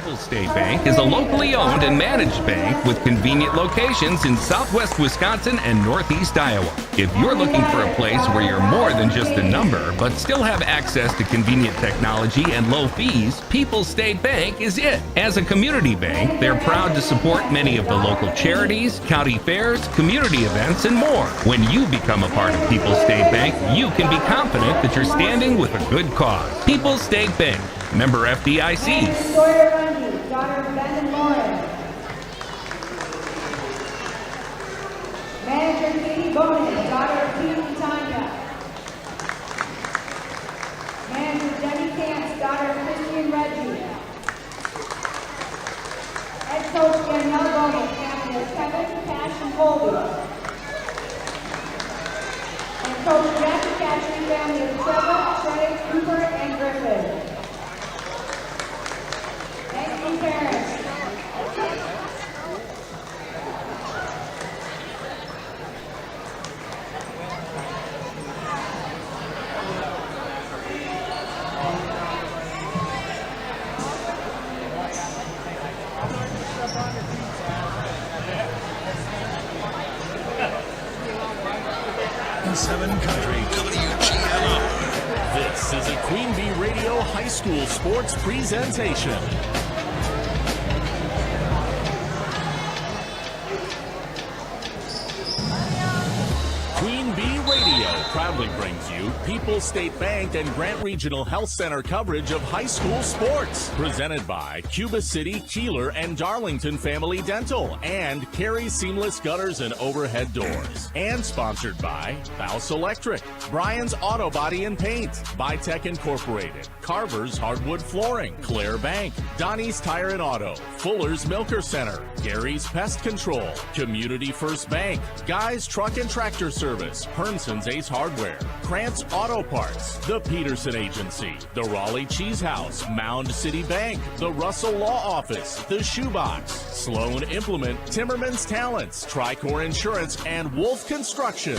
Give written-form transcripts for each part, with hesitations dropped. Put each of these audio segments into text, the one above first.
People's State Bank is a locally owned and managed bank with convenient locations in southwest Wisconsin and northeast Iowa. If you're looking for a place where you're more than just a number, but still have access to convenient technology and low fees, People's State Bank is it. As a community bank, they're proud to support many of the local charities, county fairs, community events, and more. When you become a part of People's State Bank, you can be confident that you're standing with a good cause. People's State Bank, member FDIC. Sawyer Bundy, daughter of Ben and Lauren. Manager Katie Bonin, daughter of Pete and Tanya. Manager Debbie Camps, daughter of Christy and Reggie. Head coach Danielle Bonin, family of Kevin, Cash, and Colby. And coach Jackie Catching, family of Trevor, Trey, Cooper, and Griffin. Thank you, parents. Seven Country WGLR. This is a Queen Bee Radio High School Sports Presentation. Queen Bee Radio proudly brings you People's State Bank and Grant Regional Health Center coverage of high school sports. Presented by Cuba City, Kieler, and Darlington Family Dental and Carey Seamless Gutters and Overhead Doors. And sponsored by House Electric, Brian's Auto Body and Paint, Bytech Incorporated, Carver's Hardwood Flooring, Claire Bank, Donnie's Tire and Auto, Fuller's Milker Center, Gary's Pest Control, Community First Bank, Guy's Truck and Tractor Service, Hernson's Ace Hardware, Krantz Auto Parts, the Peterson Agency, the Raleigh Cheese House, Mound City Bank, the Russell Law Office, the Shoebox, Sloan Implement, Timmerman's Talents, Tricor Insurance, and Wolf Construction.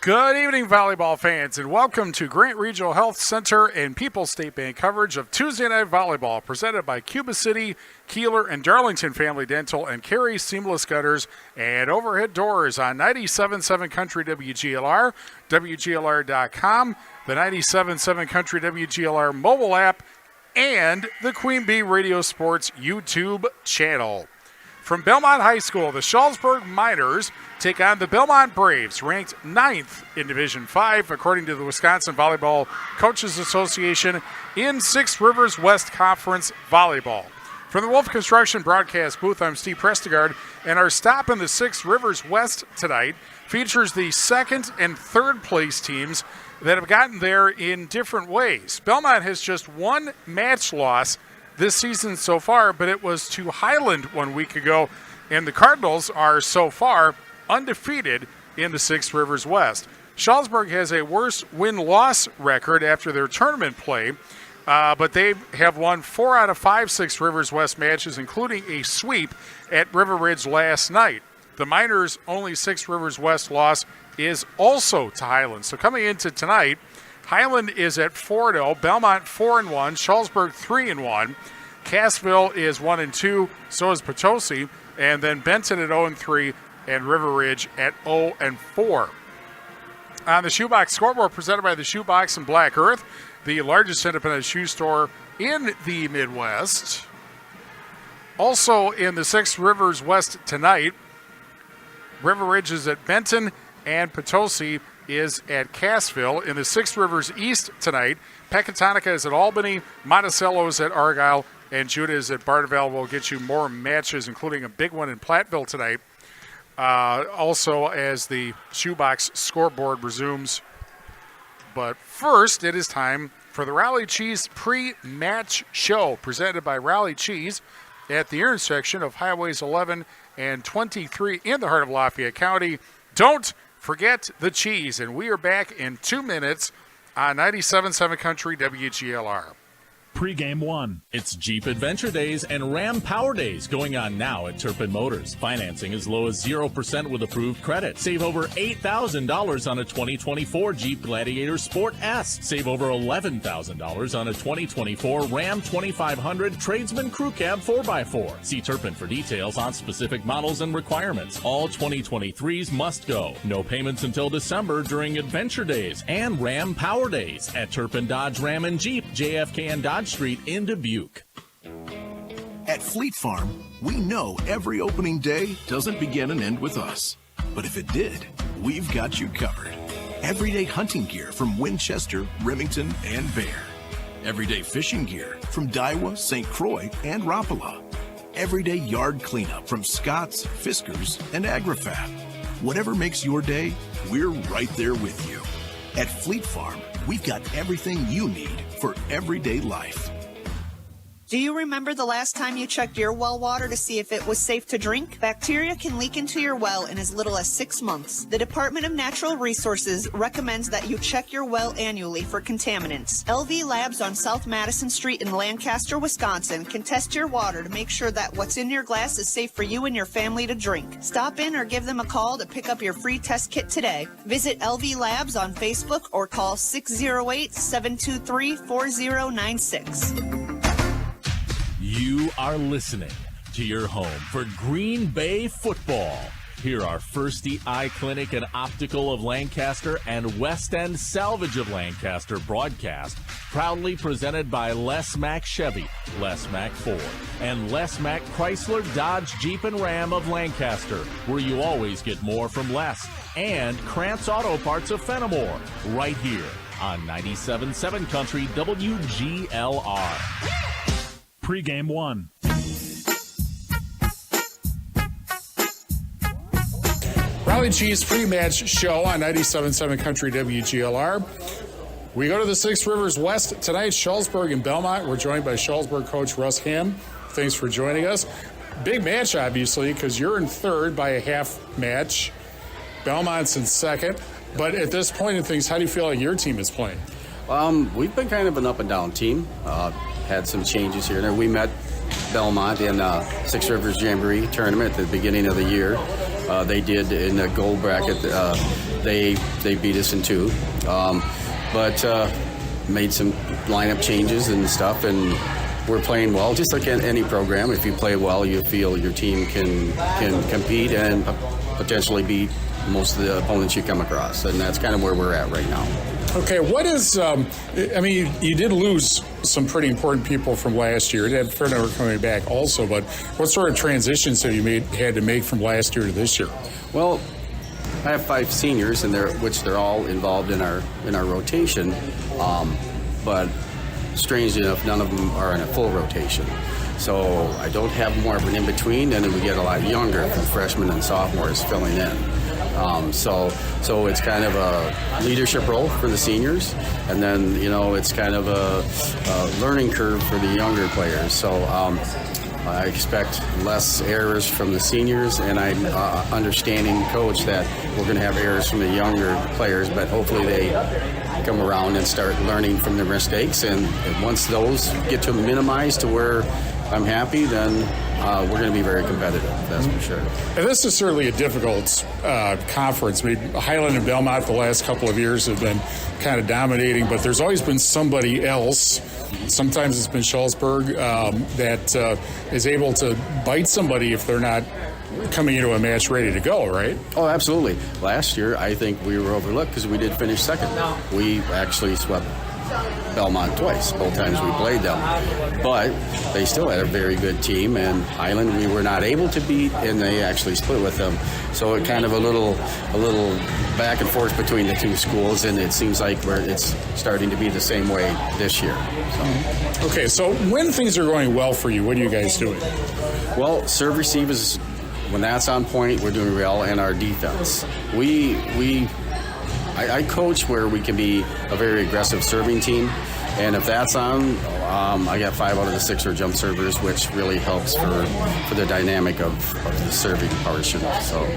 Good evening, volleyball fans, and welcome to Grant Regional Health Center and People's State Bank coverage of Tuesday Night Volleyball, presented by Cuba City, Kieler, and Darlington Family Dental, and Carey Seamless Gutters and Overhead Doors on 97.7 Country WGLR, WGLR.com, the 97.7 Country WGLR mobile app, and the Queen Bee Radio Sports YouTube channel. From Belmont High School, the Shullsburg Miners take on the Belmont Braves, ranked 9th in Division 5, according to the Wisconsin Volleyball Coaches Association, in Six Rivers West Conference Volleyball. From the Wolf Construction broadcast booth, I'm Steve Prestegard, and our stop in the Six Rivers West tonight features the second and third place teams that have gotten there in different ways. Belmont has just one match loss this season so far, but it was to Highland 1 week ago, and the Cardinals are so far undefeated in the Six Rivers West. Shullsburg has a worse win-loss record after their tournament play, but they have won 4 out of 5 Six Rivers West matches, including a sweep at River Ridge last night. The Miners' only Six Rivers West loss is also to Highland. So coming into tonight, Highland is at 4-0, Belmont 4-1, Shullsburg 3-1, Cassville is 1-2, so is Potosi, and then Benton at 0-3, and River Ridge at 0-4. On the Shoebox scoreboard, presented by the Shoebox and Black Earth, the largest independent shoe store in the Midwest. Also in the Six Rivers West tonight, River Ridge is at Benton, and Potosi is at Cassville. In the Six Rivers East tonight, Pecatonica is at Albany, Monticello is at Argyle, and Judah is at Barneville. We'll get you more matches, including a big one in Platteville tonight. Also, as the Shoebox scoreboard resumes. But first, it is time for the Raleigh Cheese pre-match show, presented by Raleigh Cheese at the intersection of Highways 11 and 23 in the heart of Lafayette County. Don't forget the cheese, and we are back in 2 minutes on 97.7 Country WGLR. Pre-game one. It's Jeep Adventure Days and Ram Power Days going on now at Turpin Motors. Financing as low as 0% with approved credit. Save over $8,000 on a 2024 Jeep Gladiator Sport S. Save over $11,000 on a 2024 Ram 2500 Tradesman Crew Cab 4x4. See Turpin for details on specific models and requirements. All 2023s must go. No payments until December during Adventure Days and Ram Power Days at Turpin Dodge Ram and Jeep, JFK and Dodge Street in Dubuque. At Fleet Farm, we know every opening day doesn't begin and end with us. But if it did, we've got you covered. Everyday hunting gear from Winchester, Remington, and Bear. Everyday fishing gear from Daiwa, St. Croix, and Rapala. Everyday yard cleanup from Scott's, Fiskars, and AgriFab. Whatever makes your day, we're right there with you. At Fleet Farm, we've got everything you need for everyday life. Do you remember the last time you checked your well water to see if it was safe to drink? Bacteria can leak into your well in as little as 6 months. The Department of Natural Resources recommends that you check your well annually for contaminants. LV Labs on South Madison Street in Lancaster, Wisconsin can test your water to make sure that what's in your glass is safe for you and your family to drink. Stop in or give them a call to pick up your free test kit today. Visit LV Labs on Facebook or call 608-723-4096. You are listening to your home for Green Bay football. Here are Firsty Eye Clinic and Optical of Lancaster and West End Salvage of Lancaster broadcast, proudly presented by Les Mack Chevy, Les Mack Ford, and Les Mack Chrysler, Dodge, Jeep, and Ram of Lancaster, where you always get more from less, and Krantz Auto Parts of Fenimore, right here on 97.7 Country WGLR. Pre-game one. Raleigh Cheese pre-match show on 97.7 Country WGLR. We go to the Six Rivers West tonight, Shullsburg and Belmont. We're joined by Shullsburg coach Russ Ham. Thanks for joining us. Big match, obviously, because you're in third by a half match. Belmont's in second. But at this point in things, how do you feel like your team is playing? We've been kind of an up-and-down team. Had some changes here and there. We met Belmont in Six Rivers Jamboree tournament at the beginning of the year. They did in the gold bracket. They beat us in two, but made some lineup changes and stuff, and we're playing well. Just like in any program, if you play well, you feel your team can compete and potentially beat most of the opponents you come across, and that's kind of where we're at right now. Okay, what is, you did lose some pretty important people from last year. You had Fernando coming back also, but what sort of transitions have you had to make from last year to this year? Well, I have 5 seniors, and they're all involved in our rotation, but strangely enough, none of them are in a full rotation. So I don't have more of an in-between, and then we get a lot younger from freshmen and sophomores filling in. So it's kind of a leadership role for the seniors, and then, it's kind of a learning curve for the younger players. So I expect less errors from the seniors, and I'm understanding, coach, that we're going to have errors from the younger players, but hopefully they come around and start learning from their mistakes, and once those get to minimize to where I'm happy, then we're going to be very competitive, that's for sure. And this is certainly a difficult conference. I mean, Highland and Belmont the last couple of years have been kind of dominating, but there's always been somebody else. Sometimes it's been Shullsburg that is able to bite somebody if they're not coming into a match ready to go, right? Oh, absolutely. Last year, I think we were overlooked because we did finish second. We actually swept Belmont twice, both times we played them. But they still had a very good team, and Highland we were not able to beat, and they actually split with them. So it kind of a little back and forth between the two schools, and it seems like it's starting to be the same way this year. Okay, so when things are going well for you, what are you guys doing? Well, serve receive is, when that's on point, we're doing well, and our defense. I coach where we can be a very aggressive serving team, and if that's on, I got 5 out of the 6 are jump servers, which really helps for the dynamic of the serving portion. So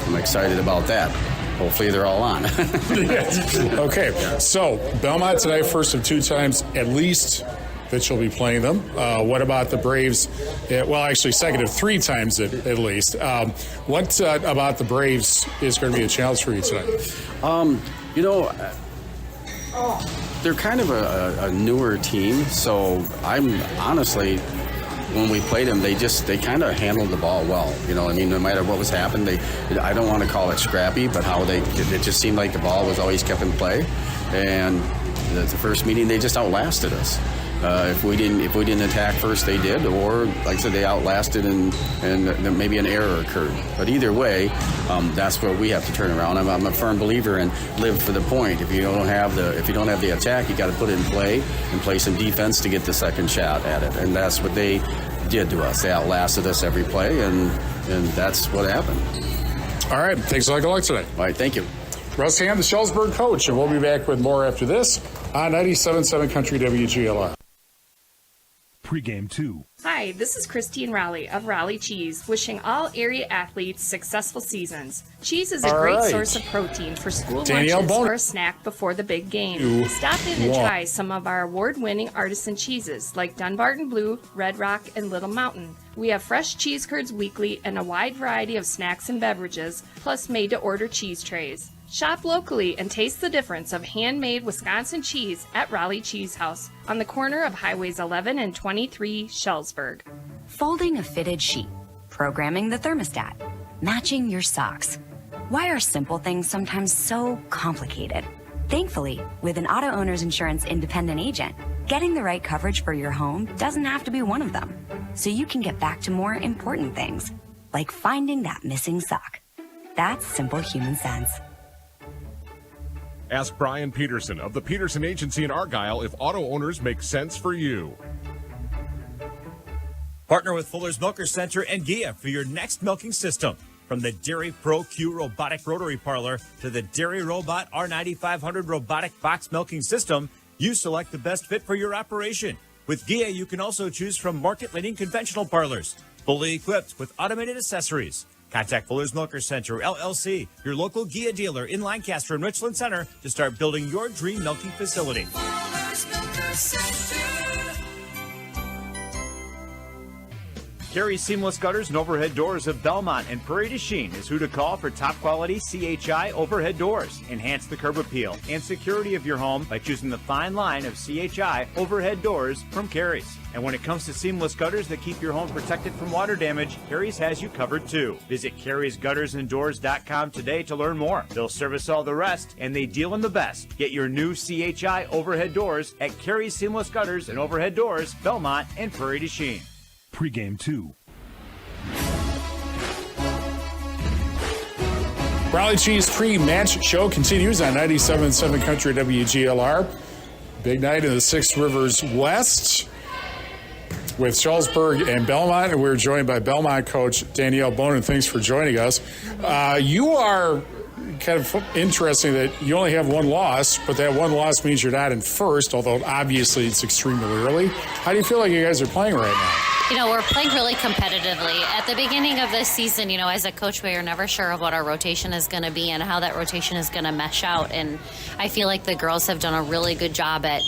I'm excited about that. Hopefully they're all on. Okay, so Belmont tonight, first of 2 times, at least that you'll be playing them. What about the Braves? Well, actually, second of 3 times at least. What about the Braves is going to be a challenge for you tonight? They're kind of a newer team, so I'm honestly, when we played them, they kind of handled the ball well. No matter what was happening, I don't want to call it scrappy, but it just seemed like the ball was always kept in play. And the first meeting, they just outlasted us. If we didn't attack first, they did, or like I said, they outlasted and maybe an error occurred. But either way, that's what we have to turn around. I'm a firm believer in live for the point. If you don't have the attack, you got to put it in play and play some defense to get the second shot at it. And that's what they did to us. They outlasted us every play, and that's what happened. All right, thanks a lot. Good luck tonight. All right, thank you. Russ Ham, the Shullsburg coach, and we'll be back with more after this on 97.7 Country WGLR. Pregame 2. Hi, this is Christine Raleigh of Raleigh Cheese, wishing all area athletes successful seasons. Cheese is a great source of protein for school lunches or a snack before the big game. Stop in and try some of our award-winning artisan cheeses like Dunbarton Blue, Red Rock, and Little Mountain. We have fresh cheese curds weekly and a wide variety of snacks and beverages, plus made-to-order cheese trays. Shop locally and taste the difference of handmade Wisconsin cheese at Raleigh Cheese House on the corner of Highways 11 and 23, Shullsburg. Folding a fitted sheet, programming the thermostat, matching your socks. Why are simple things sometimes so complicated? Thankfully, with an auto owner's insurance independent agent, getting the right coverage for your home doesn't have to be one of them. So you can get back to more important things, like finding that missing sock. That's simple human sense. Ask Brian Peterson of the Peterson Agency in Argyle if auto owners make sense for you. Partner with Fuller's Milker Center and GIA for your next milking system. From the Dairy Pro Q robotic rotary parlor to the Dairy Robot R9500 robotic box milking system, you select the best fit for your operation. With GIA, you can also choose from market-leading conventional parlors, fully equipped with automated accessories. Contact Fuller's Milker Center, LLC, your local GIA dealer in Lancaster and Richland Center to start building your dream milking facility. Fuller's Milker Center. Carey Seamless Gutters and Overhead Doors of Belmont and Prairie du Chien is who to call for top quality CHI overhead doors. Enhance the curb appeal and security of your home by choosing the fine line of CHI overhead doors from Carey's. And when it comes to seamless gutters that keep your home protected from water damage, Carey's has you covered too. Visit Carey'sGuttersandDoors.com today to learn more. They'll service all the rest, and they deal in the best. Get your new CHI overhead doors at Carey's Seamless Gutters and Overhead Doors, Belmont and Prairie du Chien. Pregame 2. Raleigh Cheese pre-match show continues on 97.7 Country WGLR. Big night in the Six Rivers West with Shullsburg and Belmont, and we're joined by Belmont coach Danielle Bonin. Thanks for joining us. You are kind of interesting that you only have one loss, but that one loss means you're not in first, although obviously it's extremely early. How do you feel like you guys are playing right now? We're playing really competitively. At the beginning of this season, as a coach, we are never sure of what our rotation is going to be and how that rotation is going to mesh out. And I feel like the girls have done a really good job at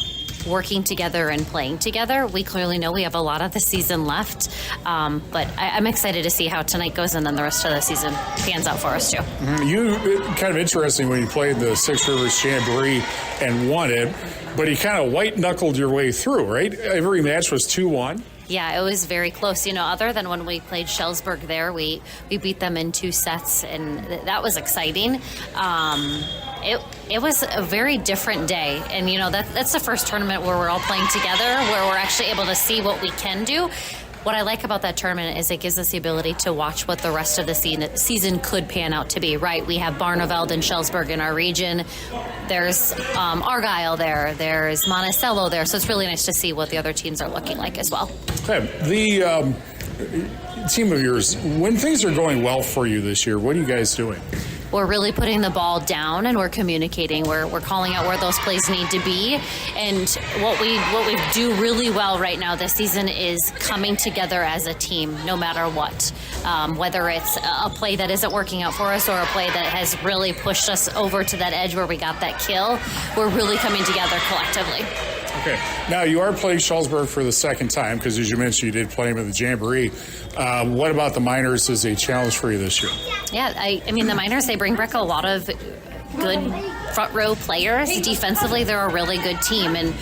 working together and playing together. We clearly know we have a lot of the season left, but I'm excited to see how tonight goes and then the rest of the season pans out for us too. Mm-hmm. Kind of interesting when you played the Six Rivers Jamboree and won it, but you kind of white-knuckled your way through, right? Every match was 2-1. Yeah, it was very close. Other than when we played Shullsburg there, we beat them in 2 sets, and that was exciting. It was a very different day, and that's the first tournament where we're all playing together, where we're actually able to see what we can do. What I like about that tournament is it gives us the ability to watch what the rest of the season could pan out to be, right? We have Barneveld and Shullsburg in our region. There's Argyle there. There's Monticello there. So it's really nice to see what the other teams are looking like as well. Okay. The team of yours, when things are going well for you this year, what are you guys doing? We're really putting the ball down and we're communicating. We're calling out where those plays need to be. And what we do really well right now this season is coming together as a team, no matter what. Whether it's a play that isn't working out for us or a play that has really pushed us over to that edge where we got that kill, we're really coming together collectively. Okay. Now, you are playing Shullsburg for the second time because, as you mentioned, you did play them in the Jamboree. What about the minors as a challenge for you this year? Yeah, I mean, the minors, they bring back a lot of good front row players. Defensively, they're a really good team. And,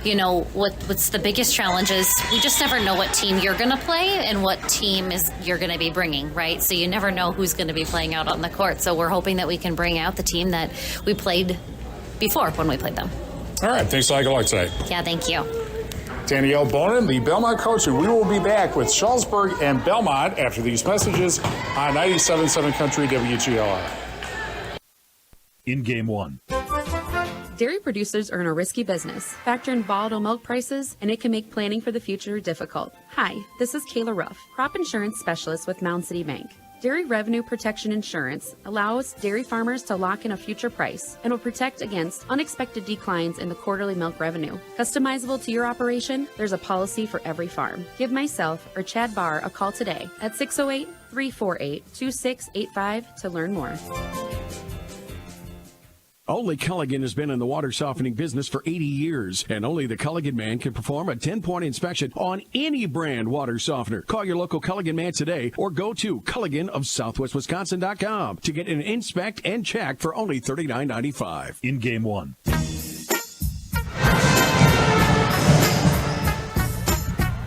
you know, what's the biggest challenge is we just never know what team you're going to play and what team you're going to be bringing, right? So you never know who's going to be playing out on the court. So we're hoping that we can bring out the team that we played before when we played them. All right. Thanks a lot. Good luck tonight. Yeah, thank you. Danielle Bonin, the Belmont coach, and we will be back with Shullsburg and Belmont after these messages on 97.7 Country WGLR. In Game 1. Dairy producers are in a risky business. Factor in volatile milk prices, and it can make planning for the future difficult. Hi, this is Kayla Ruff, crop insurance specialist with Mound City Bank. Dairy Revenue Protection Insurance allows dairy farmers to lock in a future price and will protect against unexpected declines in the quarterly milk revenue. Customizable to your operation, there's a policy for every farm. Give myself or Chad Barr a call today at 608-348-2685 to learn more. Only Culligan has been in the water softening business for 80 years, and only the Culligan man can perform a 10-point inspection on any brand water softener. Call your local Culligan man today or go to CulliganofSouthwestWisconsin.com to get an inspect and check for only $39.95. In Game 1.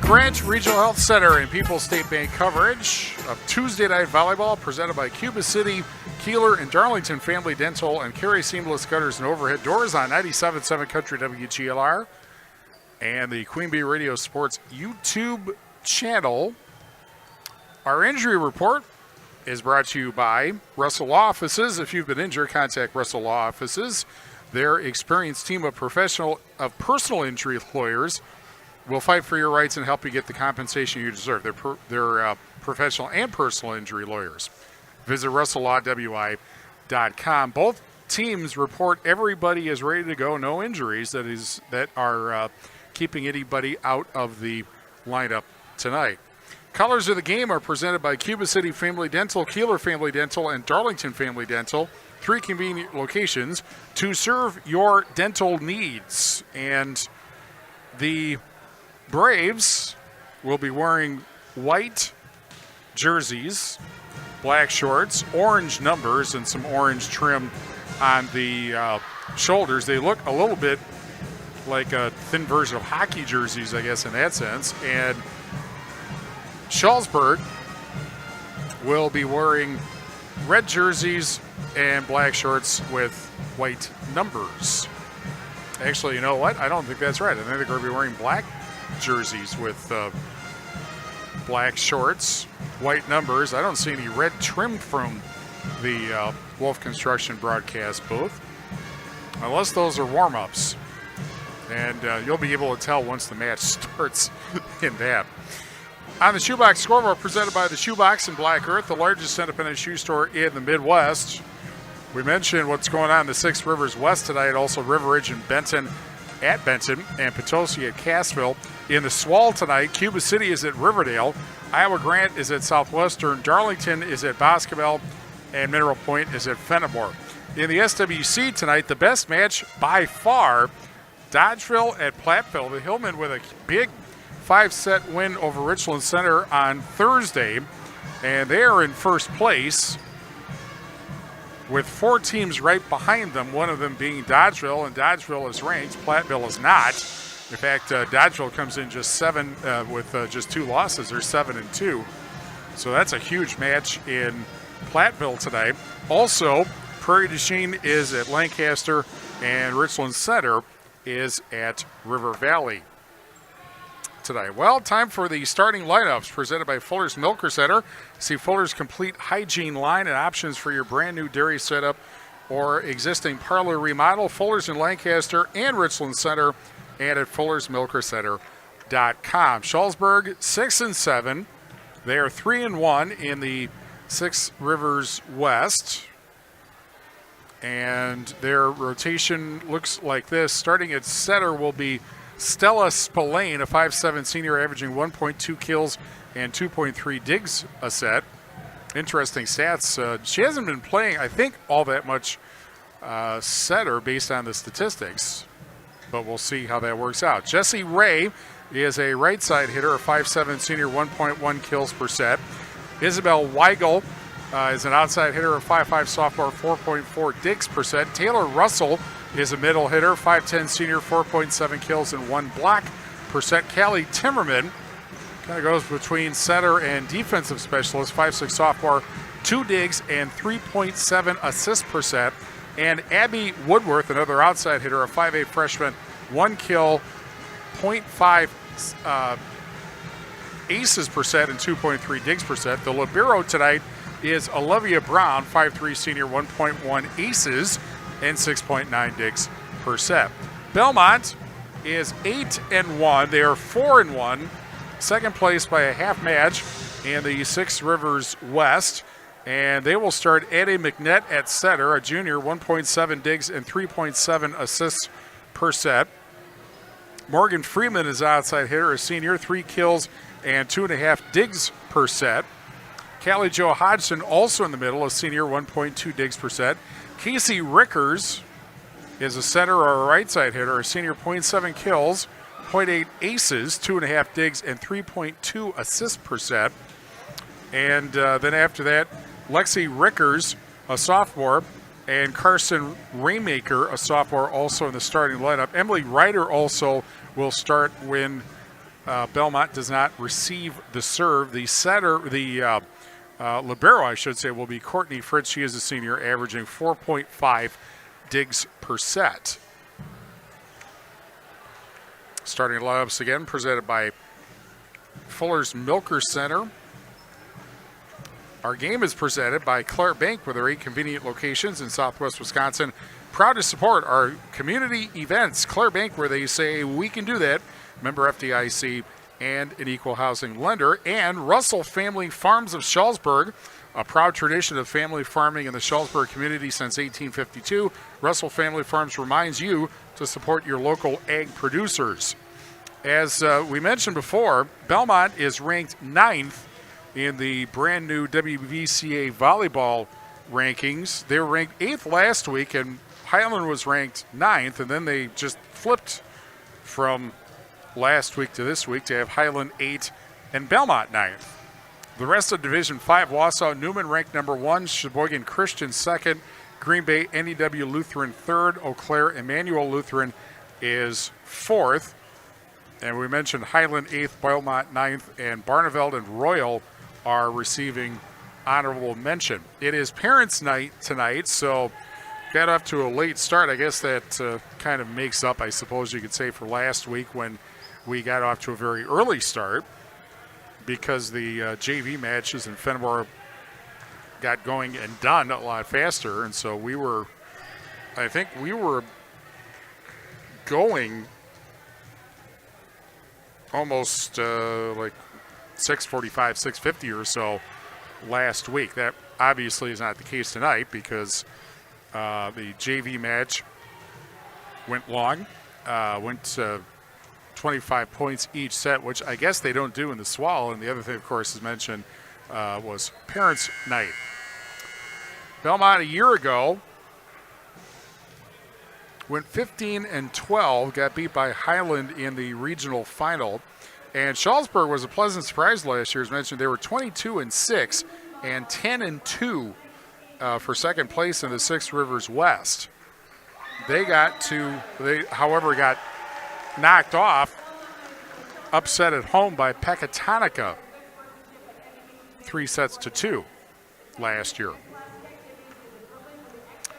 Grant Regional Health Center and People's State Bank coverage of Tuesday Night Volleyball presented by Cuba City, Kieler, and Darlington Family Dental and Carey Seamless Gutters and Overhead Doors on 97.7 Country WGLR and the Queen Bee Radio Sports YouTube channel. Our injury report is brought to you by Russell Law Offices. If you've been injured, contact Russell Law Offices. Their experienced team of personal injury lawyers will fight for your rights and help you get the compensation you deserve. They're professional and personal injury lawyers. Visit RussellLawWI.com. Both teams report everybody is ready to go, no injuries that are keeping anybody out of the lineup tonight. Colors of the game are presented by Cuba City Family Dental, Kieler Family Dental, and Darlington Family Dental. 3 convenient locations to serve your dental needs. And the Braves will be wearing white jerseys, black shorts, orange numbers, and some orange trim on the shoulders. They look a little bit like a thin version of hockey jerseys, I guess, in that sense. And Shullsburg will be wearing red jerseys and black shorts with white numbers. Actually, you know what? I don't think that's right. I think they're going to be wearing black jerseys with black shorts, white numbers. I don't see any red trim from the Wolf Construction broadcast booth, unless those are warm-ups. And you'll be able to tell once the match starts in that. On the Shoebox Scoreboard, presented by the Shoebox in Black Earth, the largest independent shoe store in the Midwest. We mentioned what's going on in the Six Rivers West tonight, also River Ridge and Benton at Benton, and Potosi at Cassville. In the SWAL tonight, Cuba City is at Riverdale, Iowa Grant is at Southwestern, Darlington is at Boscobel, and Mineral Point is at Fenimore. In the SWC tonight, the best match by far, Dodgeville at Platteville. The Hillmen with a big 5-set win over Richland Center on Thursday, and they are in first place with 4 teams right behind them, one of them being Dodgeville, and Dodgeville is ranked. Platteville is not. In fact, Dodgeville comes in just 7 with just 2 losses. They're 7-2. So that's a huge match in Platteville today. Also, Prairie du Chien is at Lancaster, and Richland Center is at River Valley today. Well, time for the starting lineups presented by Fuller's Milker Center. See Fuller's complete hygiene line and options for your brand new dairy setup or existing parlor remodel. Fuller's in Lancaster and Richland Center, and at Fuller'sMilkerCenter.com. Shullsburg 6-7. They are 3-1 in the Six Rivers West. And their rotation looks like this. Starting at setter will be Stella Spillane, a 5'7" senior averaging 1.2 kills and 2.3 digs a set. Interesting stats. She hasn't been playing, I think, all that much setter based on the statistics. but we'll see how that works out. Jesse Ray is a right side hitter, a 5'7" senior, 1.1 kills per set. Isabel Weigel is an outside hitter, a 5'5" sophomore, 4.4 digs per set. Taylor Russell is a middle hitter, 5'10" senior, 4.7 kills and 1 block per set. Callie Timmerman kind of goes between center and defensive specialist, 5'6" sophomore, 2 digs and 3.7 assists per set. And Abby Woodworth, another outside hitter, a 5'8" freshman, 1 kill, 0.5 aces per set and 2.3 digs per set. The libero tonight is Olivia Brown, 5'3" senior, 1.1 aces and 6.9 digs per set. Belmont is 8-1. They are 4-1, second place by a half match in the Six Rivers West. And they will start Eddie McNett at center, a junior, 1.7 digs and 3.7 assists per set. Morgan Freeman is outside hitter, a senior, 3 kills and 2.5 digs per set. Callie Jo Hodgson also in the middle, a senior, 1.2 digs per set. Casey Rickers is a center or a right side hitter, a senior, 0.7 kills, 0.8 aces, 2.5 digs, and 3.2 assists per set. And then after that, Lexi Rickers, a sophomore, and Carson Raymaker, a sophomore, also in the starting lineup. Emily Ryder also will start when Belmont does not receive the serve. The setter, the libero, I should say, will be Courtney Fritz. She is a senior, averaging 4.5 digs per set. Starting lineups again, presented by Fuller's Milker Center. Our game is presented by Claire Bank with their 8 convenient locations in Southwest Wisconsin. Proud to support our community events. Claire Bank, where they say we can do that. Member FDIC and an equal housing lender. And Russell Family Farms of Shullsburg, a proud tradition of family farming in the Shullsburg community since 1852. Russell Family Farms reminds you to support your local ag producers. As we mentioned before, Belmont is ranked 9th in the brand new WVCA volleyball rankings. They were ranked 8th last week, and Highland was ranked 9th, and then they just flipped from last week to this week to have Highland 8 and Belmont 9th. The rest of Division 5, Wausau Newman ranked number 1, Sheboygan Christian 2nd, Green Bay NEW Lutheran 3rd, Eau Claire Emmanuel Lutheran is 4th. And we mentioned Highland 8th, Belmont 9th, and Barneveld and Royal are receiving honorable mention. It is Parents' Night tonight, so got off to a late start. I guess that kind of makes up, I suppose you could say, for last week when we got off to a very early start because the JV matches in Fenimore got going and done a lot faster. And so I think we were going almost like 6:45, 6:50 or so last week. That obviously is not the case tonight because the JV match went long, went 25 points each set, which I guess they don't do in the Swall. And the other thing, of course, as mentioned, was Parents' Night. Belmont a year ago went 15-12, got beat by Highland in the regional final. And Shullsburg was a pleasant surprise last year. As mentioned, they were 22-6 and 10-2 for second place in the Six Rivers West. They however, got knocked off, upset at home by Pecatonica, 3-2 last year.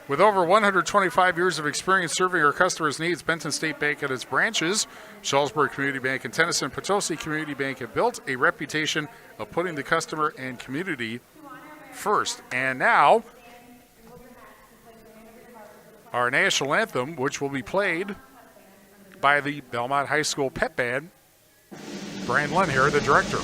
With over 125 years of experience serving our customers' needs, Benton State Bank and its branches, Shullsburg Community Bank and Tennyson Potosi Community Bank have built a reputation of putting the customer and community first. And now, our national anthem, which will be played by the Belmont High School Pep Band. Brian Lund here, the director.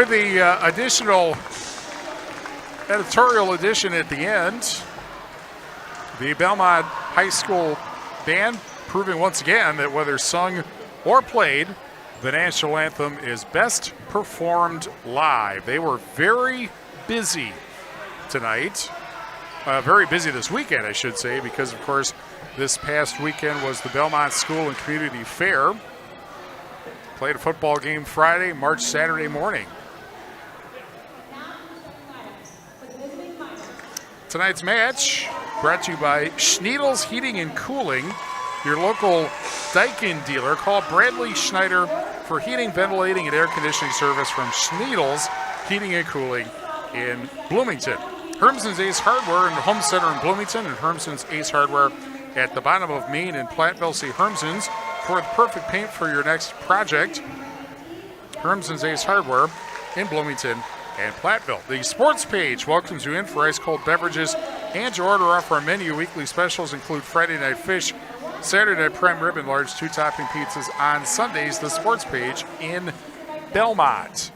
with the additional editorial edition at the end, the Belmont High School band proving once again that whether sung or played, the national anthem is best performed live. They were very busy tonight. Very busy this weekend, I should say, because, of course, this past weekend was the Belmont School and Community Fair. Played a football game Friday, marched Saturday morning. Tonight's match brought to you by Schneidl's Heating and Cooling, your local Daikin dealer. Call Bradley Schneider for heating, ventilating, and air conditioning service from Schneidl's Heating and Cooling in Bloomington. Hermson's Ace Hardware in the Home Center in Bloomington, and Hermson's Ace Hardware at the bottom of Main in Platteville. See Hermson's for the perfect paint for your next project. Hermson's Ace Hardware in Bloomington and Platteville. The sports page welcomes you in for ice cold beverages and to order off our menu. Weekly specials include Friday night fish, Saturday night prime rib, and large 2-topping pizzas on Sundays. The sports page in Belmont,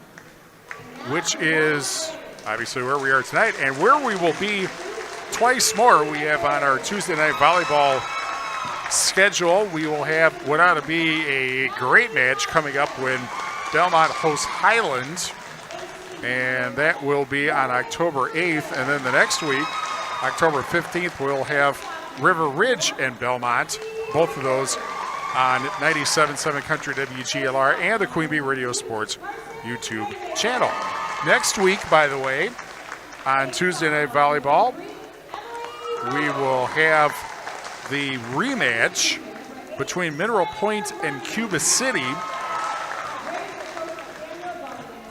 which is obviously where we are tonight and where we will be twice more. We have on our Tuesday night volleyball schedule, we will have what ought to be a great match coming up when Belmont hosts Highland, and that will be on October 8th. And then the next week, October 15th, we'll have River Ridge and Belmont, both of those on 97.7 Country WGLR and the Queen Bee Radio Sports YouTube channel. Next week, by the way, on Tuesday Night Volleyball, we will have the rematch between Mineral Point and Cuba City.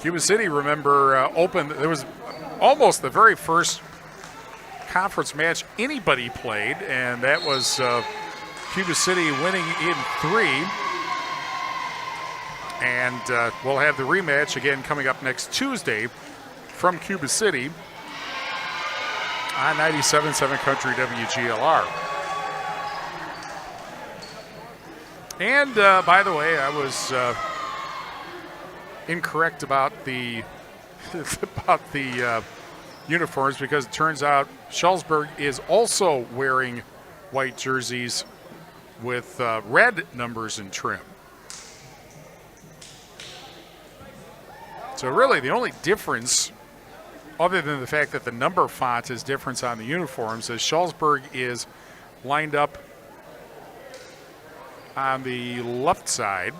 Cuba City, remember, opened. It was almost the very first conference match anybody played, and that was Cuba City winning in 3. And we'll have the rematch again coming up next Tuesday from Cuba City on 97.7 Country WGLR. And by the way, I was incorrect about the uniforms, because it turns out Shullsburg is also wearing white jerseys with red numbers and trim. So really the only difference, other than the fact that the number font is different on the uniforms, is Shullsburg is lined up on the left side.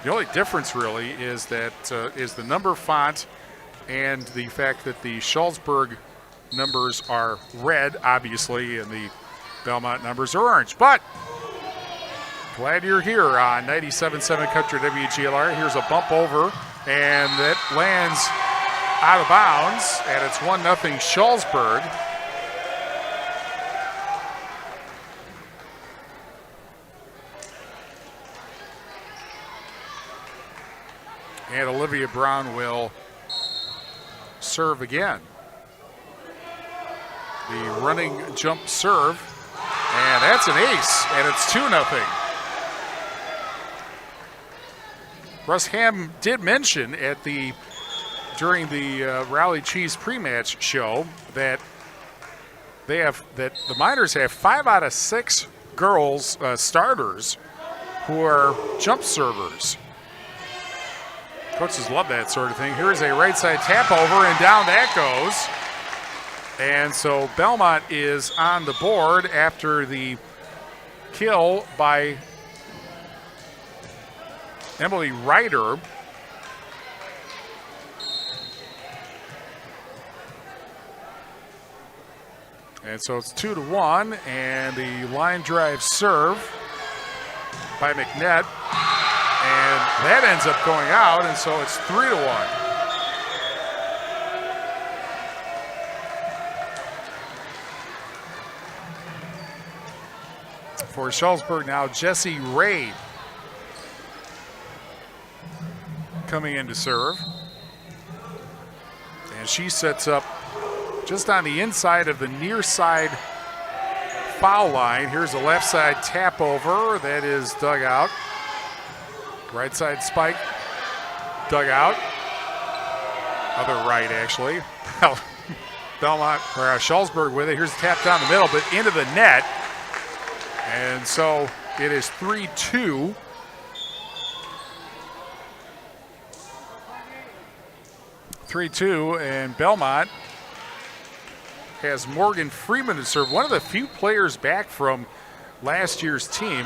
The only difference really is that is the number font and the fact that the Shullsburg numbers are red, obviously, and the Belmont numbers are orange. But glad you're here on 97.7 Country WGLR. Here's a bump over, and that lands out of bounds, and it's 1-0 Shullsburg. And Olivia Brown will serve again. The running jump serve, and that's an ace, and it's 2-0. Russ Ham did mention during the Raleigh Cheese pre-match show that the Miners have 5 out of 6 girls starters who are jump servers. Coaches love that sort of thing. Here's a right side tap over, and down that goes. And so Belmont is on the board after the kill by Emily Ryder. And so it's 2-1, and the line drive serve by McNett. And that ends up going out, and so it's 3-1. For Shullsburg now, Jessie Ray coming in to serve. And she sets up just on the inside of the near side foul line. Here's a left side tap over that is dug out. Right side spike dugout. Other right, actually. Belmont, or Shullsburg with it. Here's the tap down the middle, but into the net. And so it is 3-2. And Belmont has Morgan Freeman to serve. One of the few players back from last year's team.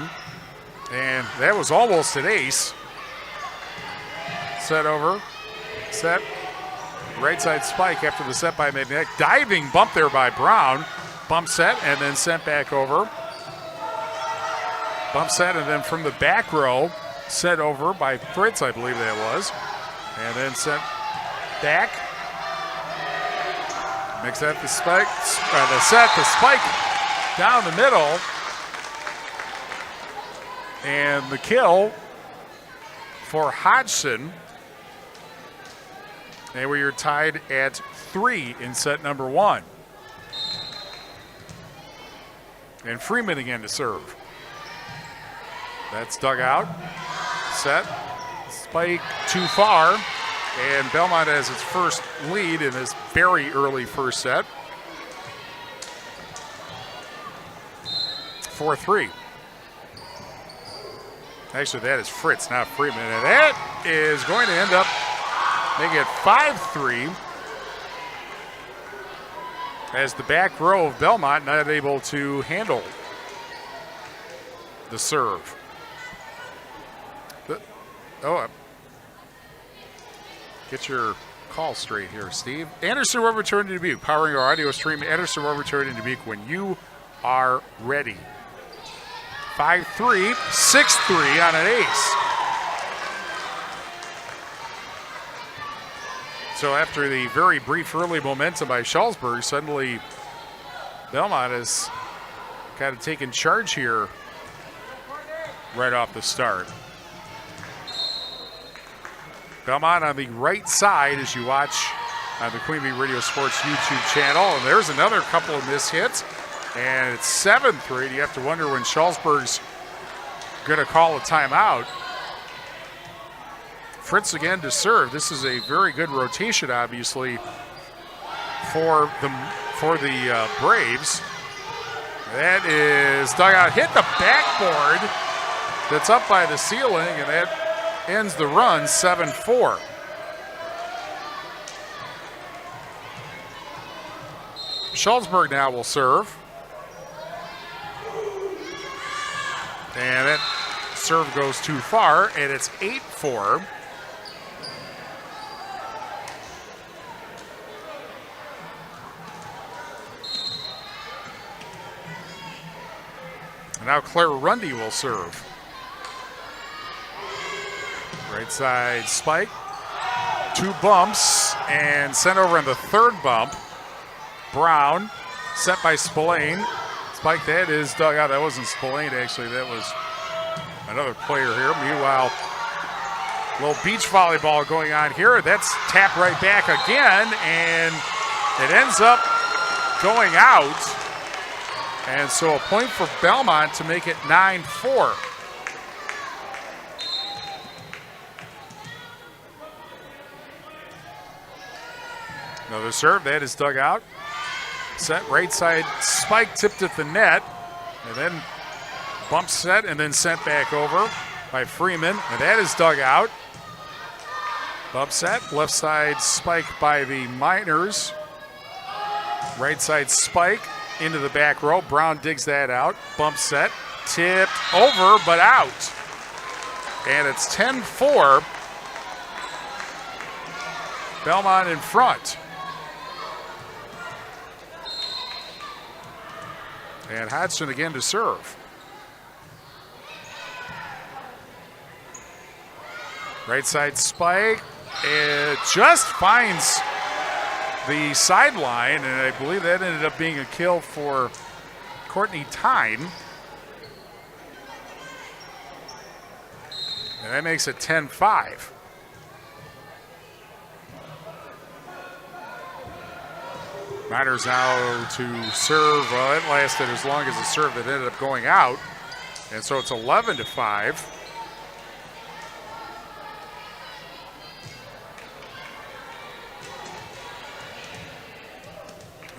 And that was almost an ace. Set over. Set. Right side spike after the set by McNeck. Diving bump there by Brown. Bump set and then sent back over. Bump set and then from the back row, set over by Fritz, I believe that was. And then sent back. Makes that the spike, the set, the spike down the middle. And the kill for Hodgson. And we are tied at 3 in set number 1. And Freeman again to serve. That's dug out. Set. Spike too far. And Belmont has its first lead in this very early first set. 4-3. Actually, that is Fritz, not Freeman. And that is going to end up making it 5-3. As the back row of Belmont not able to handle the serve. Get your call straight here, Steve. Anderson will return to Dubuque. Powering our audio stream, Anderson will return to Dubuque when you are ready. 5-3, 6-3 on an ace. So after the very brief early momentum by Shullsburg, suddenly Belmont has kind of taken charge here right off the start. Belmont on the right side as you watch on the Queen Bee Radio Sports YouTube channel. And there's another couple of missed hits. And it's 7-3. You have to wonder when Shullsburg's going to call a timeout. Fritz again to serve. This is a very good rotation, obviously, for the Braves. That is dug out. Hit the backboard that's up by the ceiling, and that ends the run 7-4. Shullsburg now will serve. And that serve goes too far, and it's 8-4. And now Claire Rundy will serve. Right side spike. 2 bumps and sent over on the third bump. Brown set by Spillane. Spike that is dug out. That wasn't Spillane actually. That was another player here. Meanwhile, a little beach volleyball going on here. That's tapped right back again, and it ends up going out. And so a point for Belmont to make it 9-4. Another serve, that is dug out. Set right side spike tipped at the net. And then bump set and then sent back over by Freeman. And that is dug out. Bump set, left side spike by the Miners. Right side spike into the back row. Brown digs that out. Bump set, tipped over but out. And it's 10-4. Belmont in front. And Hodgson again to serve. Right side spike. It just finds the sideline, and I believe that ended up being a kill for Courtney Tyne. And that makes it 10-5. Miners now to serve. Well, it lasted as long as the serve that ended up going out. And so it's 11-5.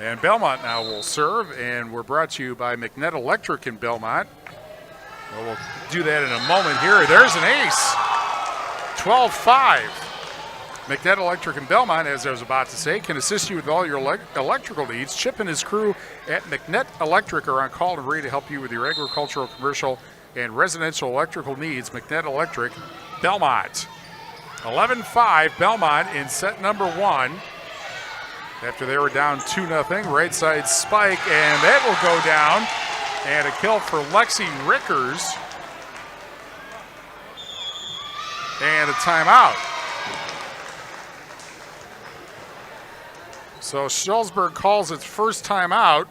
And Belmont now will serve, and we're brought to you by McNett Electric in Belmont. Well, we'll do that in a moment here. There's an ace. 12-5. McNett Electric in Belmont, as I was about to say, can assist you with all your electrical needs. Chip and his crew at McNett Electric are on call and ready to help you with your agricultural, commercial, and residential electrical needs. McNett Electric, Belmont. 11-5, Belmont in set number 1. After they were down 2-0, right side spike, and that will go down. And a kill for Lexi Rickers. And a timeout. So Shullsburg calls its first timeout.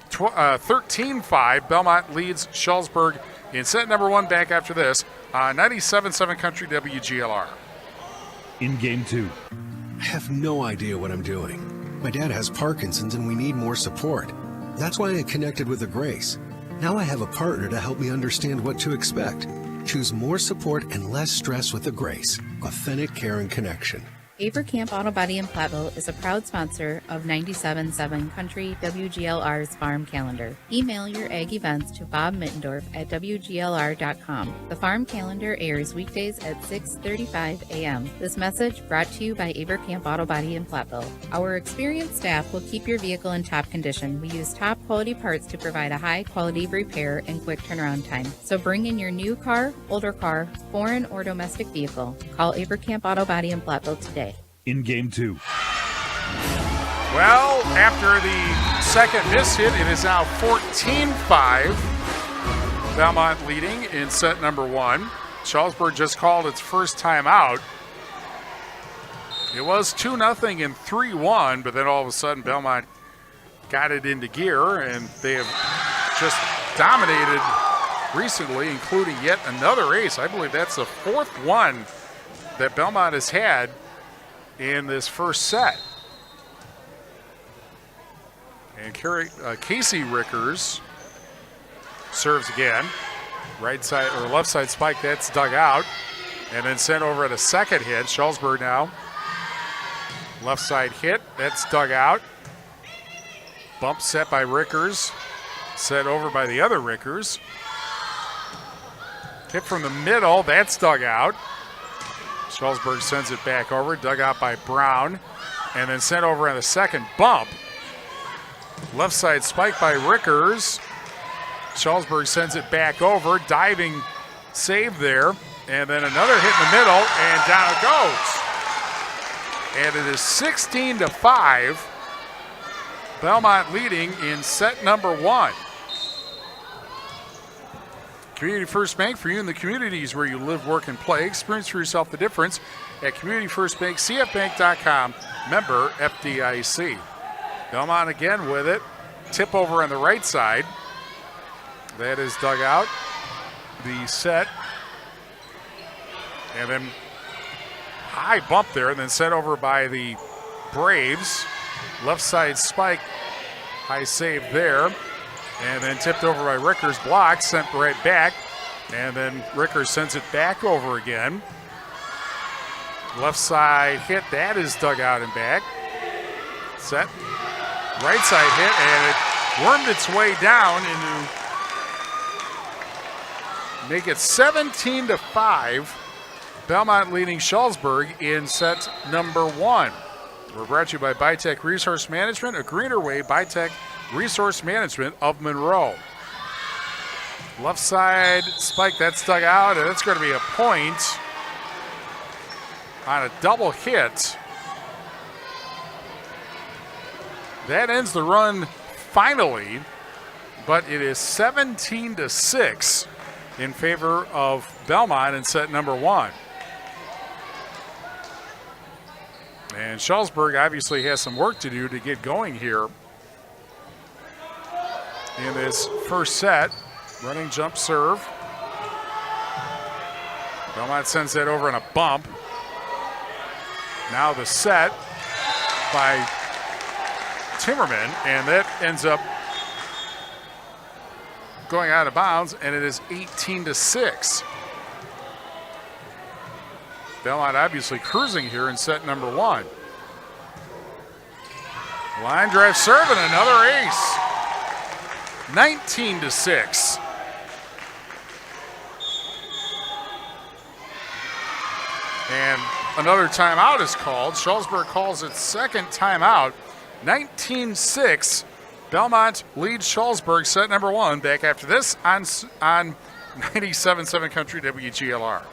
13-5, Belmont leads Shullsburg in set number 1. Back after this, 97.7 Country WGLR. In game 2. I have no idea what I'm doing. My dad has Parkinson's and we need more support. That's why I connected with the Grace. Now I have a partner to help me understand what to expect. Choose more support and less stress with the Grace. Authentic care and connection. Avercamp Auto Body in Platteville is a proud sponsor of 97.7 Country WGLR's Farm Calendar. Email your ag events to Bob Mittendorf at WGLR.com. The Farm Calendar airs weekdays at 6:35 a.m. This message brought to you by Avercamp Auto Body in Platteville. Our experienced staff will keep your vehicle in top condition. We use top quality parts to provide a high quality repair and quick turnaround time. So bring in your new car, older car, foreign or domestic vehicle. Call Avercamp Auto Body in Platteville today. In game 2. Well, after the second miss hit, it is now 14-5. Belmont leading in set number 1. Shullsburg just called its first timeout. It was 2-0 and 3-1, but then all of a sudden Belmont got it into gear, and they have just dominated recently, including yet another ace. I believe that's the 4th one that Belmont has had in this first set. And Casey Rickers serves again. Right side or left side spike, that's dug out. And then sent over at a second hit. Shullsburg now. Left side hit, that's dug out. Bump set by Rickers. Set over by the other Rickers. Hit from the middle, that's dug out. Shullsburg sends it back over, dug out by Brown, and then sent over on the second bump. Left side spike by Rickers. Shullsburg sends it back over, diving save there, and then another hit in the middle, and down it goes. And it is 16-5. Belmont leading in set number 1. Community First Bank, for you in the communities where you live, work, and play. Experience for yourself the difference at Community First Bank, cfbank.com, member FDIC. Belmont again with it. Tip over on the right side. That is dug out. The set. And then high bump there, and then sent over by the Braves. Left side spike. High save there. And then tipped over by Rickers, blocked, sent right back. And then Rickers sends it back over again. Left side hit, that is dug out and back. Set. Right side hit, and it wormed its way down into make it 17-5. Belmont leading Shullsburg in set number 1. We're brought to you by Bytech Resource Management, a greener way, Bytech Resource Management of Monroe. Left side spike, that's dug out, and it's going to be a point on a double hit. That ends the run finally, but it is 17-6 in favor of Belmont in set number 1. And Shullsburg obviously has some work to do to get going here in this first set. Running jump serve. Belmont sends that over on a bump. Now the set by Timmerman, and that ends up going out of bounds, and it is 18-6. Belmont obviously cruising here in set number 1. Line drive serve and another ace. 19-6. And another timeout is called. Shullsburg calls its second timeout. 19-6. Belmont leads Shullsburg set number 1. Back after this on 97.7 Country WGLR.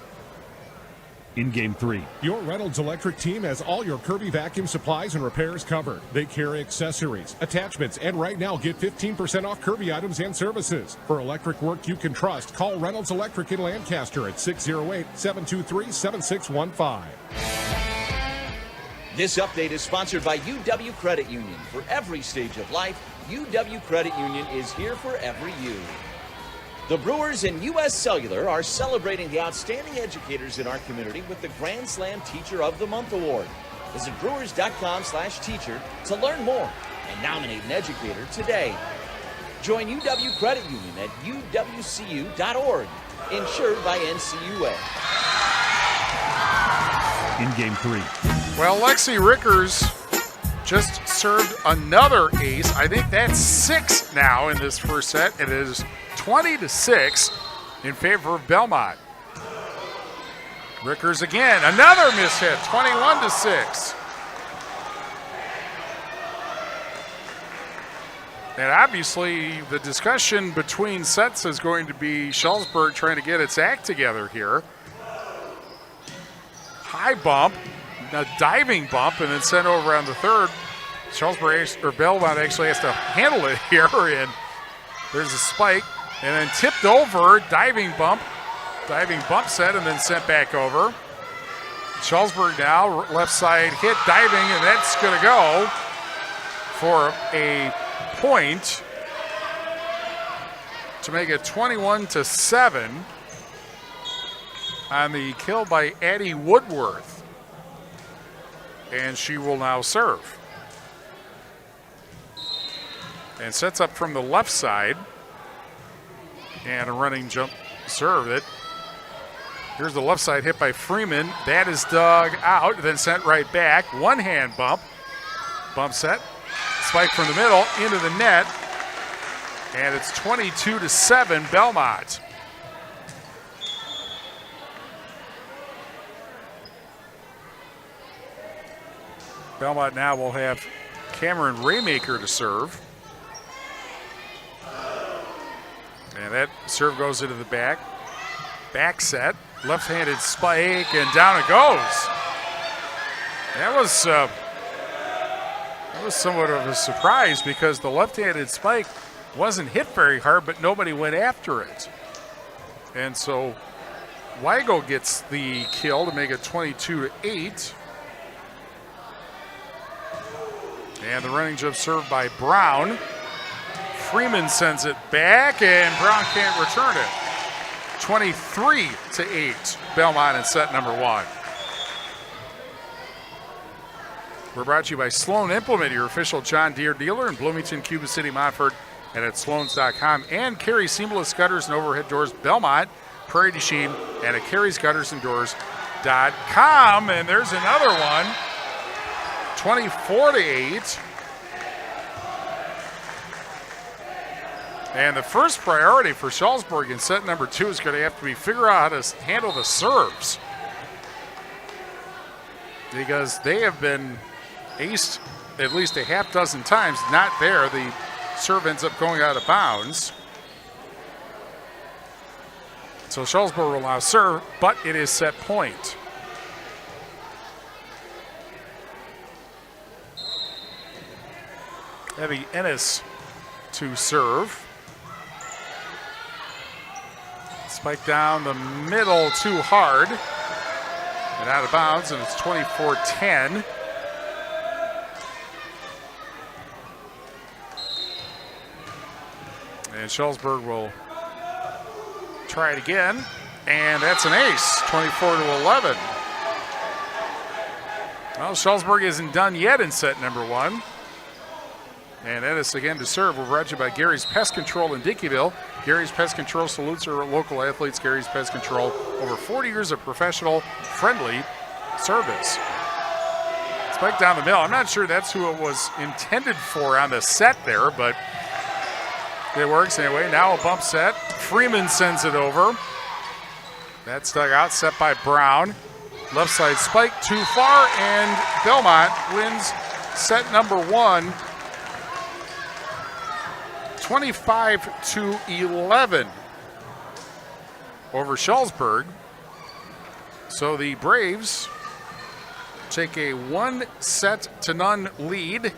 In Game 3. Your Reynolds Electric team has all your Kirby vacuum supplies and repairs covered. They carry accessories, attachments, and right now get 15% off Kirby items and services. For electric work you can trust, call Reynolds Electric in Lancaster at 608-723-7615. This update is sponsored by UW Credit Union. For every stage of life, UW Credit Union is here for every you. The Brewers and U.S. Cellular are celebrating the outstanding educators in our community with the Grand Slam Teacher of the Month Award. Visit brewers.com/teacher to learn more and nominate an educator today. Join UW Credit Union at uwcu.org. Insured by NCUA. In Game 3. Well, Lexi Rickers just served another ace. I think that's 6 now in this first set. It is 20-6 in favor of Belmont. Rickers again, another mishit, 21-6. And obviously the discussion between sets is going to be Shullsburg trying to get its act together here. High bump, a diving bump, and then sent over on the third. Shullsburg or Belmont actually has to handle it here, and there's a spike. And then tipped over, diving bump set, and then sent back over. Shullsburg now, left side hit, diving, and that's going to go for a point to make it 21-7 on the kill by Addie Woodworth. And she will now serve. And sets up from the left side. And a running jump serve it. Here's the left side hit by Freeman. That is dug out, then sent right back. One hand bump. Bump set. Spike from the middle into the net. And it's 22-7 Belmont. Belmont now will have Cameron Raymaker to serve. And that serve goes into the back. Back set. Left-handed spike, and down it goes. That was somewhat of a surprise because the left-handed spike wasn't hit very hard, but nobody went after it. And so Weigel gets the kill to make it 22-8. And the running jump served by Brown. Freeman sends it back, and Brown can't return it. 23-8, Belmont in set number 1. We're brought to you by Sloan Implement, your official John Deere dealer in Bloomington, Cuba City, Montfort, and at sloans.com. And Carey Seamless Gutters and Overhead Doors, Belmont, Prairie du Chien, and at carey'sguttersanddoors.com. And there's another one, 24-8. And the first priority for Shullsburg in set number 2 is going to have to be figure out how to handle the serves. Because they have been aced at least a half dozen times. Not there. The serve ends up going out of bounds. So Shullsburg will now serve, but it is set point. Evie Ennis to serve. Spike down the middle too hard. And out of bounds, and it's 24-10. And Shullsburg will try it again. And that's an ace, 24-11. Well, Shullsburg isn't done yet in set number 1. And Ennis again to serve. We're brought to you by Gary's Pest Control in Dickeyville. Gary's Pest Control salutes our local athletes. Gary's Pest Control, over 40 years of professional, friendly service. It's Spike down the middle. I'm not sure that's who it was intended for on the set there, but it works anyway. Now a bump set. Freeman sends it over. That's dug out, set by Brown. Left side spike too far, and Belmont wins set number 1, 25-11 over Shullsburg. So the Braves take a 1-0 lead,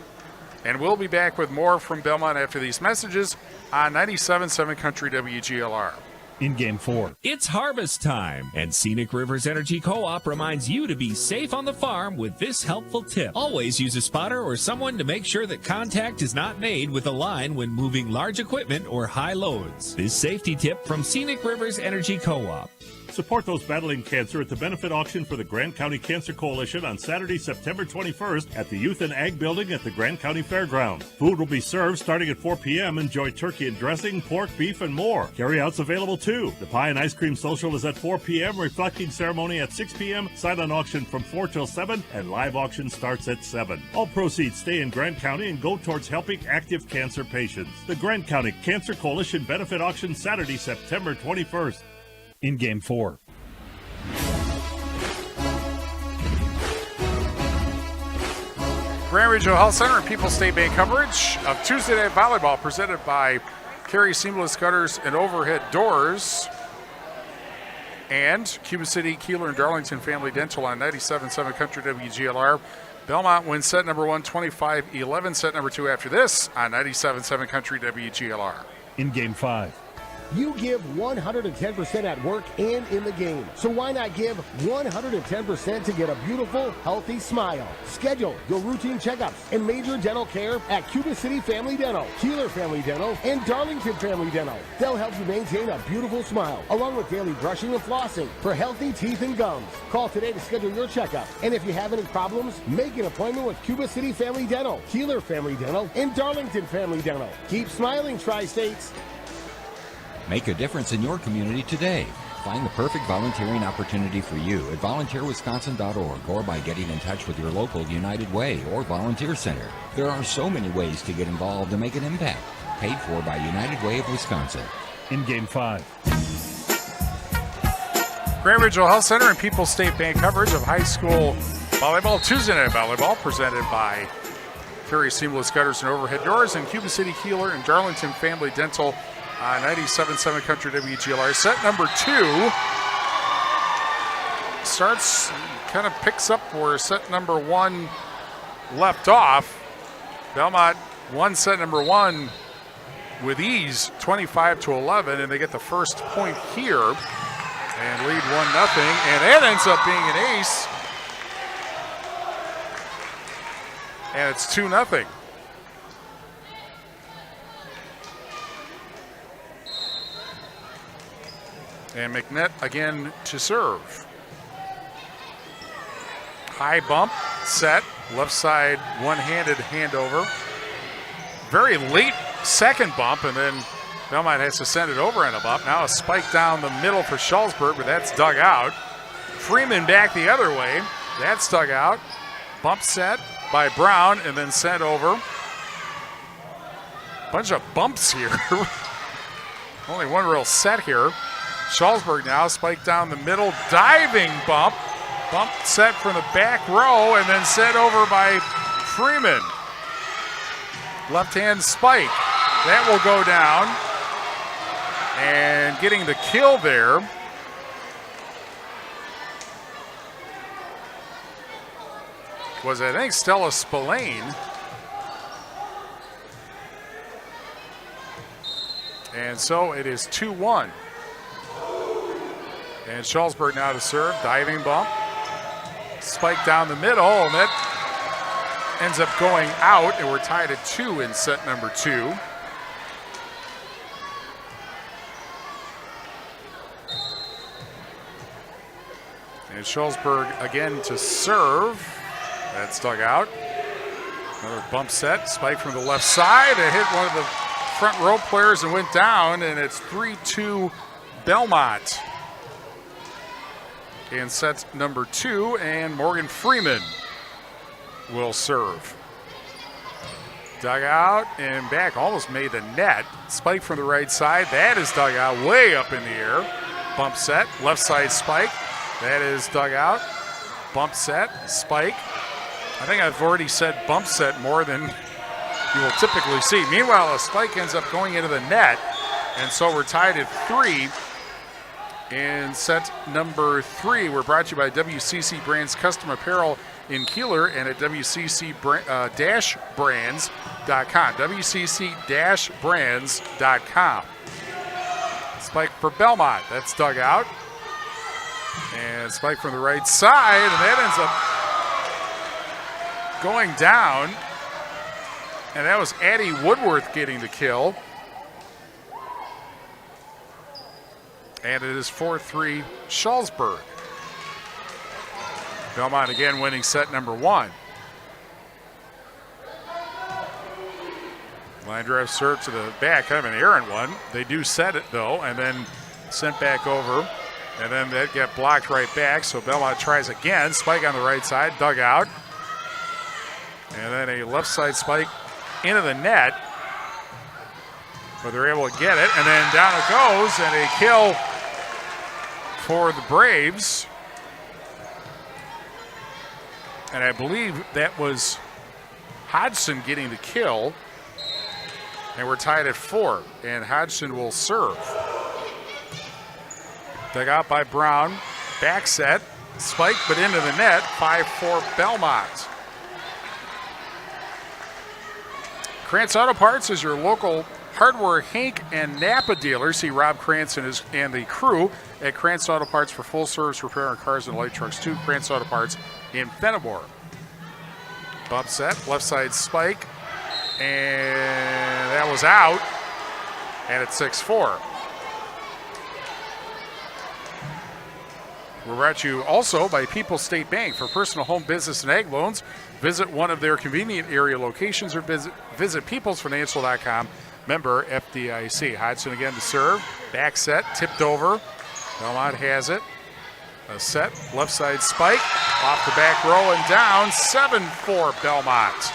and we'll be back with more from Belmont after these messages on 97.7 Country WGLR. In Game 4. It's harvest time, and Scenic Rivers Energy Co-op reminds you to be safe on the farm with this helpful tip. Always use a spotter or someone to make sure that contact is not made with a line when moving large equipment or high loads. This safety tip from Scenic Rivers Energy Co-op. Support those battling cancer at the benefit auction for the Grant County Cancer Coalition on Saturday, September 21st at the Youth and Ag Building at the Grant County Fairgrounds. Food will be served starting at 4 p.m. Enjoy turkey and dressing, pork, beef, and more. Carry-outs available too. The Pie and Ice Cream Social is at 4 p.m., reflecting ceremony at 6 p.m., silent auction from 4 till 7, and live auction starts at 7. All proceeds stay in Grant County and go towards helping active cancer patients. The Grant County Cancer Coalition benefit auction Saturday, September 21st. In Game 4. Grand Regional Health Center and People's State Bank coverage of Tuesday Night Volleyball presented by Carey Seamless Gutters and Overhead Doors and Cuba City, Kieler, and Darlington Family Dental on 97.7 Country WGLR. Belmont wins set number 1, 25-11. Set number 2 after this on 97.7 Country WGLR. In Game 5. You give 110% at work and in the game. So why not give 110% to get a beautiful, healthy smile? Schedule your routine checkups and major dental care at Cuba City Family Dental, Kieler Family Dental, and Darlington Family Dental. They'll help you maintain a beautiful smile, along with daily brushing and flossing for healthy teeth and gums. Call today to schedule your checkup. And if you have any problems, make an appointment with Cuba City Family Dental, Kieler Family Dental, and Darlington Family Dental. Keep smiling, Tri-States. Make a difference in your community today. Find the perfect volunteering opportunity for you at volunteerwisconsin.org or by getting in touch with your local United Way or Volunteer Center. There are so many ways to get involved and make an impact. Paid for by United Way of Wisconsin. In Game 5. Grand Regional Health Center and People's State Bank coverage of high school volleyball, Tuesday Night Volleyball, presented by Carey Seamless Gutters and Overhead Doors and Cuba City, Kieler, and Darlington Family Dental. 97.7 Country WGLR. Set number 2 starts, kind of picks up where set number 1 left off. Belmont won set number 1 with ease, 25-11, and they get the first point here and lead 1-0, and that ends up being an ace, and it's 2-0. And McNett again to serve. High bump, set, left side one-handed handover. Very late second bump, and then Belmont has to send it over on a bump. Now a spike down the middle for Shullsburg, but that's dug out. Freeman back the other way. That's dug out. Bump set by Brown, and then sent over. Bunch of bumps here. Only one real set here. Shullsburg now, spike down the middle, diving bump. Bump set from the back row and then set over by Freeman. Left-hand spike. That will go down. And getting the kill there was, I think, Stella Spillane. And so it is 2-1. And Shullsburg now to serve, diving bump. Spike down the middle, and that ends up going out, and we're tied at 2 in set number 2. And Shullsburg again to serve. That's dug out. Another bump set, spike from the left side. It hit one of the front row players and went down, and it's 3-2 Belmont in set number 2, and Morgan Freeman will serve. Dug out and back, almost made the net. Spike from the right side. That is dug out way up in the air. Bump set, left side spike. That is dug out. Bump set, spike. I think I've already said bump set more than you will typically see. Meanwhile, a spike ends up going into the net, and so we're tied at 3. In set number 3, we're brought to you by WCC Brands Custom Apparel in Kieler and at WCC-brands.com. WCC-brands.com. Spike for Belmont. That's dug out. And spike from the right side, and that ends up going down. And that was Addie Woodworth getting the kill. And it is 4-3 Shullsburg. Belmont again winning set number 1. Line drive serve to the back, kind of an errant one. They do set it though, and then sent back over. And then that got blocked right back, so Belmont tries again. Spike on the right side, dug out. And then a left side spike into the net. But they're able to get it, and then down it goes, and a kill for the Braves. And I believe that was Hodgson getting the kill. And we're tied at 4, and Hodgson will serve. Dug out by Brown, back set, spike, but into the net, 5-4 Belmont. Krantz Auto Parts is your local hardware Hank and Napa dealer. See Rob Krantz and the crew at Krantz Auto Parts for full service repair on cars and light trucks too. Krantz Auto Parts in Fenimore. Bump set, left side spike, and that was out, and it's 6-4. We're brought to you also by People's State Bank. For personal, home, business, and ag loans, visit one of their convenient area locations or visit peoplesfinancial.com. Member FDIC. Hodgson again to serve. Back set, tipped over. Belmont has it. A set, left side spike. Off the back row and down. 7-4 Belmont.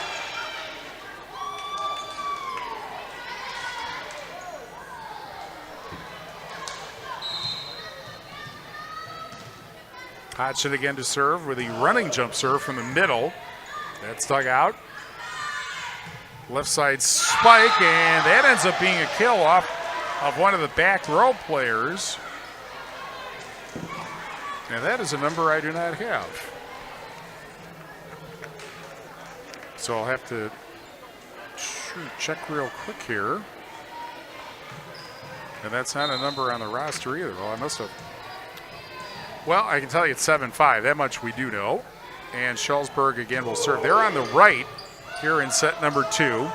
Hodgson again to serve with a running jump serve from the middle. That's dug out. Left side spike, and that ends up being a kill off of one of the back row players. And that is a number I do not have. So I'll have to check real quick here. And that's not a number on the roster either. Well, I must have. Well, I can tell you it's 7-5. That much we do know. And Shullsburg again will serve. They're on the right here in set number 2. A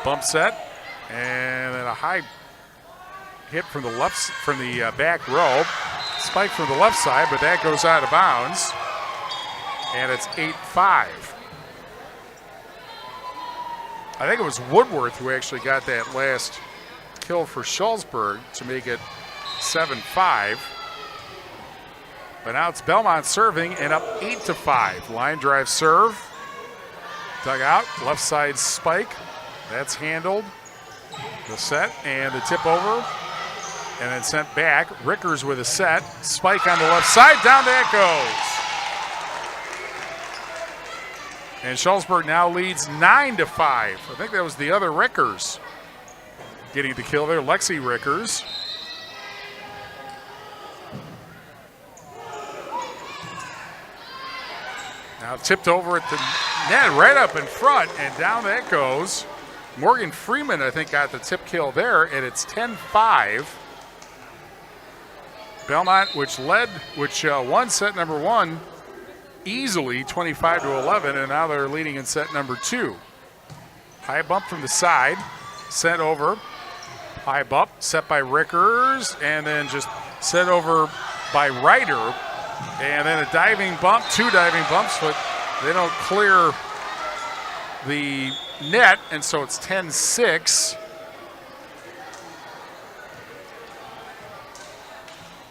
bump set, and then a high hit from the back row. Spike from the left side, but that goes out of bounds. And it's 8-5. I think it was Woodworth who actually got that last kill for Shullsburg to make it 7-5. But now it's Belmont serving and up 8-5. Line drive serve. Dug out, left side spike. That's handled. The set and the tip over. And then sent back. Rickers with a set. Spike on the left side. Down that goes. And Shullsburg now leads 9-5. I think that was the other Rickers getting the kill there. Lexi Rickers. Now tipped over at the net, right up in front, and down that goes. Morgan Freeman, I think, got the tip kill there, and it's 10-5. Belmont, which won set number 1 easily, 25-11, and now they're leading in set number 2. High bump from the side, sent over. High bump, set by Rickers, and then just sent over by Ryder. And then a diving bump, 2 diving bumps, but they don't clear the net, and so it's 10-6.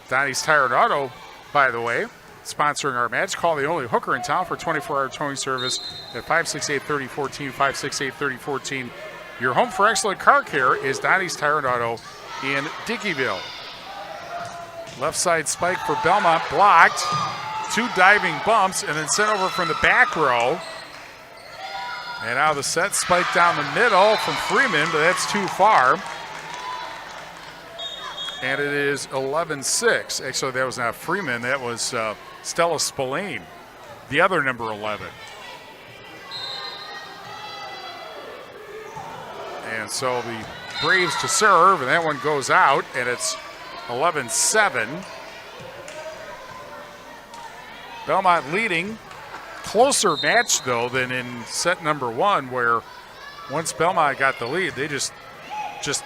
Donnie's Tire and Auto, by the way, sponsoring our match. Call the only hooker in town for 24-hour towing service at 568-3014, 568-3014. Your home for excellent car care is Donnie's Tire and Auto in Dickeyville. Left side spike for Belmont, blocked. 2 diving bumps and then sent over from the back row. And now the set spike down the middle from Freeman, but that's too far. And it is 11-6. Actually, that was not Freeman. That was Stella Spillane, the other number 11. And so the Braves to serve, and that one goes out, and it's 11-7. Belmont leading. Closer match, though, than in set number 1, where once Belmont got the lead, they just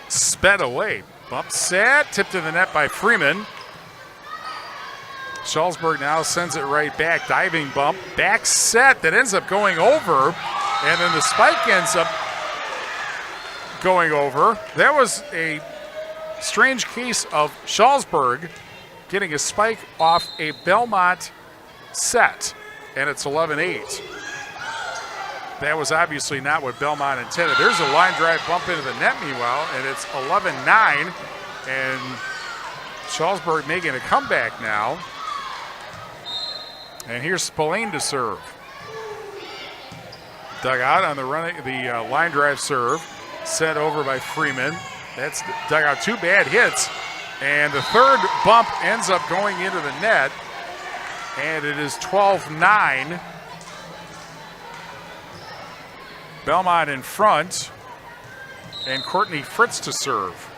sped away. Bump set, tipped in the net by Freeman. Shullsburg now sends it right back. Diving bump, back set that ends up going over, and then the spike ends up going over. That was a strange case of Shullsburg getting a spike off a Belmont set. And it's 11-8. That was obviously not what Belmont intended. There's a line drive bump into the net meanwhile, and it's 11-9. And Shullsburg making a comeback now. And here's Spillane to serve. Dug out on the line drive serve. Set over by Freeman. That's dug out 2 bad hits. And the third bump ends up going into the net. And it is 12-9. Belmont in front. And Courtney Fritz to serve.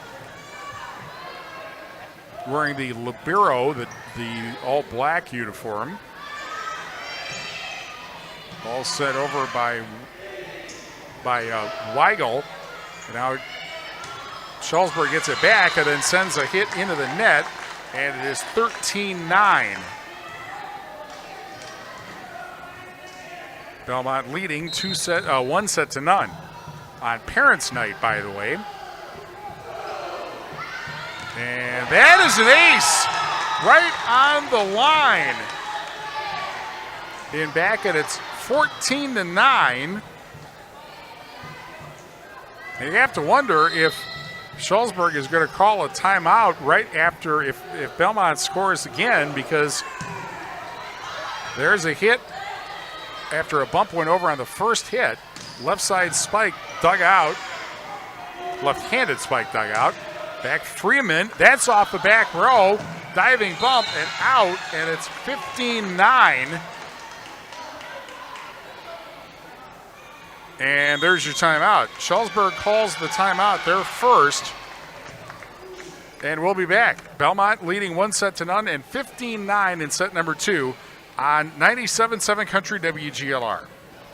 Wearing the libero, the all-black uniform. Ball set over by Weigel. And now Shullsburg gets it back and then sends a hit into the net. And it is 13-9. Belmont leading 1-0 on Parents' Night, by the way. And that is an ace right on the line. In back at it's 14-9. And you have to wonder if Shullsburg is going to call a timeout right after if Belmont scores again, because there's a hit after a bump went over on the first hit. Left side spike dug out. Left-handed spike dug out. Back Freeman. That's off the back row. Diving bump and out, and it's 15-9. And there's your timeout. Shullsburg calls the timeout there first. And we'll be back. Belmont leading 1-0 and 15-9 in set number 2 on 97.7 Country WGLR.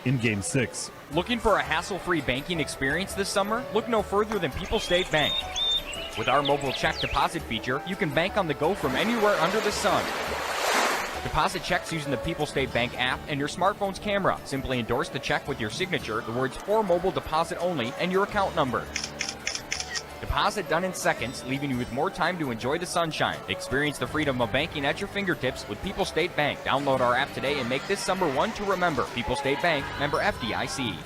In Game 6. Looking for a hassle-free banking experience this summer? Look no further than People State Bank. With our mobile check deposit feature, you can bank on the go from anywhere under the sun. Deposit checks using the People State Bank app and your smartphone's camera. Simply endorse the check with your signature, the words "for mobile deposit only," and your account number. Deposit done in seconds, leaving you with more time to enjoy the sunshine. Experience the freedom of banking at your fingertips with People State Bank. Download our app today and make this summer one to remember. People State Bank, member FDIC.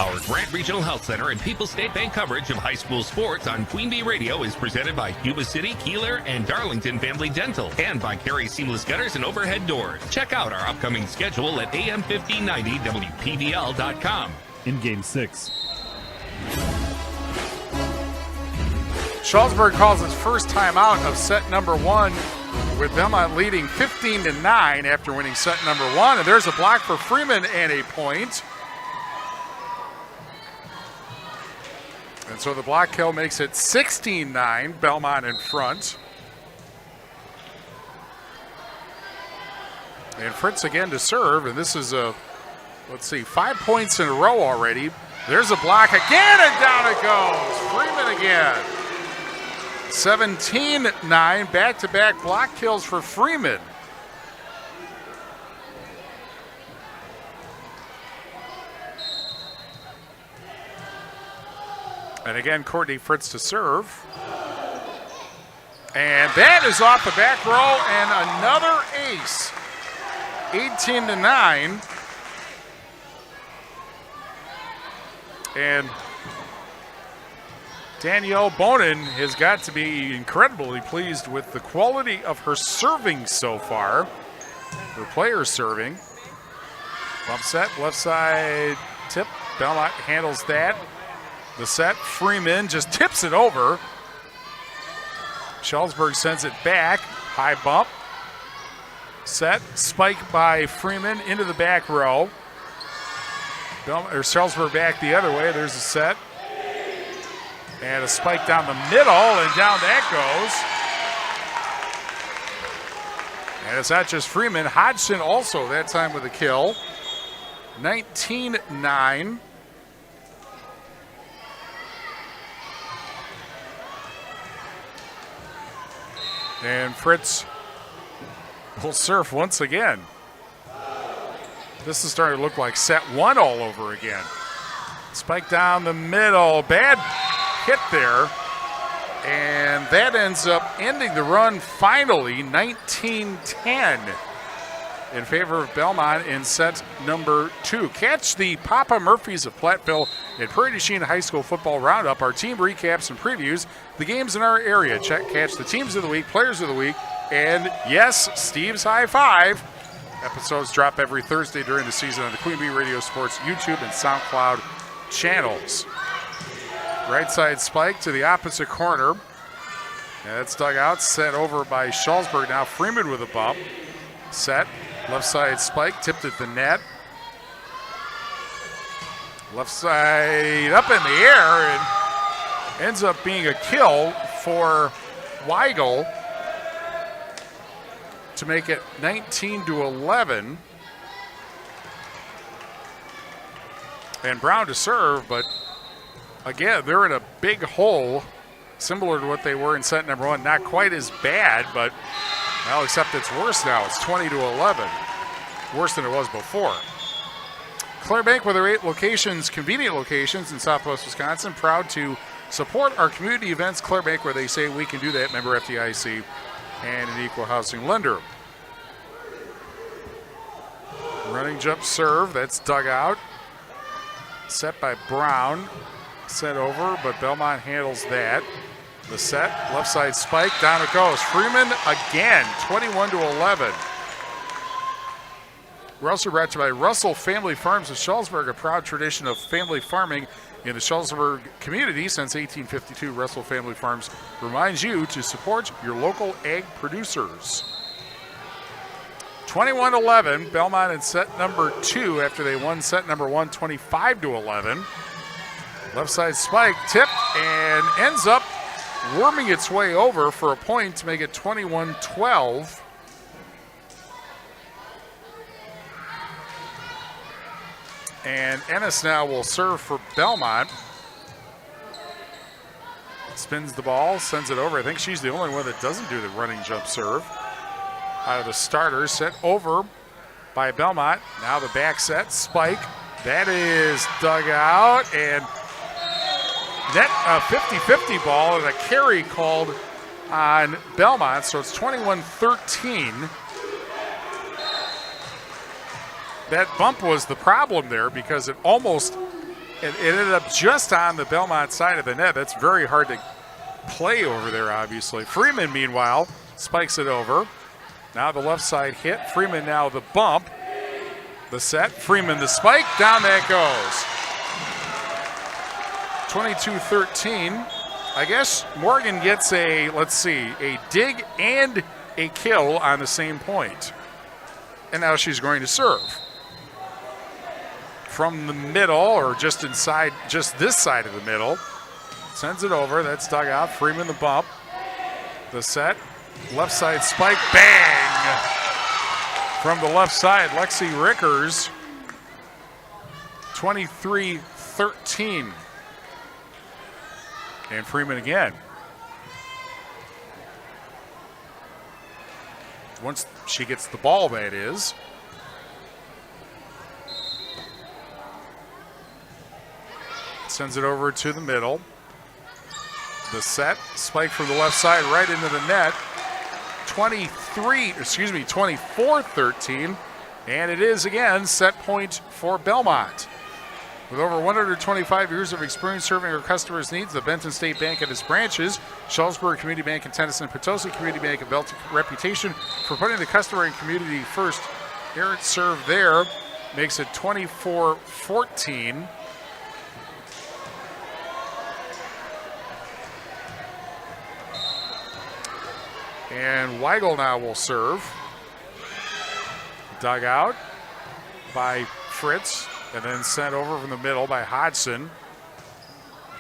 Our Grant Regional Health Center and People State Bank coverage of high school sports on Queen Bee Radio is presented by Cuba City, Kieler, and Darlington Family Dental, and by Carey Seamless Gutters and Overhead Doors. Check out our upcoming schedule at am1590wpbl.com. In Game 6. Shullsburg calls his first timeout of set number 1, with Belmont leading 15-9 after winning set number 1. And there's a block for Freeman and a point. And so the block kill makes it 16-9, Belmont in front. And Fritz again to serve, and this is 5 points in a row already. There's a block again, and down it goes. Freeman again. 17-9, back-to-back block kills for Freeman. And again, Courtney Fritz to serve. And that is off the back row, and another ace 18-9. And Danielle Bonin has got to be incredibly pleased with the quality of her serving so far. Her players serving. Bump set, left side tip. Belmont handles that. The set, Freeman just tips it over. Shullsburg sends it back. High bump. Set, spike by Freeman into the back row. Shullsburg back the other way. There's a set. And a spike down the middle, and down that goes. And it's not just Freeman. Hodgson also that time with a kill. 19-9. And Fritz will serve once again. This is starting to look like set one all over again. Spike down the middle. Bad hit there. And that ends up ending the run finally, 19-10 in favor of Belmont in set number 2. Catch the Papa Murphys of Platteville and Prairie du Chien High School football roundup. Our team recaps and previews the games in our area. Catch the teams of the week, players of the week, and yes, Steve's High Five. Episodes drop every Thursday during the season on the Queen Bee Radio Sports YouTube and SoundCloud channels. Right side spike to the opposite corner. And that's dug out, set over by Shullsburg. Now Freeman with a bump. Set, left side spike, tipped at the net. Left side up in the air and ends up being a kill for Weigel to make it 19-11. And Brown to serve, but again, they're in a big hole, similar to what they were in set number 1. Not quite as bad, but, well, except it's worse now. It's 20-11. Worse than it was before. Clare Bank, with their 8 locations, convenient locations in Southwest Wisconsin, proud to support our community events. Clare Bank, where they say we can do that, member FDIC, and an equal housing lender. Running jump serve, that's dug out. Set by Brown. Set over, but Belmont handles that. The set, left side spike, down it goes. Freeman again, 21-11. We're also brought to you by Russell Family Farms of Shullsburg, a proud tradition of family farming in the Shullsburg community since 1852. Russell Family Farms reminds you to support your local ag producers. 21-11, Belmont in set number 2 after they won set number 1, 25-11. Left side spike, tipped, and ends up worming its way over for a point to make it 21-12. And Ennis now will serve for Belmont. Spins the ball, sends it over. I think she's the only one that doesn't do the running jump serve. Out of the starters, set over by Belmont. Now the back set, spike. That is dug out, and net a 50-50 ball and a carry called on Belmont, so it's 21-13. That bump was the problem there because it ended up just on the Belmont side of the net. That's very hard to play over there, obviously. Freeman, meanwhile, spikes it over. Now the left side hit. Freeman now the bump. The set. Freeman the spike. Down that goes. 22-13. I guess Morgan gets a dig and a kill on the same point. And now she's going to serve. From the middle, or just inside, just this side of the middle. Sends it over. That's dug out. Freeman the bump. The set. Left side spike, bang! From the left side, Lexi Rickers, 23-13. And Freeman again. Once she gets the ball, that is. Sends it over to the middle. The set, spike from the left side right into the net. 24-13. And it is again set point for Belmont. With over 125 years of experience serving our customers' needs, the Benton State Bank and its branches, Shullsburg Community Bank and Tennyson Potosi Community Bank have built a reputation for putting the customer and community first. Errant serve there makes it 24-14. And Weigel now will serve. Dug out by Fritz. And then sent over from the middle by Hodgson.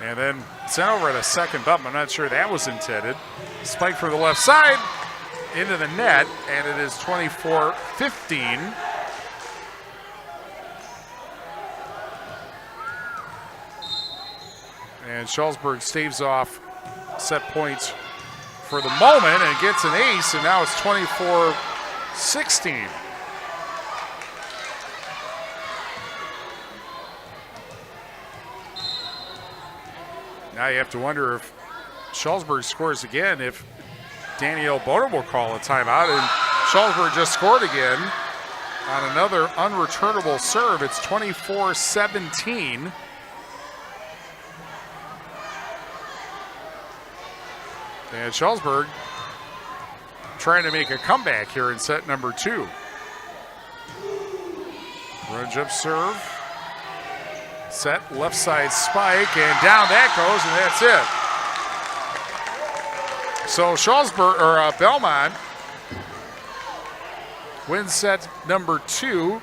And then sent over at a second bump. I'm not sure that was intended. Spike from the left side into the net, and it is 24-15. And Shullsburg staves off set points for the moment and gets an ace, and now it's 24-16. Now you have to wonder if Shullsburg scores again, if Danielle Bonham will call a timeout. And Shullsburg just scored again on another unreturnable serve. It's 24-17. And Shullsburg trying to make a comeback here in set number 2. Run jump serve. Set, left side spike, and down that goes, and that's it. So Belmont wins set number 2,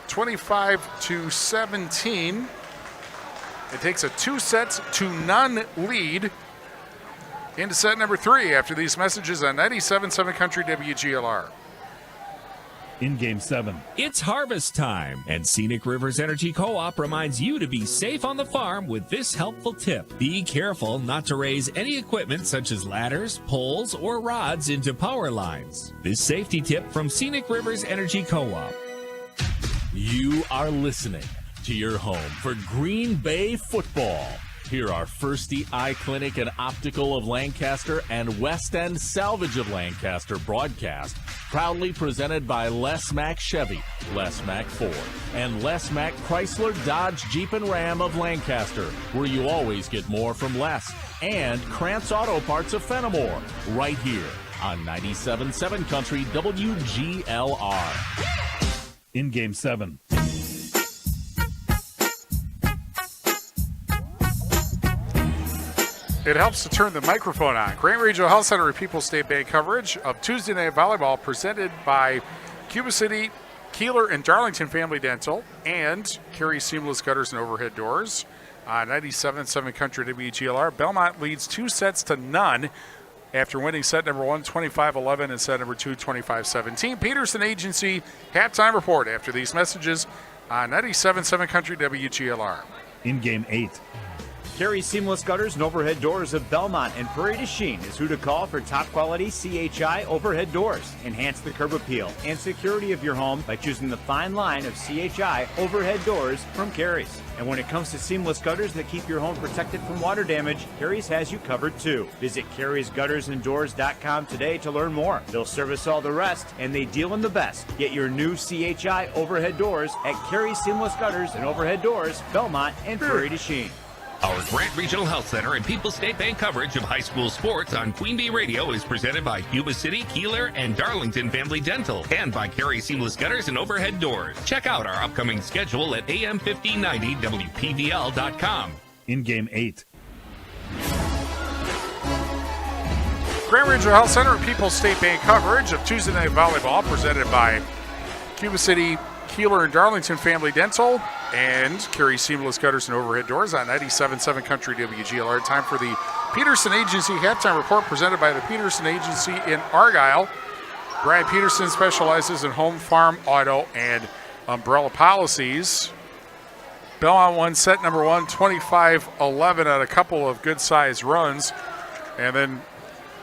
25-17. It takes a 2-0 lead into set number 3 after these messages on 97.7 Country WGLR. In Game 7. It's harvest time, and Scenic Rivers Energy Co-op reminds you to be safe on the farm with this helpful tip. Be careful not to raise any equipment such as ladders, poles, or rods into power lines. This safety tip from Scenic Rivers Energy Co-op. You are listening to your home for Green Bay football. Here are Firsty Eye Clinic and Optical of Lancaster and West End Salvage of Lancaster broadcast, proudly presented by Les Mack Chevy, Les Mack Ford, and Les Mack Chrysler Dodge Jeep and Ram of Lancaster, where you always get more from Les, and Krantz Auto Parts of Fenimore, right here on 97.7 Country WGLR. In Game 7. It helps to turn the microphone on. Grant Regional Health Center and People's State Bank coverage of Tuesday Night Volleyball presented by Cuba City, Kieler, and Darlington Family Dental, and Carey Seamless Gutters and Overhead Doors. 97.7 Country WGLR. Belmont leads 2-0 after winning set number 1, 25-11, and set number 2, 25-17. Peterson Agency halftime report after these messages on 97.7 Country WGLR. In Game 8. Carey Seamless Gutters and Overhead Doors of Belmont and Prairie du Chien is who to call for top quality CHI overhead doors. Enhance the curb appeal and security of your home by choosing the fine line of CHI overhead doors from Carey's. And when it comes to seamless gutters that keep your home protected from water damage, Carey's has you covered too. Visit Carey'sGuttersandDoors.com today to learn more. They'll service all the rest, and they deal in the best. Get your new CHI overhead doors at Carey Seamless Gutters and Overhead Doors, Belmont, and Prairie du Chien. Our Grant Regional Health Center and People's State Bank coverage of high school sports on Queen Bee Radio is presented by Cuba City, Kieler, and Darlington Family Dental, and by Carey Seamless Gutters and Overhead Doors. Check out our upcoming schedule at am1590wpvl.com. In Game 8. Grant Regional Health Center and People's State Bank coverage of Tuesday Night Volleyball presented by Cuba City, Kieler, and Darlington Family Dental, and Carey Seamless Gutters and Overhead Doors on 97.7 Country WGLR. Time for the Peterson Agency halftime report presented by the Peterson Agency in Argyle. Brian Peterson specializes in home, farm, auto, and umbrella policies. Belmont won set number 1, 25-11 on a couple of good-sized runs, and then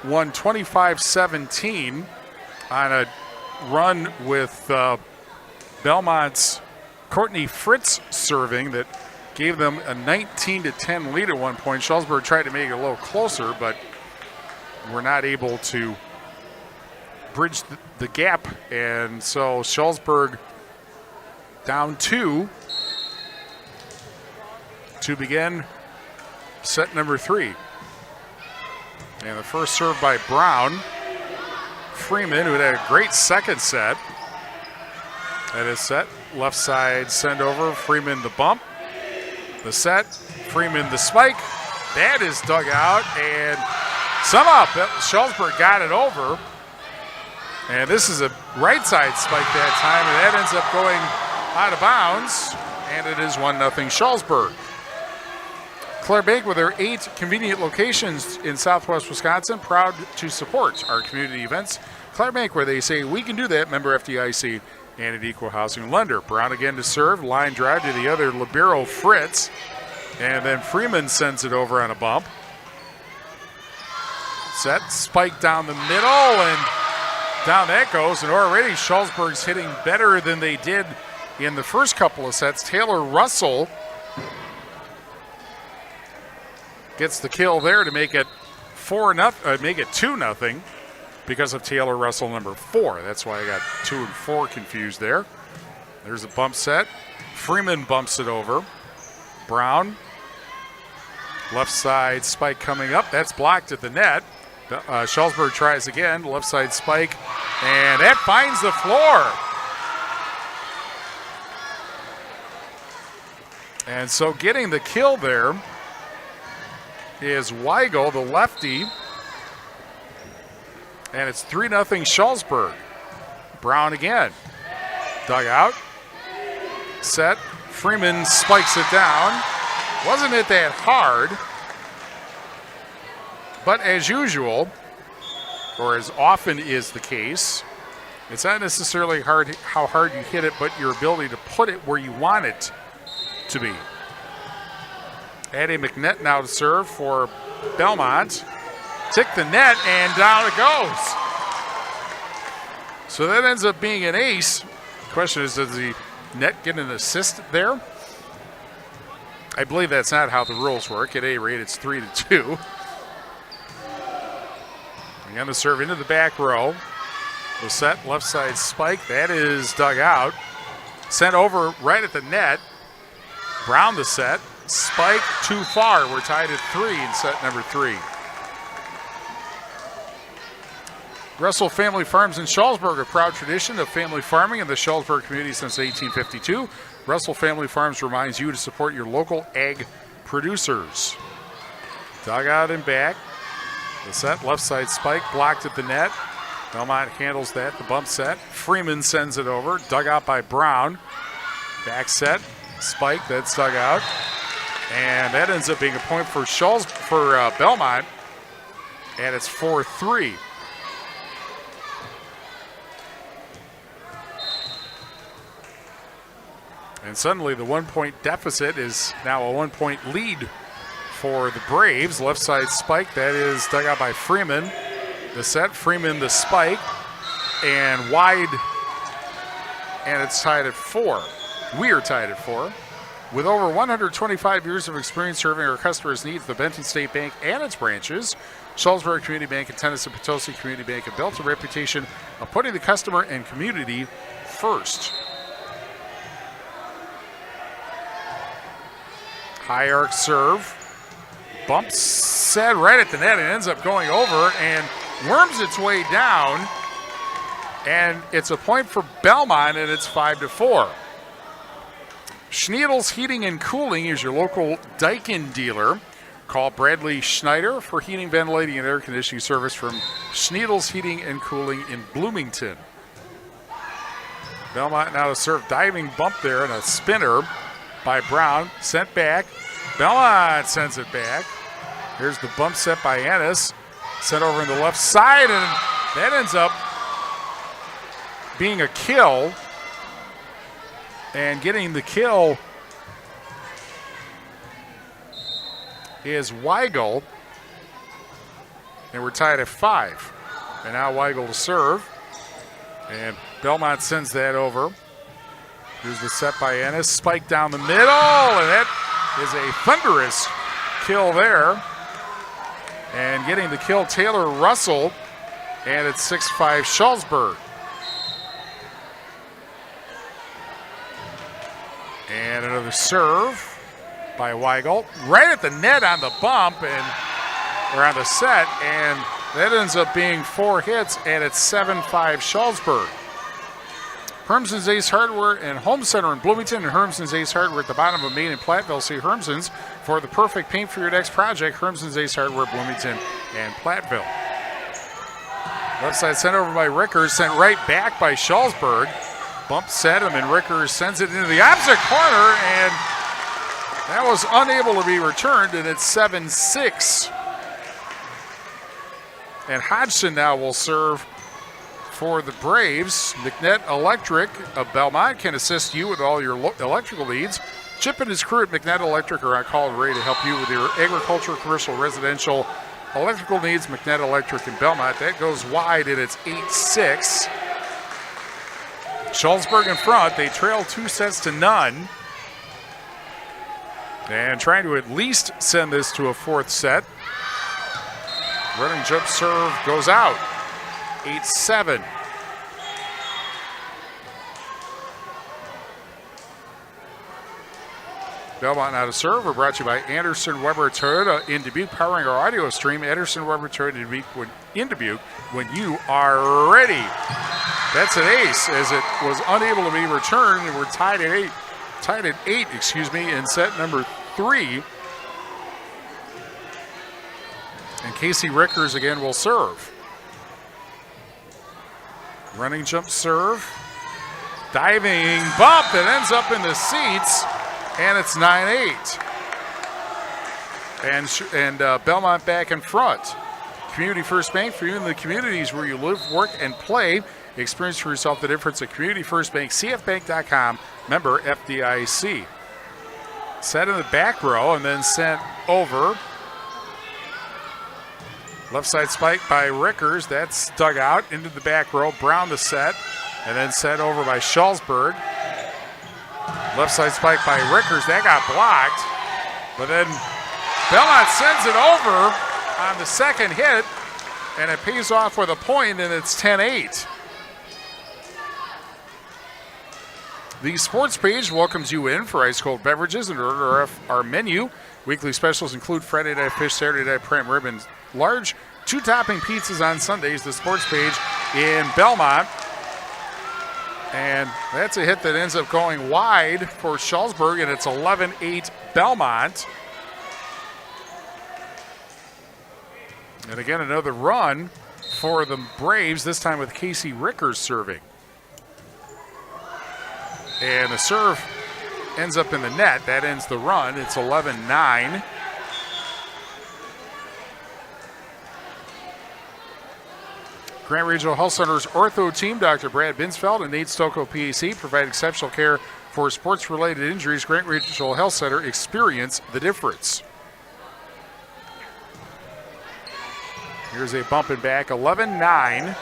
won 25-17 on a run with Belmont's Courtney Fritz serving that gave them a 19-10 lead at one point. Shullsburg tried to make it a little closer, but were not able to bridge the gap. And so Shullsburg down 2 to begin set number 3. And the first serve by Brown. Freeman, who had a great second set. That is set. Left side send over. Freeman the bump. The set. Freeman the spike. That is dug out. And somehow Shullsburg got it over. And this is a right side spike that time. And that ends up going out of bounds. And it is 1-0 Shullsburg. Clare Bank, with their 8 convenient locations in southwest Wisconsin, proud to support our community events. Clare Bank, where they say we can do that, member FDIC and an equal housing lender. Brown again to serve, line drive to the other libero Fritz, and then Freeman sends it over on a bump. Set, spike down the middle, and down that goes, and already Shullsburg's hitting better than they did in the first couple of sets. Taylor Russell gets the kill there to make it 2-0 because of Taylor Russell number 4. That's why I got 2 and 4 confused there. There's a bump set. Freeman bumps it over. Brown, left side spike coming up. That's blocked at the net. Shullsburg tries again, left side spike, and that finds the floor. And so getting the kill there is Weigel, the lefty. And it's 3-0 Shullsburg. Brown again. Dug out. Set. Freeman spikes it down. Wasn't it that hard? But as usual, or as often is the case, it's not necessarily how hard you hit it, but your ability to put it where you want it to be. Addie McNett now to serve for Belmont. Tick the net, and down it goes. So that ends up being an ace. The question is, does the net get an assist there? I believe that's not how the rules work. At any rate, it's 3-2. Again, the serve into the back row. The set, left side spike. That is dug out. Sent over right at the net. Brown the set. Spike too far. We're tied at 3 in set number 3. Russell Family Farms in Shullsburg, a proud tradition of family farming in the Shullsburg community since 1852. Russell Family Farms reminds you to support your local ag producers. Dug out and back. The set, left side spike, blocked at the net. Belmont handles that, the bump set. Freeman sends it over, dug out by Brown. Back set, spike, that's dug out. And that ends up being a point for Belmont, and it's 4-3. And suddenly the 1-point deficit is now a 1-point lead for the Braves. Left side spike, that is dug out by Freeman. The set, Freeman the spike, and wide, and it's tied at 4. We are tied at 4. With over 125 years of experience serving our customers' needs, the Benton State Bank and its branches, Shullsburg Community Bank and Tennyson Potosi Community Bank, have built a reputation of putting the customer and community first. High arc serve. Bumps set right at the net and ends up going over and worms its way down. And it's a point for Belmont, and it's 5-4. Schneidl's Heating and Cooling is your local Daikin dealer. Call Bradley Schneider for heating, ventilating, and air conditioning service from Schneidl's Heating and Cooling in Bloomington. Belmont now to serve, diving bump there and a spinner by Brown. Sent back. Belmont sends it back. Here's the bump set by Ennis. Sent over in the left side, and that ends up being a kill. And getting the kill is Weigel. And we're tied at 5. And now Weigel to serve. And Belmont sends that over. Here's the set by Ennis. Spike down the middle. And that is a thunderous kill there. And getting the kill, Taylor Russell And it's 6-5 Shullsburg. And another serve by Weigel. Right at the net on the bump or on the set. And that ends up being 4 hits, and it's 7-5 Shullsburg. Hermson's Ace Hardware and Home Center in Bloomington, and Hermson's Ace Hardware at the bottom of Main and Platteville. See Hermson's for the perfect paint for your next project. Hermson's Ace Hardware, Bloomington and Platteville. Left side sent over by Rickers, sent right back by Shullsburg. Bump set him, and Rickers sends it into the opposite corner, and that was unable to be returned, and it's 7-6. And Hodgson now will serve for the Braves. McNett Electric of Belmont can assist you with all your electrical needs. Chip and his crew at McNett Electric are on call and ready to help you with your agriculture, commercial, residential electrical needs. McNett Electric in Belmont. That goes wide, and it's 8-6. Shullsburg in front. They trail 2-0. And trying to at least send this to a 4th set. Running jump serve goes out. 8-7. Belmont now to serve. We're brought to you by Anderson Weber Toyota in Dubuque, powering our audio stream. Anderson Weber Toyota in Dubuque when you are ready. That's an ace, as it was unable to be returned, and we're tied at 8 in set number 3. And Casey Rickers again will serve. Running jump serve. Diving bump that ends up in the seats, and it's 9-8. And Belmont back in front. Community First Bank, for you in the communities where you live, work, and play. Experience for yourself the difference at Community First Bank, cfbank.com, member FDIC. Set in the back row and then sent over. Left side spike by Rickers. That's dug out into the back row. Brown the set, and then sent over by Shullsburg. Left side spike by Rickers. That got blocked. But then Belmont sends it over on the second hit, and it pays off with a point, and it's 10-8. The sports page welcomes you in for ice cold beverages and order our menu. Weekly specials include Friday night fish, Saturday night prime rib, and large 2-topping pizzas on Sundays. The sports page in Belmont. And that's a hit that ends up going wide for Shullsburg, and it's 11-8 Belmont. And again, another run for the Braves, this time with Casey Rickers serving. And the serve ends up in the net. That ends the run. It's 11-9. Grant Regional Health Center's ortho team, Dr. Brad Binsfeld and Nate Stocco, PAC, provide exceptional care for sports-related injuries. Grant Regional Health Center, experience the difference. Here's a bump and back, 11-9.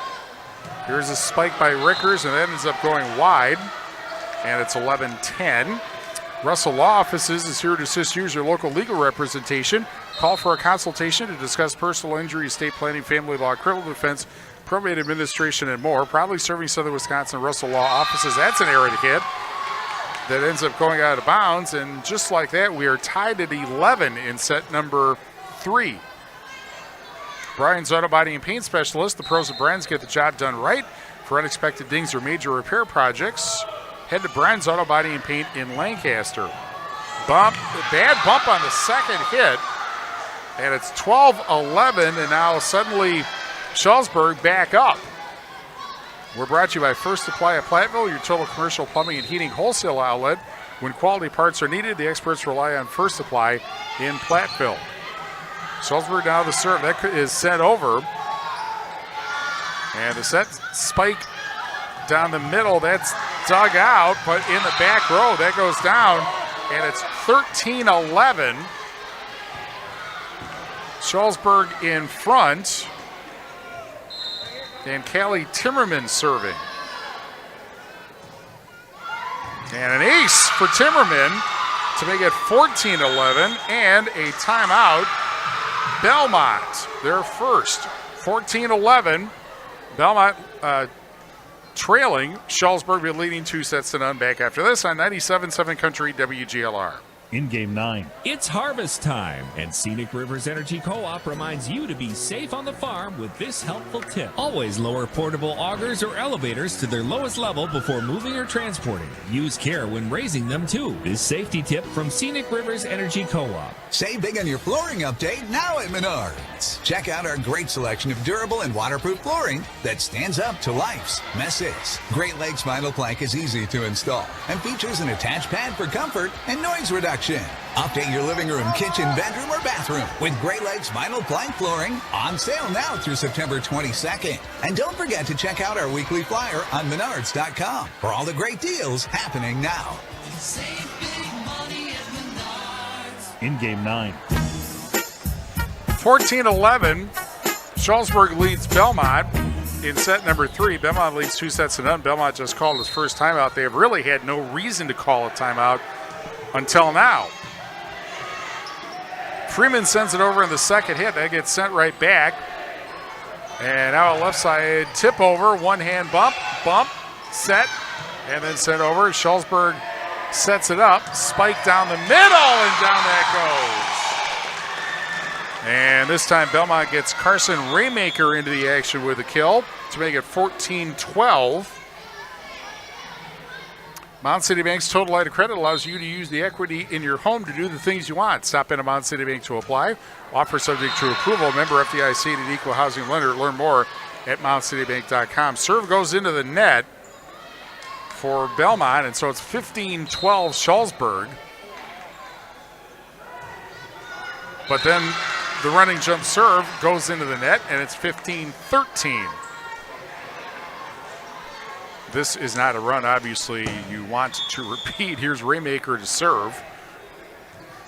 Here's a spike by Rickers, and that ends up going wide. And it's 11-10. Russell Law Offices is here to assist you as your local legal representation. Call for a consultation to discuss personal injury, estate planning, family law, criminal defense, probate administration, and more. Proudly serving Southern Wisconsin, Russell Law Offices. That's an errant hit that ends up going out of bounds. And just like that, we are tied at 11 in set number 3. Brian's Auto Body and Paint Specialist. The pros of Brian's get the job done right. For unexpected dings or major repair projects, head to Brian's Auto Body and Paint in Lancaster. Bad bump on the second hit, and it's 12-11, and now suddenly Shullsburg back up. We're brought to you by First Supply of Platteville, your total commercial plumbing and heating wholesale outlet. When quality parts are needed, the experts rely on First Supply in Platteville. Shullsburg now the serve. That is sent over. And the set spike down the middle. That's dug out, but in the back row, that goes down, and it's 13-11. Shullsburg in front, and Callie Timmerman serving. And an ace for Timmerman to make it 14-11, and a timeout. Belmont, their first, 14-11. Belmont trailing. Shullsburg be leading 2-0 back after this on 97.7 Country WGLR. In game 9. It's harvest time, and Scenic Rivers Energy Co-op reminds you to be safe on the farm with this helpful tip. Always lower portable augers or elevators to their lowest level before moving or transporting. Use care when raising them too. This safety tip from Scenic Rivers Energy Co-op. Save big on your flooring update now at Menards. Check out our great selection of durable and waterproof flooring that stands up to life's messes. Great Lakes Vinyl Plank is easy to install and features an attached pad for comfort and noise reduction. Update your living room, kitchen, bedroom, or bathroom with Great Lakes Vinyl Plank Flooring on sale now through September 22nd. And don't forget to check out our weekly flyer on Menards.com for all the great deals happening now. Save big money at Menards. In game 9. 14-11. Shullsburg leads Belmont in set number 3. Belmont leads 2-0. Belmont just called his first timeout. They have really had no reason to call a timeout until now. Freeman sends it over in the second hit. That gets sent right back. And now a left side tip over, one hand bump, set, and then sent over. Shullsburg sets it up, spike down the middle, and down that goes. And this time Belmont gets Carson Raymaker into the action with a kill to make it 14-12. Mount City Bank's Total Line of Credit allows you to use the equity in your home to do the things you want. Stop into Mount City Bank to apply. Offer subject to approval. Member FDIC and an equal housing lender. Learn more at mountcitybank.com. Serve goes into the net for Belmont, and so it's 15-12 Shullsburg. But then the running jump serve goes into the net, and it's 15-13. This is not a run, obviously, you want to repeat. Here's Raymaker to serve.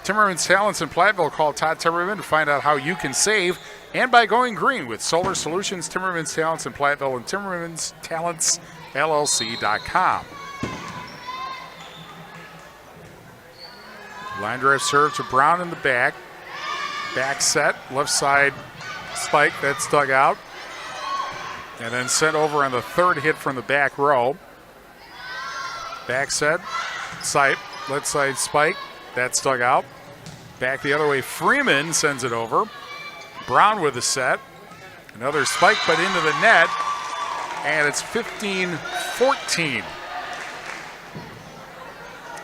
Timmerman's Talents in Platteville. Call Todd Timmerman to find out how you can save and by going green with Solar Solutions. Timmerman's Talents in Platteville and Timmerman's Talents LLC.com. Line drive serve to Brown in the back. Back set, left side spike, that's dug out. And then sent over on the third hit from the back row. Back set, sight, left side spike, that's dug out. Back the other way, Freeman sends it over. Brown with a set. Another spike, but into the net. And it's 15-14.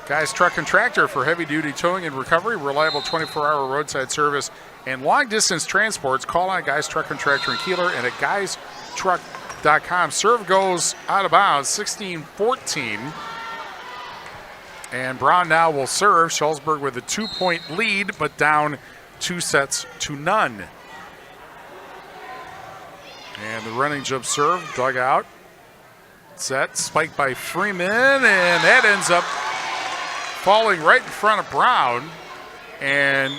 Guys Truck and Tractor for heavy-duty towing and recovery, reliable 24-hour roadside service, and long-distance transports. Call on Guys Truck and Tractor in Kieler and at guystruck.com. Serve goes out of bounds, 16-14. And Brown now will serve. Shullsburg with a 2-point lead, but down 2-0. And the running jump serve, dug out. Set, spiked by Freeman, and that ends up falling right in front of Brown. And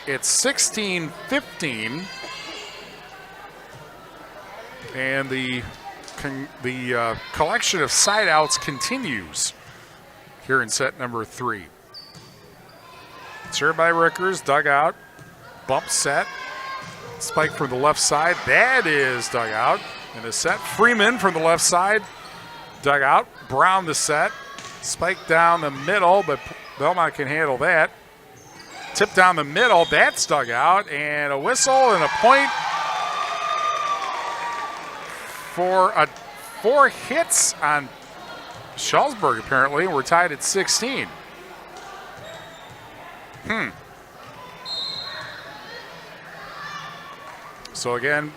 it's 16-15. And the collection of side outs continues here in set number 3. Served by Rickers, dug out, bump set, spike from the left side, that is dug out. And the set, Freeman from the left side, dug out. Brown the set, spike down the middle, but Belmont can handle that. Tip down the middle, that's dug out, and a whistle and a point for 4 hits on Shullsburg, apparently, and we're tied at 16. So again,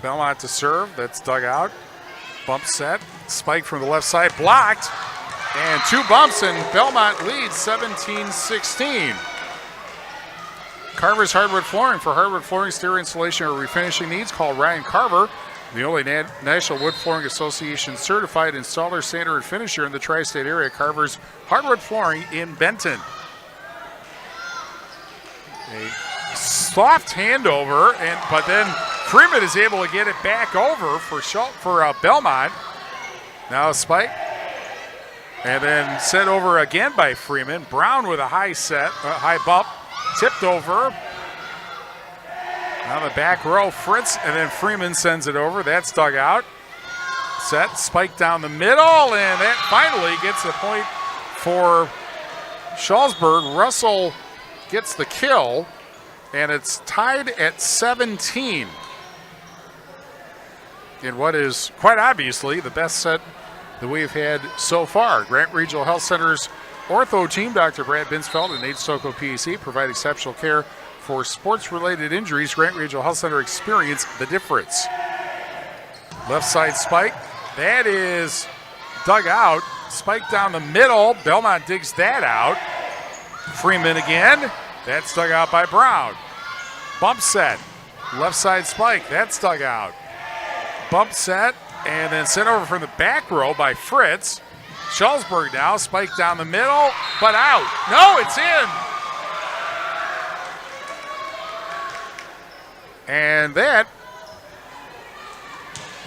Belmont to serve, that's dug out. Bump set, spike from the left side, blocked, and 2 bumps, and Belmont leads 17-16. Carver's Hardwood Flooring. For hardwood flooring, exterior insulation, or refinishing needs, call Ryan Carver, the only National Wood Flooring Association certified installer, sander, and finisher in the tri-state area. Carver's Hardwood Flooring in Benton. A soft handover, but then Freeman is able to get it back over for Belmont. Now a spike, and then sent over again by Freeman. Brown with a high bump, tipped over. On the back row, Fritz, and then Freeman sends it over. That's dug out. Set, spike down the middle, and that finally gets a point for Shullsburg. Russell gets the kill, and it's tied at 17 in what is quite obviously the best set that we've had so far. Grant Regional Health Center's ortho team, Dr. Brad Binsfeld and Nate Stocco, PEC, provide exceptional care for sports-related injuries. Grant Regional Health Center, experience the difference. Left side spike, that is dug out. Spike down the middle, Belmont digs that out. Freeman again, that's dug out by Brown. Bump set, left side spike, that's dug out. Bump set, and then sent over from the back row by Fritz. Shullsburg now, spike down the middle, but out. No, it's in. And that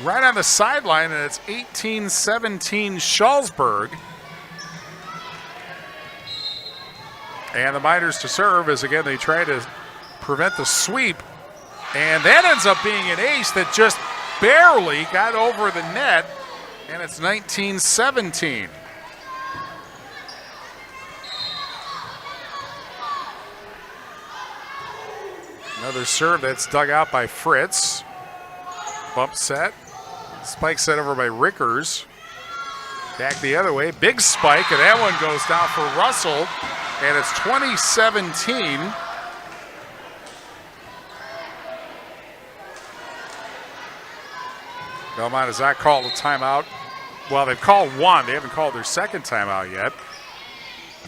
right on the sideline, and it's 18-17 Shullsburg. And the Miners to serve as, again, they try to prevent the sweep. And that ends up being an ace that just barely got over the net, and it's 19-17. Another serve that's dug out by Fritz. Bump set. Spike set over by Rickers. Back the other way. Big spike, and that one goes down for Russell, and it's 20-17. Belmont has not called a timeout. Well, they've called one. They haven't called their second timeout yet.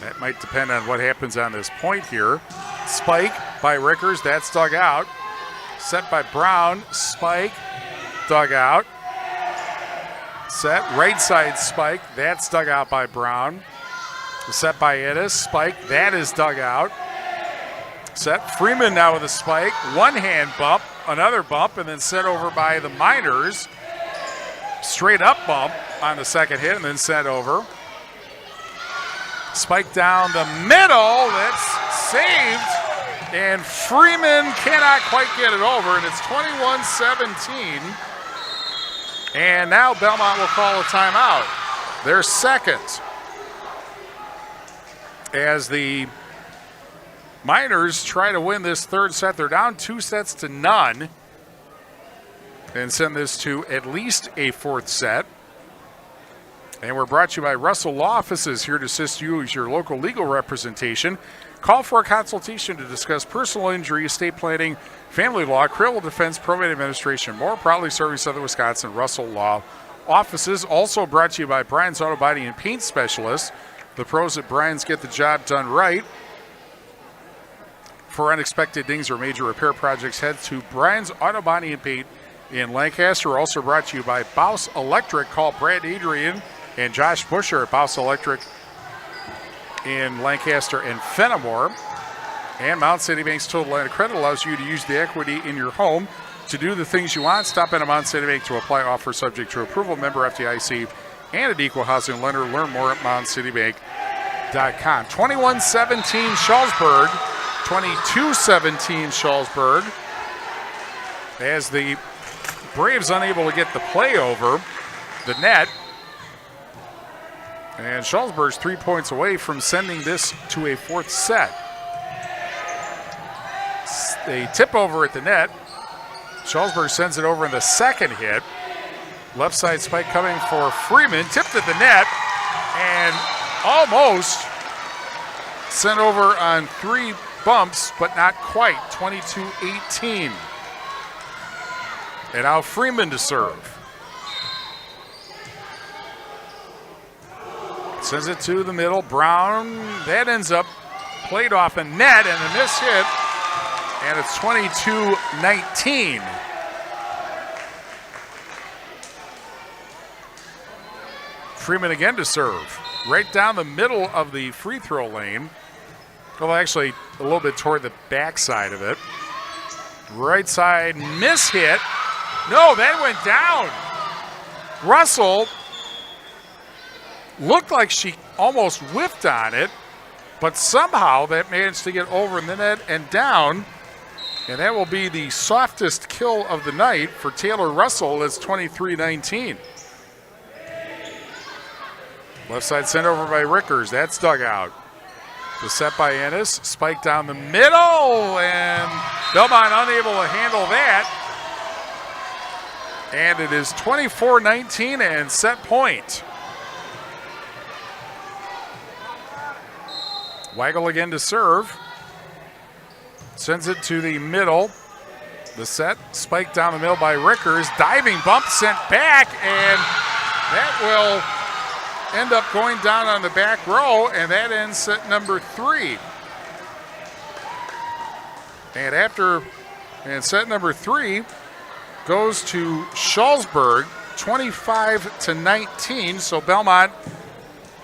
That might depend on what happens on this point here. Spike by Rickers. That's dug out. Set by Brown. Spike. Dug out. Set. Right side spike. That's dug out by Brown. Set by Ennis. Spike. That is dug out. Set. Freeman now with a spike. One hand bump. Another bump. And then set over by the Miners. Straight up bump on the second hit and then sent over. Spike down the middle. That's saved. And Freeman cannot quite get it over. And it's 21-17. And now Belmont will call a timeout. Their second. As the Miners try to win this third set. They're down 2-0. And send this to at least a fourth set. And we're brought to you by Russell Law Offices, here to assist you as your local legal representation. Call for a consultation to discuss personal injury, estate planning, family law, criminal defense, probate administration, more. Proudly serving Southern Wisconsin. Russell Law Offices. Also brought to you by Brian's Auto Body and Paint Specialists. The pros at Brian's get the job done right. For unexpected dings or major repair projects, head to Brian's Auto Body and Paint in Lancaster. Also brought to you by Bouse Electric. Call Brad Adrian and Josh Busher at Bouse Electric in Lancaster and Fenimore. And Mountain City Bank's Total Line of Credit allows you to use the equity in your home to do the things you want. Stop in a Mountain City Bank to apply. Offer subject to approval. Member FDIC and an equal housing lender. Learn more at mountaincitybank.com. 21-17 Shullsburg. 22-17 Shullsburg. As the Braves unable to get the play over the net. And Shullsburg's 3 points away from sending this to a fourth set. They tip over at the net. Shullsburg sends it over in the second hit. Left side spike coming for Freeman. Tipped at the net and almost sent over on three bumps, but not quite. 22-18. And now Freeman to serve. Sends it to the middle. Brown, that ends up played off a net and a miss hit. And it's 22-19. Freeman again to serve. Right down the middle of the free throw lane. Well, actually, a little bit toward the backside of it. Right side miss hit. No, that went down. Russell looked like she almost whiffed on it, but somehow that managed to get over in the net and down. And that will be the softest kill of the night for Taylor Russell. It's 23-19. Left side sent over by Rickers. That's dug out. The set by Ennis. Spike down the middle. And Belmont unable to handle that. And it is 24-19 and set point. Weigel again to serve. Sends it to the middle. The set, spiked down the middle by Rickers. Diving bump sent back, and that will end up going down on the back row, and that ends set number 3. And set number 3 goes to Shullsburg, 25-19. So Belmont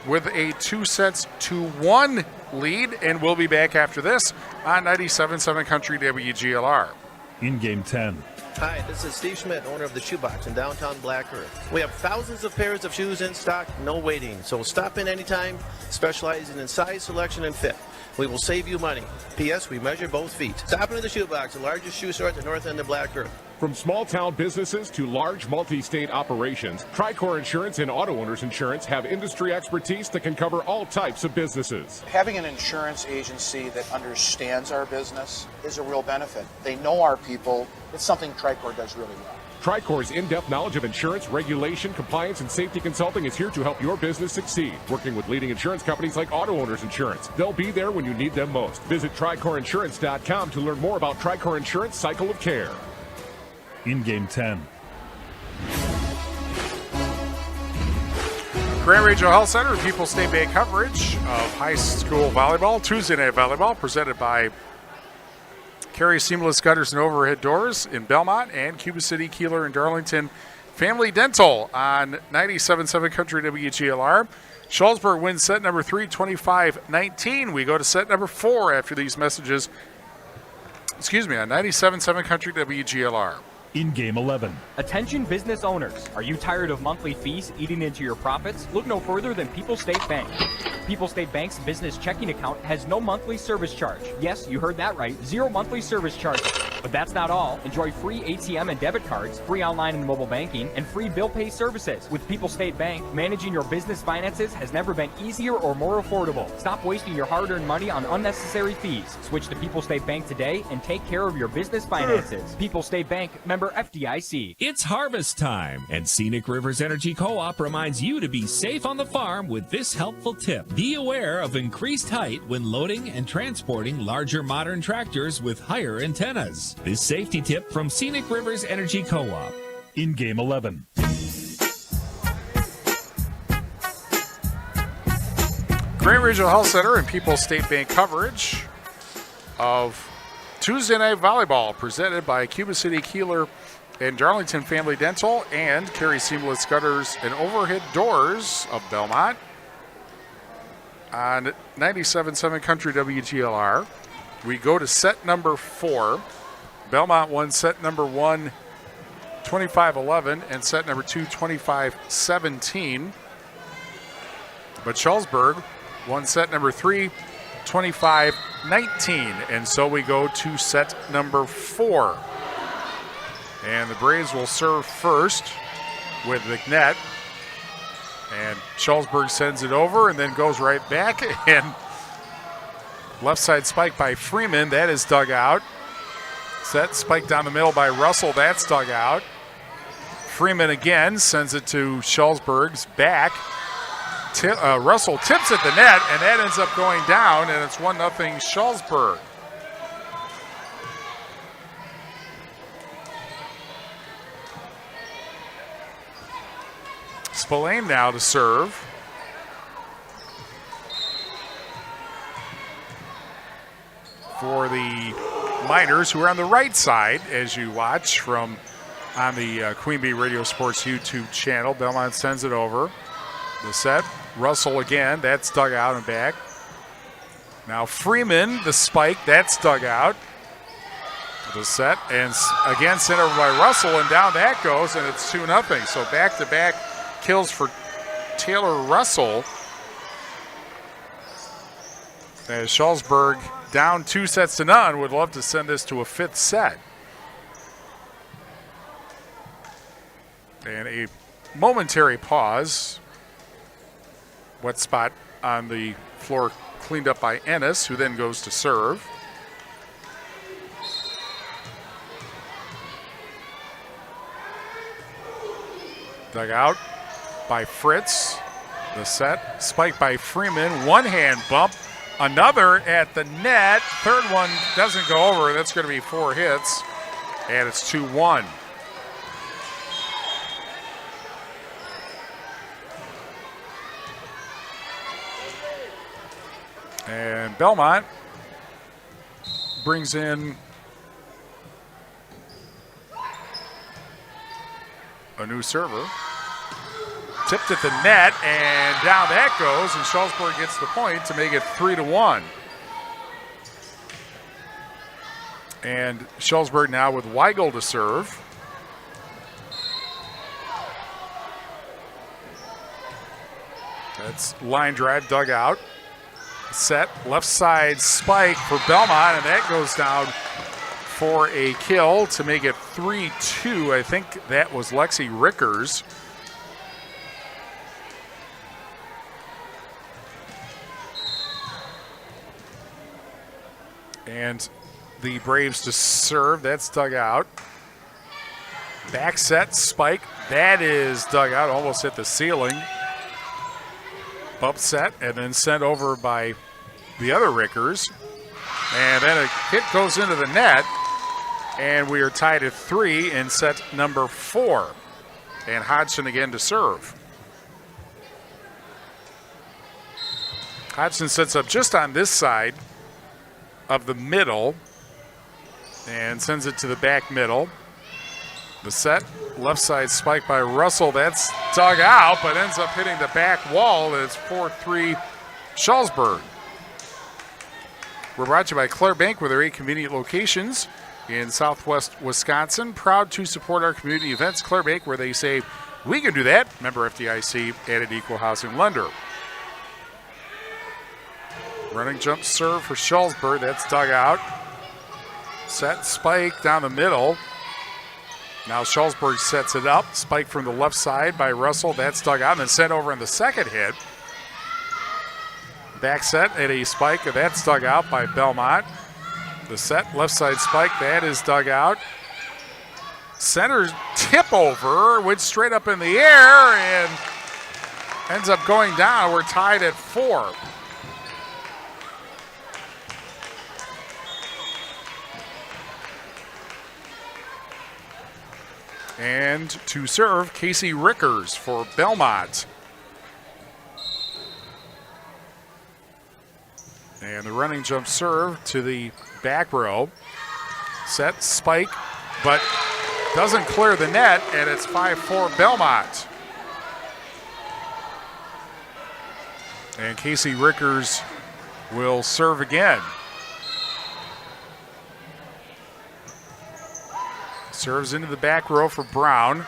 with a 2-1 lead, and we'll be back after this on 97.7 Country WGLR. In game 10. Hi, this is Steve Schmidt, owner of the Shoebox in downtown Black Earth. We have thousands of pairs of shoes in stock, no waiting. So stop in anytime, specializing in size, selection, and fit. We will save you money. P.S. We measure both feet. Stop into the Shoebox, the largest shoe store at the north end of Black Earth. From small-town businesses to large multi-state operations, Tricor Insurance and Auto Owners Insurance have industry expertise that can cover all types of businesses. Having an insurance agency that understands our business is a real benefit. They know our people. It's something Tricor does really well. Tricor's in-depth knowledge of insurance, regulation, compliance, and safety consulting is here to help your business succeed. Working with leading insurance companies like Auto Owners Insurance. They'll be there when you need them most. Visit TricorInsurance.com to learn more about Tricor Insurance Cycle of Care. In game 10. Grand Regional Health Center, People's State Bank coverage of high school volleyball, Tuesday night volleyball, presented by Carey Seamless Gutters and Overhead Doors in Belmont and Cuba City, Kieler, and Darlington Family Dental on 97.7 Country WGLR. Shullsburg wins set number 3, 25-19. We go to set number 4 after these messages. On 97.7 Country WGLR. In game 11. Attention business owners. Are you tired of monthly fees eating into your profits? Look no further than People's State Bank. People's State Bank's business checking account has no monthly service charge. Yes, you heard that right. 0 monthly service charges. But that's not all. Enjoy free ATM and debit cards, free online and mobile banking, and free bill pay services. With People's State Bank, managing your business finances has never been easier or more affordable. Stop wasting your hard-earned money on unnecessary fees. Switch to People's State Bank today and take care of your business finances. People's State Bank, member FDIC. It's harvest time, and Scenic Rivers Energy Co-op reminds you to be safe on the farm with this helpful tip. Be aware of increased height when loading and transporting larger modern tractors with higher antennas. This safety tip from Scenic Rivers Energy Co-op. In game 11. Grand Regional Health Center and People's State Bank coverage of Tuesday night volleyball, presented by Cuba City, Kieler, and Darlington Family Dental and Carey Seamless Gutters and Overhead Doors of Belmont on 97.7 Country WGLR. We go to set number 4. Belmont won set number 1, 25-11, and set number 2, 25-17. But Shullsburg won set number 3, 25-19. And so we go to set number 4. And the Braves will serve first with McNett. And Shullsburg sends it over and then goes right back. And left side spike by Freeman. That is dug out. Set spike down the middle by Russell. That's dug out. Freeman again sends it to Shullsburg's back. Russell tips at the net, and that ends up going down, and it's 1-0 Shullsburg. Spillane now to serve. For the Miners, who are on the right side, as you watch from on the Queen Bee Radio Sports YouTube channel. Belmont sends it over. The set. Russell again. That's dug out and back. Now Freeman, the spike. That's dug out. The set. And again sent over by Russell. And down that goes. And it's 2-0. So back-to-back kills for Taylor Russell. As Shullsburg, down 2-0, would love to send this to a 5th set. And a momentary pause wet spot on the floor cleaned up by Ennis, who then goes to serve. Dug out by Fritz. The set, spiked by Freeman. One-hand bump. Another at the net. Third one doesn't go over. That's going to be 4 hits. And it's 2-1. And Belmont brings in a new server. Tipped at the net, and down that goes, and Shullsburg gets the point to make it 3-1. And Shullsburg now with Weigel to serve. That's line drive, dug out. Set, left side spike for Belmont, and that goes down for a kill to make it 3-2. I think that was Lexi Rickers. And the Braves to serve. That's dug out. Back set, spike. That is dug out. Almost hit the ceiling. Bump set and then sent over by the other Rickers. And then a hit goes into the net. And we are tied at 3 in set number 4. And Hodgson again to serve. Hodgson sets up just on this side of the middle and sends it to the back middle. The set, left side spike by Russell. That's dug out, but ends up hitting the back wall. It's 4-3 Shullsburg. We're brought to you by Claire Bank with their 8 convenient locations in southwest Wisconsin. Proud to support our community events. Claire Bank, where they say, we can do that. Member FDIC and an equal housing lender. Running jump serve for Shullsburg. That's dug out. Set, spike down the middle. Now Shullsburg sets it up. Spike from the left side by Russell. That's dug out and then sent over in the second hit. Back set and a spike. That's dug out by Belmont. The set, left side spike. That is dug out. Center tip over. Went straight up in the air and ends up going down. We're tied at 4. And to serve, Casey Rickers for Belmont. And the running jump serve to the back row. Set, spike, but doesn't clear the net, and it's 5-4 Belmont. And Casey Rickers will serve again. Serves into the back row for Brown.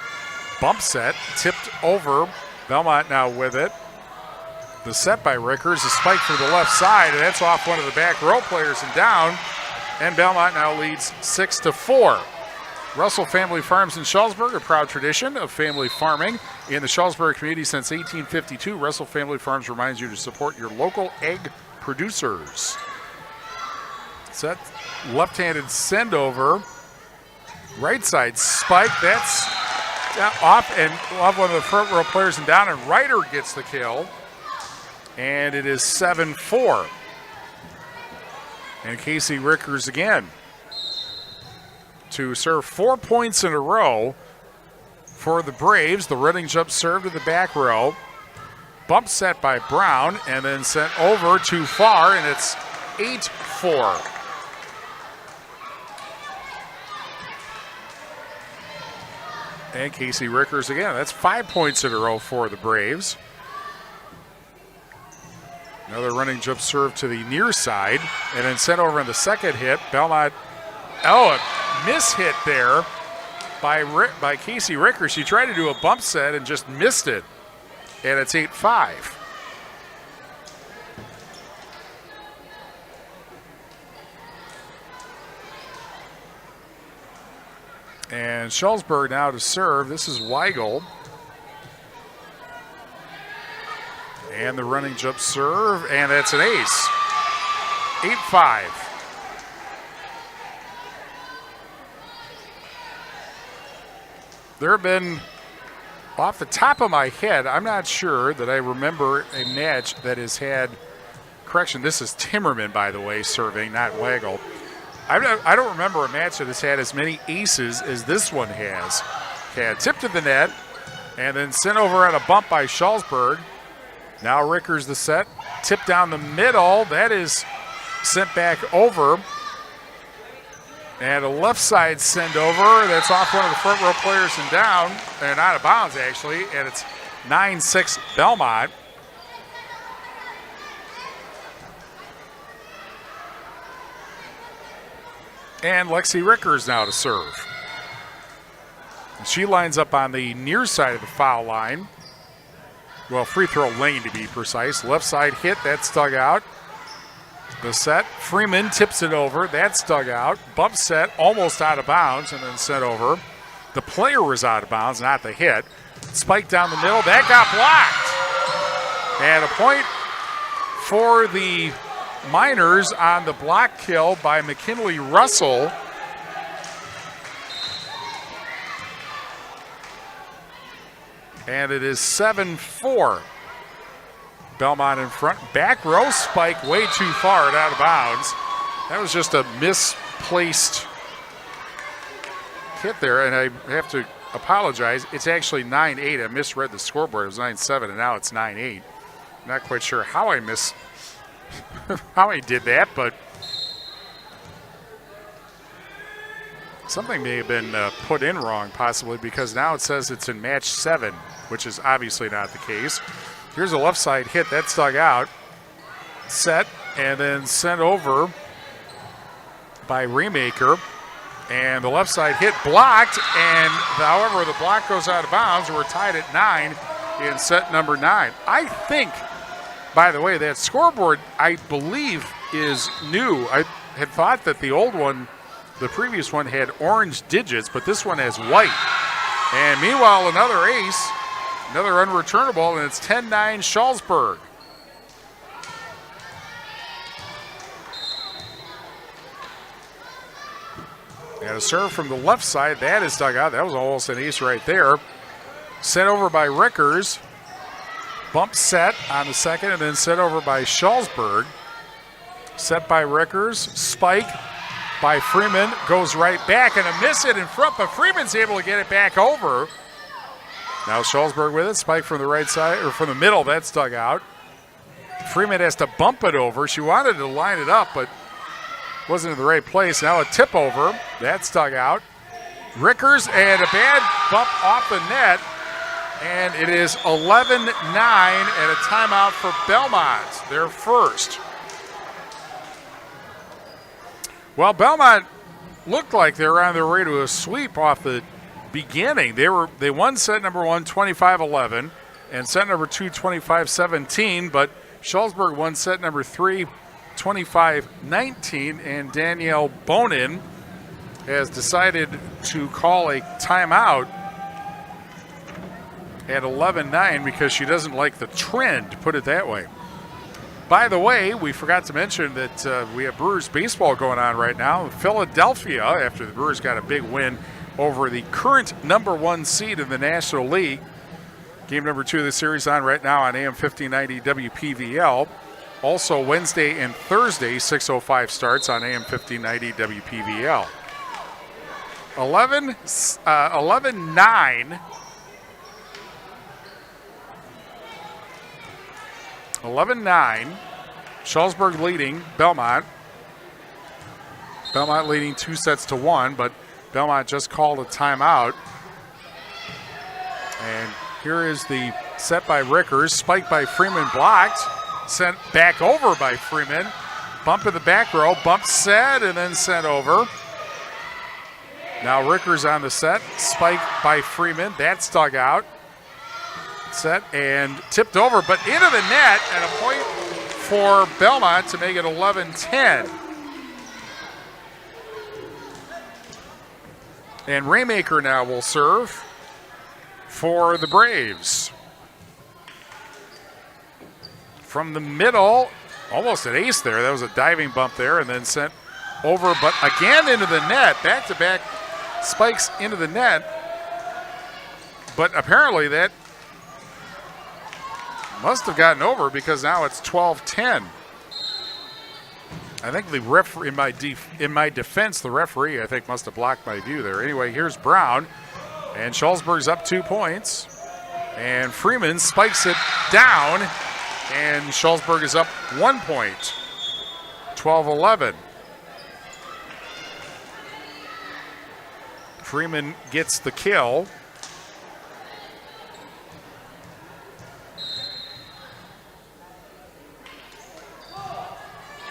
Bump set, tipped over. Belmont now with it. The set by Rickers, a spike for the left side, and that's off one of the back row players and down. And Belmont now leads 6-4. Russell Family Farms in Shullsburg, a proud tradition of family farming in the Shullsburg community since 1852. Russell Family Farms reminds you to support your local egg producers. Set, left-handed send over. Right side spike, that's off and off one of the front row players and down, and Ryder gets the kill. And it is 7-4. And Casey Rickers again to serve 4 points in a row for the Braves. The running jump serve to the back row. Bump set by Brown and then sent over too far, and it's 8-4. And Casey Rickers again. That's 5 points in a row for the Braves. Another running jump serve to the near side and then sent over in the second hit. Belmont, a miss-hit there by Casey Rickers. She tried to do a bump set and just missed it. And it's 8-5. And Shullsburg now to serve. This is Weigel. And And the running jump serve, and that's an ace. 8-5. There have been, off the top of my head, I'm not sure that I remember a match that has had, correction, this is Timmerman, by the way, serving, not Waggle. I don't remember a match that has had as many aces as this one has. Had tipped to the net, and then sent over on a bump by Shullsburg. Now Rickers the set, tip down the middle. That is sent back over. And a left side send over. That's off one of the front row players and down, and out of bounds actually. And it's 9-6 Belmont. And Lexi Rickers now to serve. She lines up on the near side of the foul line. Well, free throw lane to be precise. Left side hit, that's dug out. The set, Freeman tips it over, that's dug out. Bump set, almost out of bounds, and then sent over. The player was out of bounds, not the hit. Spike down the middle, that got blocked. And a point for the Miners on the block kill by McKinley Russell. And it is 7-4. Belmont in front. Back row spike way too far and out of bounds. That was just a misplaced hit there, and I have to apologize. It's actually 9-8. I misread the scoreboard. It was 9-7, and now it's 9-8. Not quite sure how I how I did that, but something may have been put in wrong, possibly, because now it says it's in match 7, which is obviously not the case. Here's a left side hit. That's dug out. Set, and then sent over by Remaker. And the left side hit blocked, and however, the block goes out of bounds. We're tied at 9 in set number 9. I think, by the way, that scoreboard, I believe, is new. I had thought that the old one, the previous one, had orange digits, but this one has white. And meanwhile, another ace, another unreturnable, and it's 10-9 Shullsburg. And a serve from the left side, that is dug out. That was almost an ace right there. Sent over by Rickers. Bump set on the second, and then sent over by Shullsburg. Set by Rickers. Spike by Freeman. Goes right back, and a miss it in front, but Freeman's able to get it back over. Now Shullsburg with it. Spike from the right side, or from the middle, that's dug out. Freeman has to bump it over. She wanted to line it up, but wasn't in the right place. Now a tip over. That's dug out. Rickers, and a bad bump off the net. And it is 11-9 and a timeout for Belmont, their first. Well, Belmont looked like they were on their way to a sweep off the beginning. They won set number 1, 25-11, and set number 2, 25-17, but Shullsburg won set number 3, 25-19, and Danielle Bonin has decided to call a timeout at 11-9 because she doesn't like the trend, to put it that way. By the way, we forgot to mention that we have Brewers baseball going on right now. Philadelphia, after the Brewers got a big win over the current number 1 seed in the National League. Game number 2 of the series on right now on AM 1590 WPVL. Also Wednesday and Thursday, 6:05 starts on AM 1590 WPVL. 11-9. 11-9. Shullsburg leading Belmont. Belmont leading 2-1, but Belmont just called a timeout. And here is the set by Rickers. Spike by Freeman blocked. Sent back over by Freeman. Bump in the back row. Bump set and then sent over. Now Rickers on the set. Spike by Freeman. That's dug out. Set and tipped over, but into the net, and a point for Belmont to make it 11-10. And Raymaker now will serve for the Braves. from the middle. Almost an ace there. That was a diving bump there, and then sent over, but again into the net. Back-to-back spikes into the net. But apparently that must have gotten over because now it's 12-10. I think the referee, in my defense, the referee, I think, must have blocked my view there. Anyway, here's Brown, and Shullsburg's up 2 points. And Freeman spikes it down, and Shullsburg is up 1 point, 12-11. Freeman gets the kill.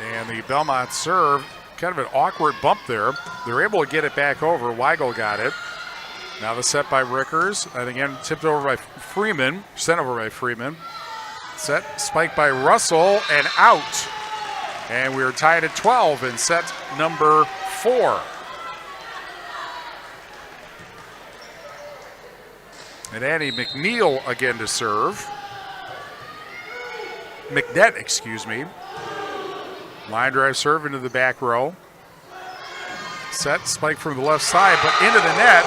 And the Belmont serve, kind of an awkward bump there. They're able to get it back over. Weigel got it. Now the set by Rickers. And again, tipped over by Freeman. Sent over by Freeman. Set, spiked by Russell, and out. And we are tied at 12 in set number 4. And Annie McNeil again to serve. McNett, excuse me. Line drive serve into the back row. Set, spike from the left side, but into the net.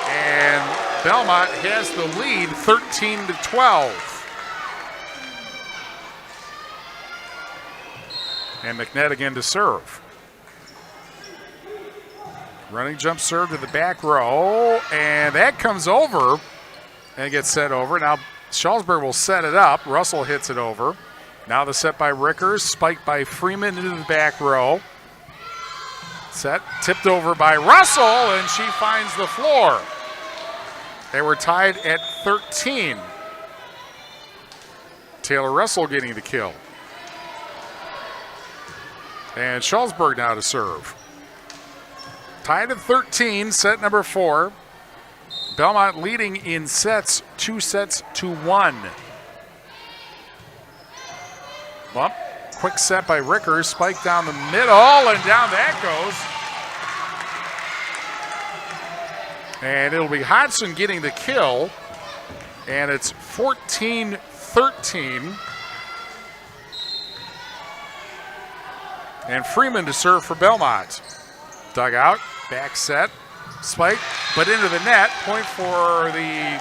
And Belmont has the lead 13-12. And McNett again to serve. Running jump serve to the back row, and that comes over and gets set over. Now Shullsburg will set it up. Russell hits it over. Now the set by Rickers, spiked by Freeman into the back row. Set, tipped over by Russell, and she finds the floor. They were tied at 13. Taylor Russell getting the kill. And Shullsburg now to serve. Tied at 13, set number 4. Belmont leading in sets, 2-1. Bump, quick set by Rickers, spike down the middle, and down that goes. And it'll be Hodgson getting the kill, and it's 14-13. And Freeman to serve for Belmont. Dugout, back set, spike, but into the net. Point for the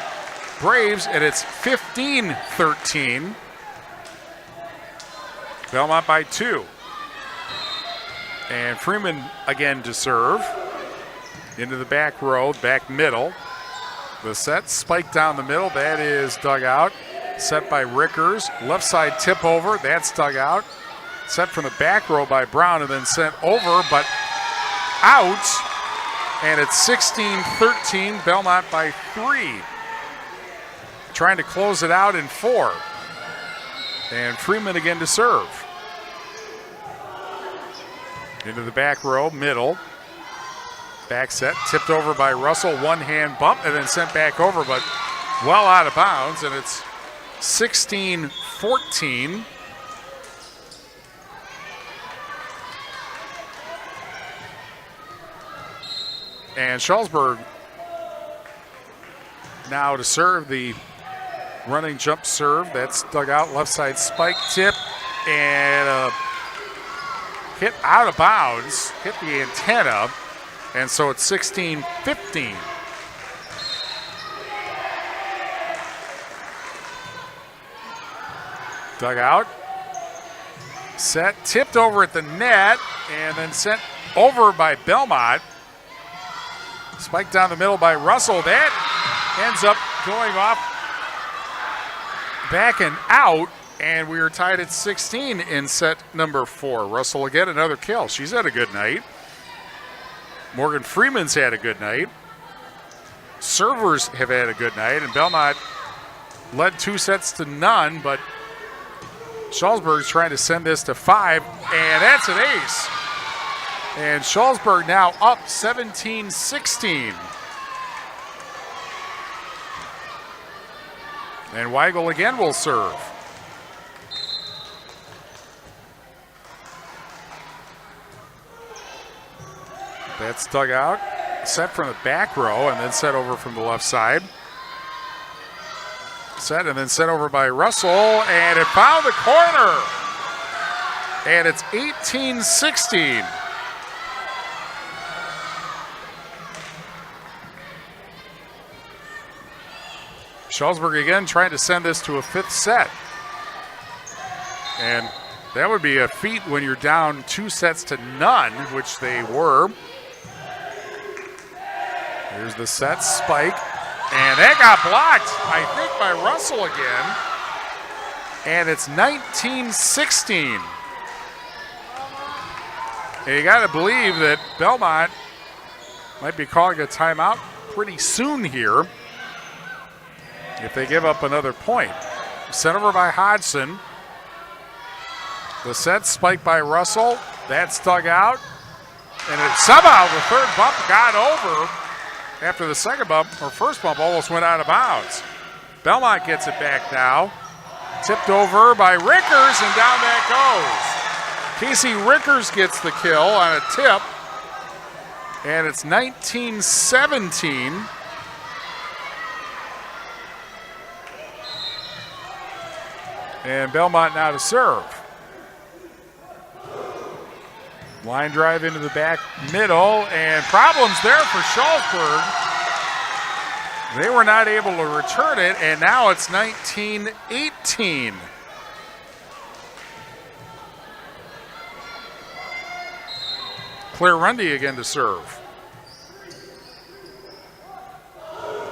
Braves, and it's 15-13. Belmont by 2. And Freeman again to serve. Into the back row, back middle. The set, spike down the middle. That is dug out. Set by Rickers. Left side tip over. That's dug out. Set from the back row by Brown and then sent over, but out. And it's 16-13. Belmont by 3. Trying to close it out in 4. And Freeman again to serve. Into the back row, middle. Back set, tipped over by Russell. One-hand bump and then sent back over, but well out of bounds. And it's 16-14. And Shullsburg now to serve the running jump serve. That's dug out, left side spike, tip, and hit out of bounds, hit the antenna, and so it's 16-15. Dug out, set, tipped over at the net, and then sent over by Belmont. Spike down the middle by Russell. That ends up going off back and out, and we are tied at 16 in set number 4. Russell again, another kill. She's had a good night. Morgan Freeman's had a good night. Servers have had a good night, and Belmont led 2-0, but Shullsburg's trying to send this to 5, and that's an ace. And Shullsburg now up 17-16. And Weigel again will serve. That's dug out, set from the back row, and then set over from the left side. Set and then sent over by Russell, and it found the corner. And it's 18-16. Shullsburg again trying to send this to a 5th set. And that would be a feat when you're down 2-0, which they were. Here's the set, spike. And that got blocked, I think, by Russell again. And it's 19-16. And you got to believe that Belmont might be calling a timeout pretty soon here if they give up another point. Sent over by Hodgson. The set spiked by Russell. That's dug out. And it somehow the third bump got over after the second bump, or first bump almost went out of bounds. Belmont gets it back now. Tipped over by Rickers, and down that goes. Casey Rickers gets the kill on a tip. And it's 19-17. And Belmont now to serve. Line drive into the back middle, and problems there for Shullsburg. They were not able to return it, and now it's 19-18. Claire Rundy again to serve.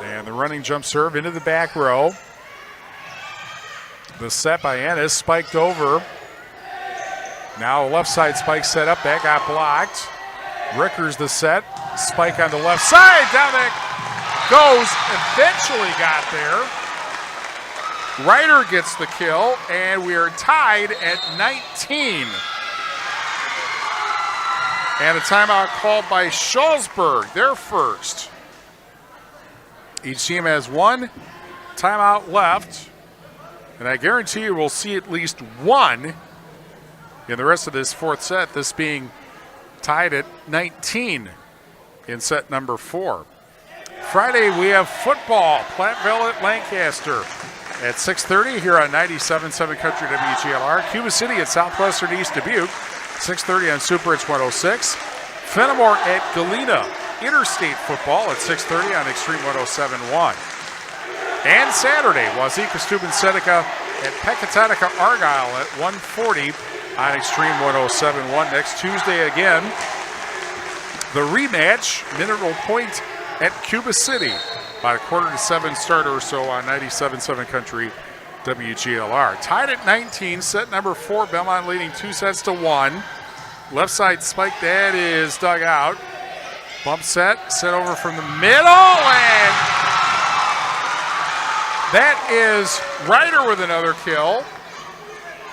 And the running jump serve into the back row. The set by Ennis, spiked over. Now a left side spike set up, that got blocked. Rickers the set, spike on the left side, down that goes, eventually got there. Ryder gets the kill, and we are tied at 19. And a timeout called by Shullsburg, their first. Each team has one timeout left, and I guarantee you we'll see at least one in the rest of this 4th set, this being tied at 19 in set number 4. Friday, we have football, Platteville at Lancaster at 6:30 here on 97.7 Country WGLR. Cuba City at Southwestern East Dubuque, 6:30 on Super Hits 106. Fenimore at Galena, Interstate football at 6:30 on Extreme 107.1. And Saturday, Wazeeka Steuben Seneca at Pecatonica Argyle at 1:40 on Extreme 107.1. Next Tuesday again, the rematch, Mineral Point at Cuba City. About 6:45 start or so on 97.7 Country WGLR. Tied at 19, set number 4, Belmont leading 2-1. Left side spike, that is dug out. Bump set, set over from the middle, and that is Ryder with another kill.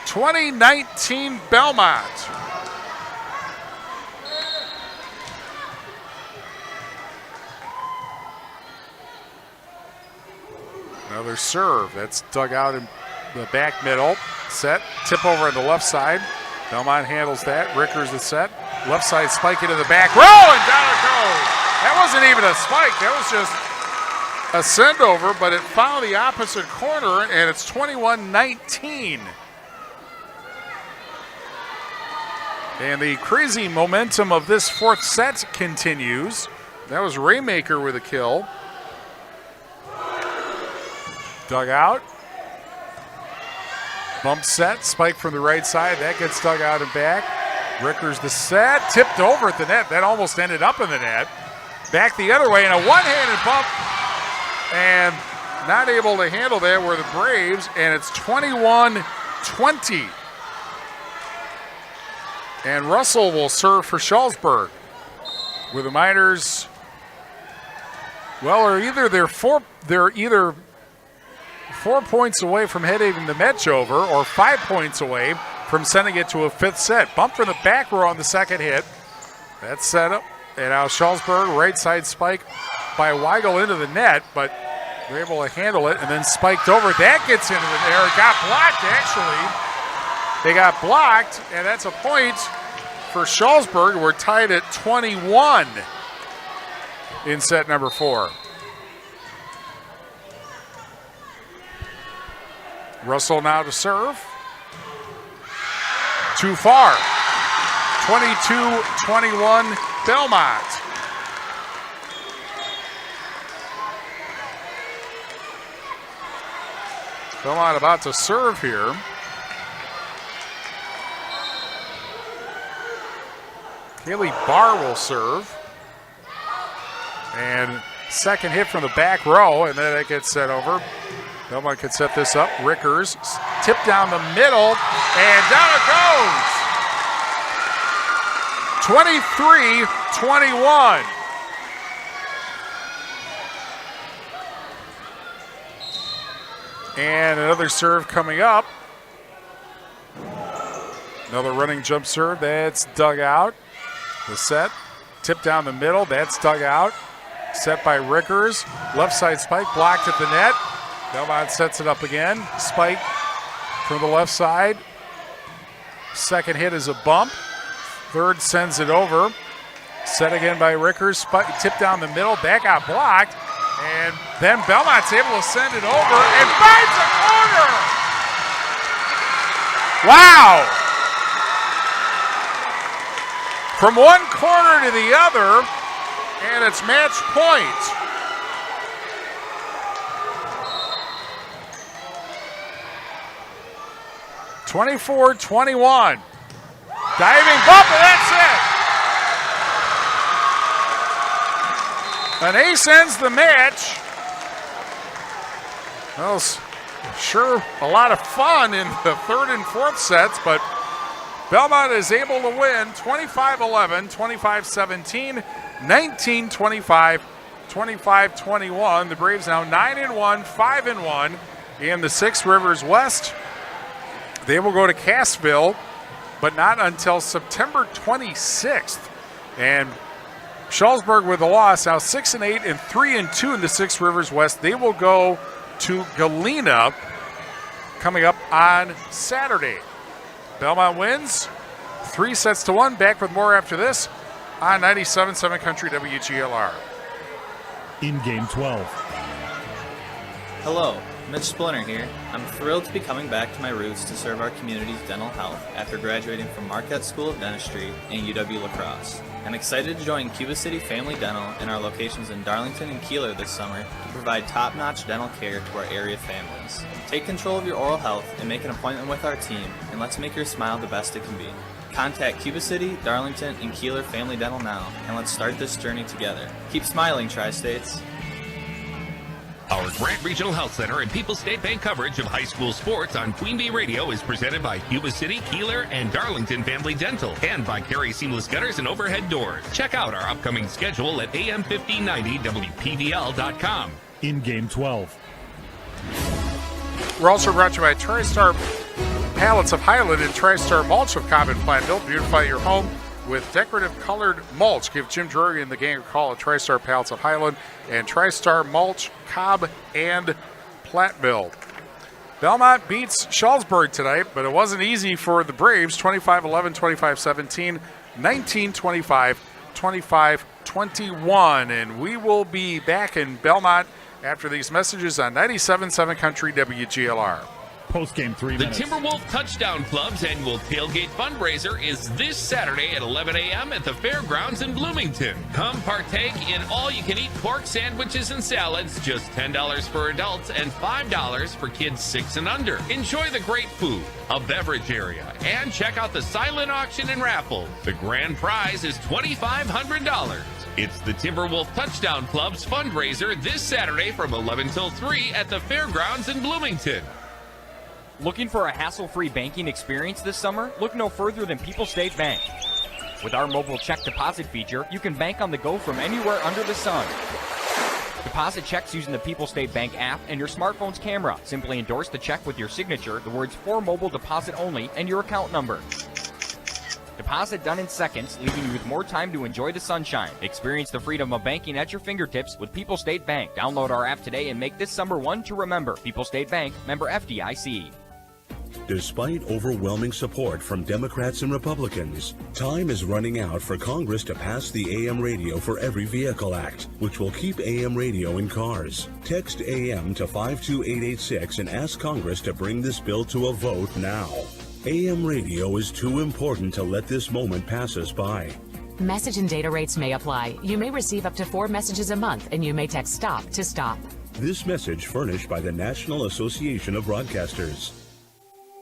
2019 Belmont. Another serve. That's dug out in the back middle. Set. Tip over on the left side. Belmont handles that. Rickers the set. Left side spike into the back row, and down it goes. That wasn't even a spike. That was just a send over, but it found the opposite corner, and it's 21-19. And the crazy momentum of this 4th set continues. That was Raymaker with a kill. Dug out. Bump set, spike from the right side. That gets dug out and back. Rickers the set, tipped over at the net. That almost ended up in the net. Back the other way, and a one-handed bump. And not able to handle that were the Braves, and it's 21-20. And Russell will serve for Shullsburg. With the Miners, well, they're either 4 points away from heading the match over, or 5 points away from sending it to a 5th set. Bump from the back row on the second hit. That's set up. And now Shullsburg, right side spike by Weigel into the net, but they're able to handle it, and then spiked over. That gets into the air. It got blocked, actually. They got blocked, and that's a point for Shullsburg. We're tied at 21 in set number 4. Russell now to serve. Too far. 22-21 Belmont. Belmont about to serve here. Haley Barr will serve. And second hit from the back row, and then it gets set over. Belmont can set this up. Rickers, tip down the middle, and down it goes. 23-21. And another serve coming up. Another running jump serve, that's dug out. The set, tip down the middle, that's dug out. Set by Rickers, left side spike, blocked at the net. Belmont sets it up again. Spike from the left side. Second hit is a bump. Third sends it over. Set again by Rickers. Spike, tip down the middle. That got blocked. And then Belmont's able to send it over and finds a corner. Wow. From one corner to the other, and it's match point. (24-21). Diving bump, and that's it. An ace ends the match. Well, sure, a lot of fun in the third and fourth sets, but Belmont is able to win 25-11, 25-17, 19-25, 25-21. The Braves now 9-1, 5-1 in the Six Rivers West. They will go to Cassville, but not until September 26th. And Shullsburg with a loss, now 6-8 and 3-2 in the Six Rivers West. They will go to Galena coming up on Saturday. Belmont wins 3-1. Back with more after this on 97.7 Country WGLR. In game 12. Hello, Mitch Splinter here. I'm thrilled to be coming back to my roots to serve our community's dental health after graduating from Marquette School of Dentistry and UW La Crosse. I'm excited to join Cuba City Family Dental in our locations in Darlington and Kieler this summer to provide top-notch dental care to our area families. Take control of your oral health and make an appointment with our team, and let's make your smile the best it can be. Contact Cuba City, Darlington, and Kieler Family Dental now, and let's start this journey together. Keep smiling, Tri-States. Our Grant Regional Health Center and People's State Bank coverage of high school sports on Queen Bee Radio is presented by Cuba City, Kieler, and Darlington Family Dental, and by Carey Seamless Gutters and Overhead Doors. Check out our upcoming schedule at am1590wpdl.com. In game 12. We're also brought to you by TriStar Pallets of Highland and TriStar Mulch of Cobb and Platteville. Beautify your home with decorative colored mulch. Give Jim Drury and the gang a call at TriStar Pallets of Highland and TriStar Mulch, Cobb and Platteville. Belmont beats Shullsburg tonight, but it wasn't easy for the Braves. 25-11, 25-17, 19-25, 25-21. And we will be back in Belmont after these messages on 97.7 Country WGLR. Post-game 3 minutes. The Timberwolf Touchdown Club's annual tailgate fundraiser is this Saturday at 11 a.m. at the Fairgrounds in Bloomington. Come partake in all-you-can-eat pork sandwiches and salads, just $10 for adults and $5 for kids 6 and under. Enjoy the great food, a beverage area, and check out the silent auction and raffle. The grand prize is $2,500. It's the Timberwolf Touchdown Club's fundraiser this Saturday from 11 till 3 at the Fairgrounds in Bloomington. Looking for a hassle-free banking experience this summer? Look no further than People's State Bank. With our mobile check deposit feature, you can bank on the go from anywhere under the sun. Deposit checks using the People's State Bank app and your smartphone's camera. Simply endorse the check with your signature, the words "for mobile deposit only," and your account number. Deposit done in seconds, leaving you with more time to enjoy the sunshine. Experience the freedom of banking at your fingertips with People's State Bank. Download our app today and make this summer one to remember. People's State Bank, member FDIC. Despite overwhelming support from Democrats and Republicans, time is running out for Congress to pass the AM Radio for Every Vehicle Act, which will keep AM radio in cars. Text AM to 52886 and ask Congress to bring this bill to a vote now. AM radio is too important to let this moment pass us by. Message and data rates may apply. You may receive up to 4 messages a month, and you may text STOP to stop. This message furnished by the National Association of Broadcasters.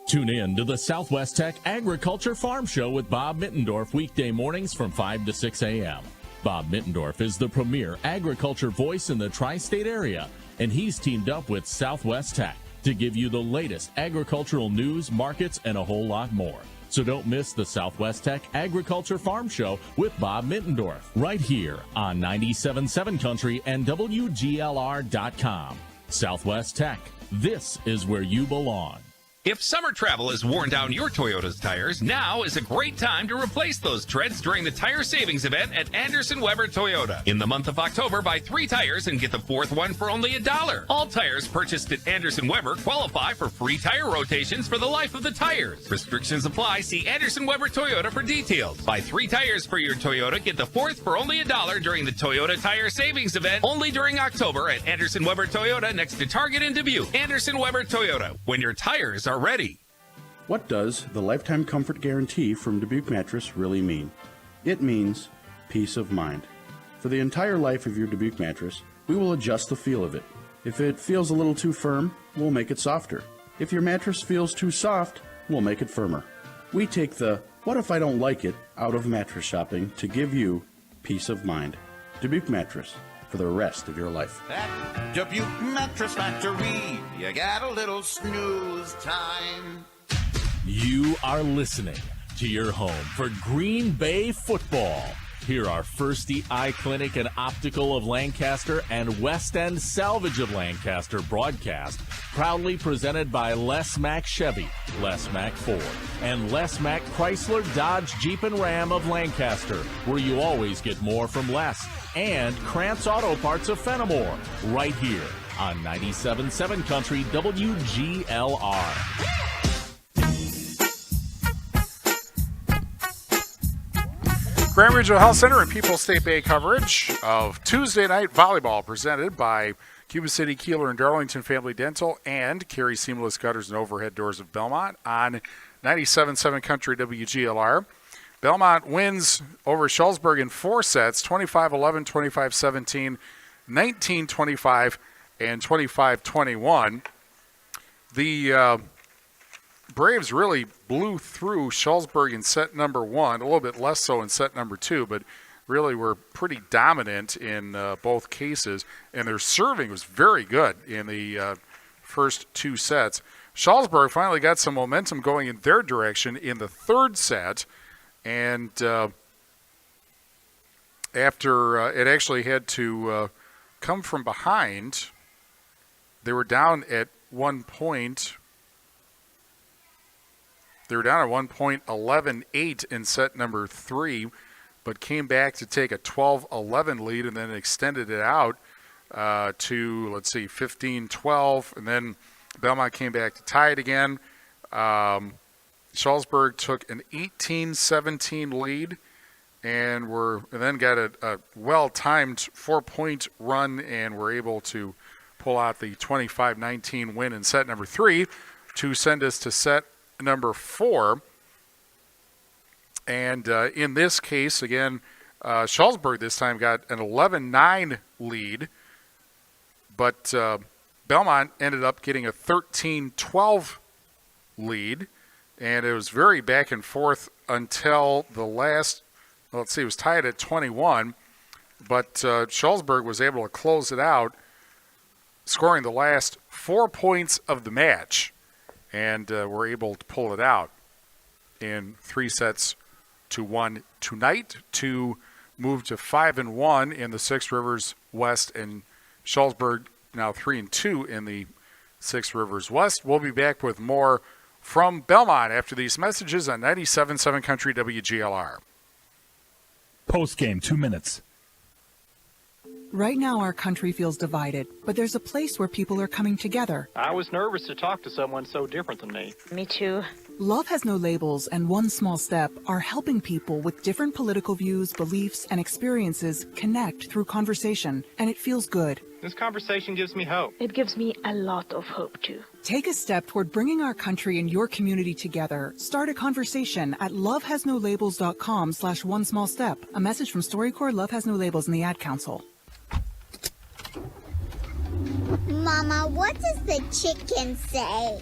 Tune in to the Southwest Tech Agriculture Farm Show with Bob Mittendorf weekday mornings from 5 to 6 a.m. Bob Mittendorf is the premier agriculture voice in the tri-state area, and he's teamed up with Southwest Tech to give you the latest agricultural news, markets, and a whole lot more. So don't miss the Southwest Tech Agriculture Farm Show with Bob Mittendorf right here on 97.7 Country and WGLR.com. Southwest Tech, this is where you belong. If summer travel has worn down your Toyota's tires, now is a great time to replace those treads during the tire savings event at Anderson Weber Toyota. In the month of October, buy 3 tires and get the 4th one for only $1. All tires purchased at Anderson Weber qualify for free tire rotations for the life of the tires. Restrictions apply. See Anderson Weber Toyota for details. Buy 3 tires for your Toyota, get the 4th for only $1 during the Toyota Tire Savings event only during October at Anderson Weber Toyota next to Target in Dubuque. Anderson Weber Toyota, when your tires are ready. What does the Lifetime Comfort Guarantee from Dubuque Mattress really mean? It means peace of mind. For the entire life of your Dubuque mattress, we will adjust the feel of it. If it feels a little too firm, we'll make it softer. If your mattress feels too soft, we'll make it firmer. We take the "what if I don't like it" out of mattress shopping to give you peace of mind. Dubuque Mattress, for the rest of your life. At Dubuque Mattress Factory, you got a little snooze time. You are listening to your home for Green Bay football. Here are Firsty Eye Clinic and Optical of Lancaster and West End Salvage of Lancaster broadcast, proudly presented by Les Mack Chevy, Les Mack Ford, and Les Mack Chrysler Dodge Jeep and Ram of Lancaster, where you always get more from less, and Krantz Auto Parts of Fenimore, right here on 97.7 Country WGLR. Grand Regional Health Center and People's State Bank coverage of Tuesday Night Volleyball presented by Cuba City, Kieler, and Darlington Family Dental and Carey Seamless Gutters and Overhead Doors of Belmont on 97.7 Country WGLR. Belmont wins over Shullsburg in 4 sets, 25-11, 25-17, 19-25, and 25-21. The Braves really blew through Shullsburg in set number 1, a little bit less so in set number 2, but really were pretty dominant in both cases, and their serving was very good in the first 2 sets. Shullsburg finally got some momentum going in their direction in the 3rd set, and after it actually had to come from behind, they were down at one point. They were down at 1 point, 11-8 in set number 3, but came back to take a 12-11 lead and then extended it out to, 15-12. And then Belmont came back to tie it again. Shullsburg took an 18-17 lead and then got a well-timed 4-point run and were able to pull out the 25-19 win in set number 3 to send us to set number 4. And in this case, again, Shullsburg this time got an 11-9 lead, but Belmont ended up getting a 13-12 lead, and it was very back and forth until the last, it was tied at 21, but Shullsburg was able to close it out, scoring the last 4 points of the match. And we're able to pull it out in 3-1 tonight to move to 5-1 in the 6 Rivers West, and Shullsburg now 3-2 in the 6 Rivers West. We'll be back with more from Belmont after these messages on 97.7 Country WGLR. Post game, 2 minutes. Right now, our country feels divided, but there's a place where people are coming together. I was nervous to talk to someone so different than me. Me too. Love Has No Labels and One Small Step are helping people with different political views, beliefs, and experiences connect through conversation, and it feels good. This conversation gives me hope. It gives me a lot of hope, too. Take a step toward bringing our country and your community together. Start a conversation at lovehasnolabels.com/one small step. A message from StoryCorps, Love Has No Labels, and the Ad Council. Mama, what does the chicken say?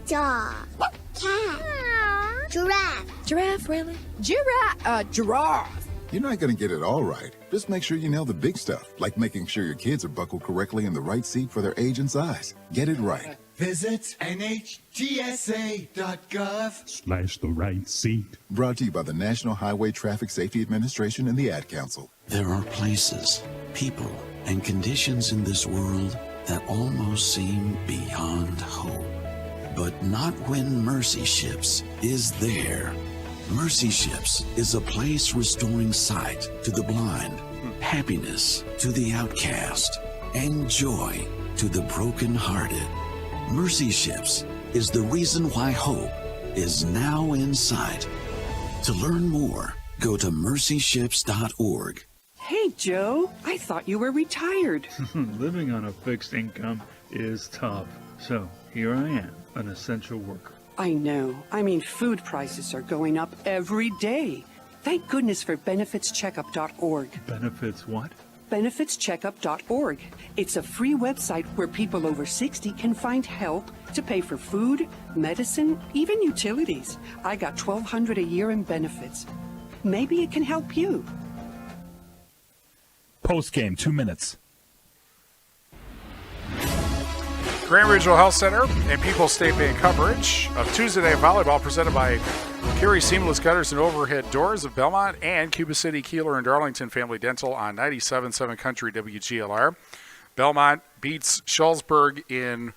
Dog. Cat. Giraffe. Giraffe, really? Giraffe. You're not going to get it all right. Just make sure you nail the big stuff, like making sure your kids are buckled correctly in the right seat for their age and size. Get it right. Visit NHTSA.gov/the right seat. Brought to you by the National Highway Traffic Safety Administration and the Ad Council. There are places, people, and conditions in this world that almost seem beyond hope. But not when Mercy Ships is there. Mercy Ships is a place restoring sight to the blind, happiness to the outcast, and joy to the brokenhearted. Mercy Ships is the reason why hope is now in sight. To learn more, go to mercyships.org. Hey, Joe, I thought you were retired. Living on a fixed income is tough. So here I am, an essential worker. I know. I mean, food prices are going up every day. Thank goodness for benefitscheckup.org. Benefits what? benefitscheckup.org. It's a free website where people over 60 can find help to pay for food, medicine, even utilities. I got $1,200 a year in benefits. Maybe it can help you. Post game, 2 minutes. Grand Regional Health Center and People's State Bank coverage of Tuesday Night Volleyball presented by Carey Seamless Gutters and Overhead Doors of Belmont and Cuba City, Kieler, and Darlington Family Dental on 97.7 Country WGLR. Belmont beats Shullsburg in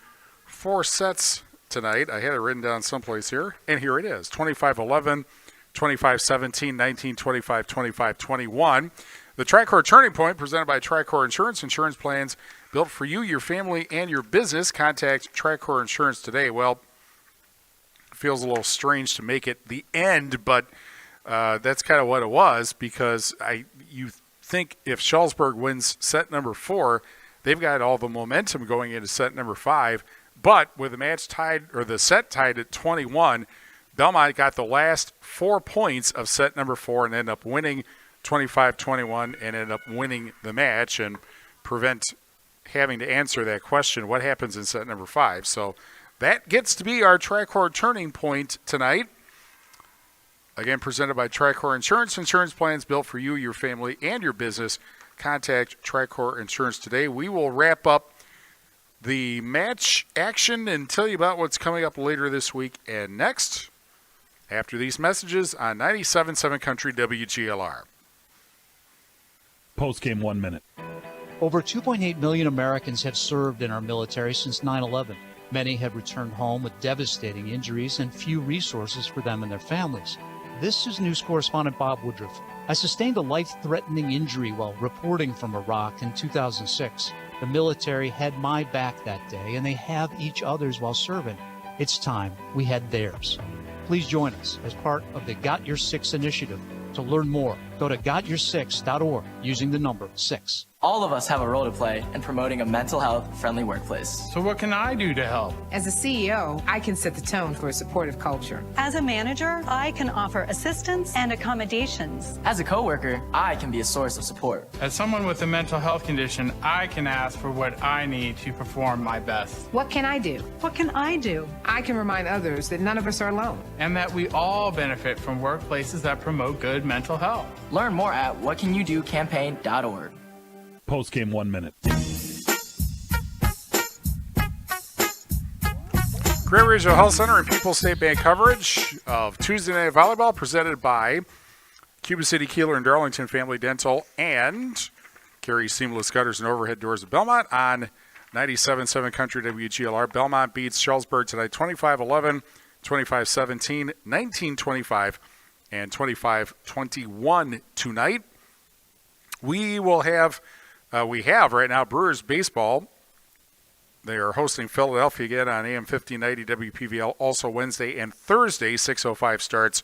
4 sets tonight. I had it written down someplace here, and here it is. 25-11, 25-17, 19-25, 25-21. The Tricor Turning Point presented by Tricor Insurance. Insurance plans built for you, your family, and your business. Contact Tricor Insurance today. Well, it feels a little strange to make it the end, but that's kind of what it was, because you think if Shullsburg wins set number 4, they've got all the momentum going into set number 5. But with the match tied, or the set tied at 21, Belmont got the last 4 points of set number 4 and ended up winning 25-21 and ended up winning the match and prevent having to answer that question, what happens in set number 5. So that gets to be our Tricor Turning Point tonight. Again, presented by Tricor Insurance. Insurance plans built for you, your family, and your business. Contact Tricor Insurance today. We will wrap up the match action and tell you about what's coming up later this week and next after these messages on 97.7 Country WGLR. Post game, 1 minute. Over 2.8 million Americans have served in our military since 9/11. Many have returned home with devastating injuries and few resources for them and their families. This is news correspondent Bob Woodruff. I sustained a life-threatening injury while reporting from Iraq in 2006. The military had my back that day, and they have each other's while serving. It's time we had theirs. Please join us as part of the Got Your Six initiative. To learn more, go to gotyoursix.org using the number 6. All of us have a role to play in promoting a mental health friendly workplace. So what can I do to help? As a CEO, I can set the tone for a supportive culture. As a manager, I can offer assistance and accommodations. As a coworker, I can be a source of support. As someone with a mental health condition, I can ask for what I need to perform my best. What can I do? What can I do? I can remind others that none of us are alone. And that we all benefit from workplaces that promote good mental health. Learn more at whatcanyoudocampaign.org. Post game, 1 minute. Grand Regional Health Center and People's State Bank coverage of Tuesday Night Volleyball presented by Cuba City, Kieler, and Darlington Family Dental and Carey Seamless Gutters and Overhead Doors of Belmont on 97.7 Country WGLR. Belmont beats Shullsburg tonight 25-11, 25-17, 19-25, and 25-21 tonight. We have right now Brewers baseball. They are hosting Philadelphia again on AM 1590 WPVL. Also Wednesday and Thursday, 6:05 starts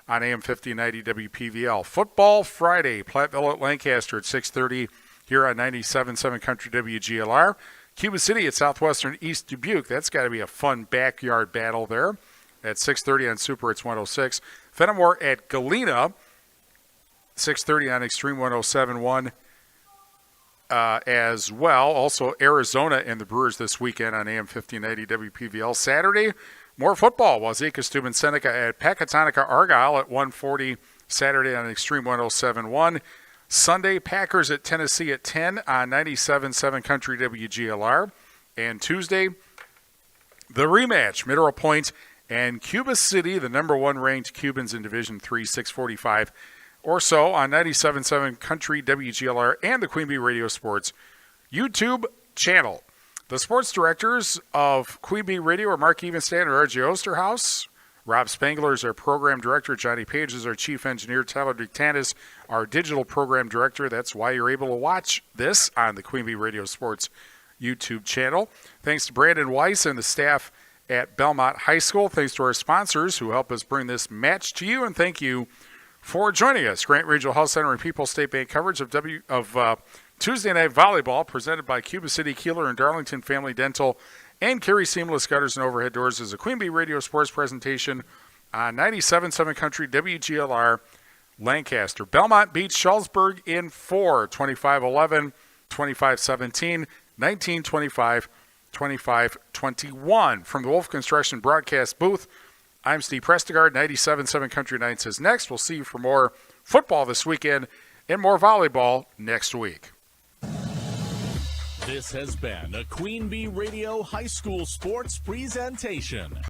on AM 1590 WPVL. Football Friday, Platteville at Lancaster at 6:30 here on 97.7 Country WGLR. Cuba City at Southwestern East Dubuque. That's got to be a fun backyard battle there. At 6:30 on Super, it's 106. Fenimore at Galena, 6:30 on Extreme 107.1 as well. Also, Arizona and the Brewers this weekend on AM 1590 WPVL. Saturday, more football. Wazeeka, Steuben, Seneca at Pecatonica, Argyle at 1:40 Saturday on Extreme 107.1. Sunday, Packers at Tennessee at 10 on 97.7 Country WGLR. And Tuesday, the rematch, Mineral Point and Cuba City, the number one ranked Cubans in Division III, 6:45 or so on 97.7 Country WGLR and the Queen Bee Radio Sports YouTube channel. The sports directors of Queen Bee Radio are Mark Evenstand and R.J. Osterhaus. Rob Spangler is our program director. Johnny Page is our chief engineer. Tyler Dictanis, our digital program director. That's why you're able to watch this on the Queen Bee Radio Sports YouTube channel. Thanks to Brandon Weiss and the staff at Belmont High School. Thanks to our sponsors who help us bring this match to you, and thank you for joining us. Grant Regional Health Center and People's State Bank coverage of Tuesday Night Volleyball presented by Cuba City, Kieler, and Darlington Family Dental and Carey Seamless Gutters and Overhead Doors is a Queen Bee Radio Sports presentation on 97.7 Country WGLR Lancaster. Belmont beats Shullsburg in 4, 25-11, 25-17, 19-25, 25-21. From the Wolf Construction broadcast booth, I'm Steve Prestegard. 97.7 Country Nights is next. We'll see you for more football this weekend and more volleyball next week. This has been a Queen Bee Radio High School Sports presentation.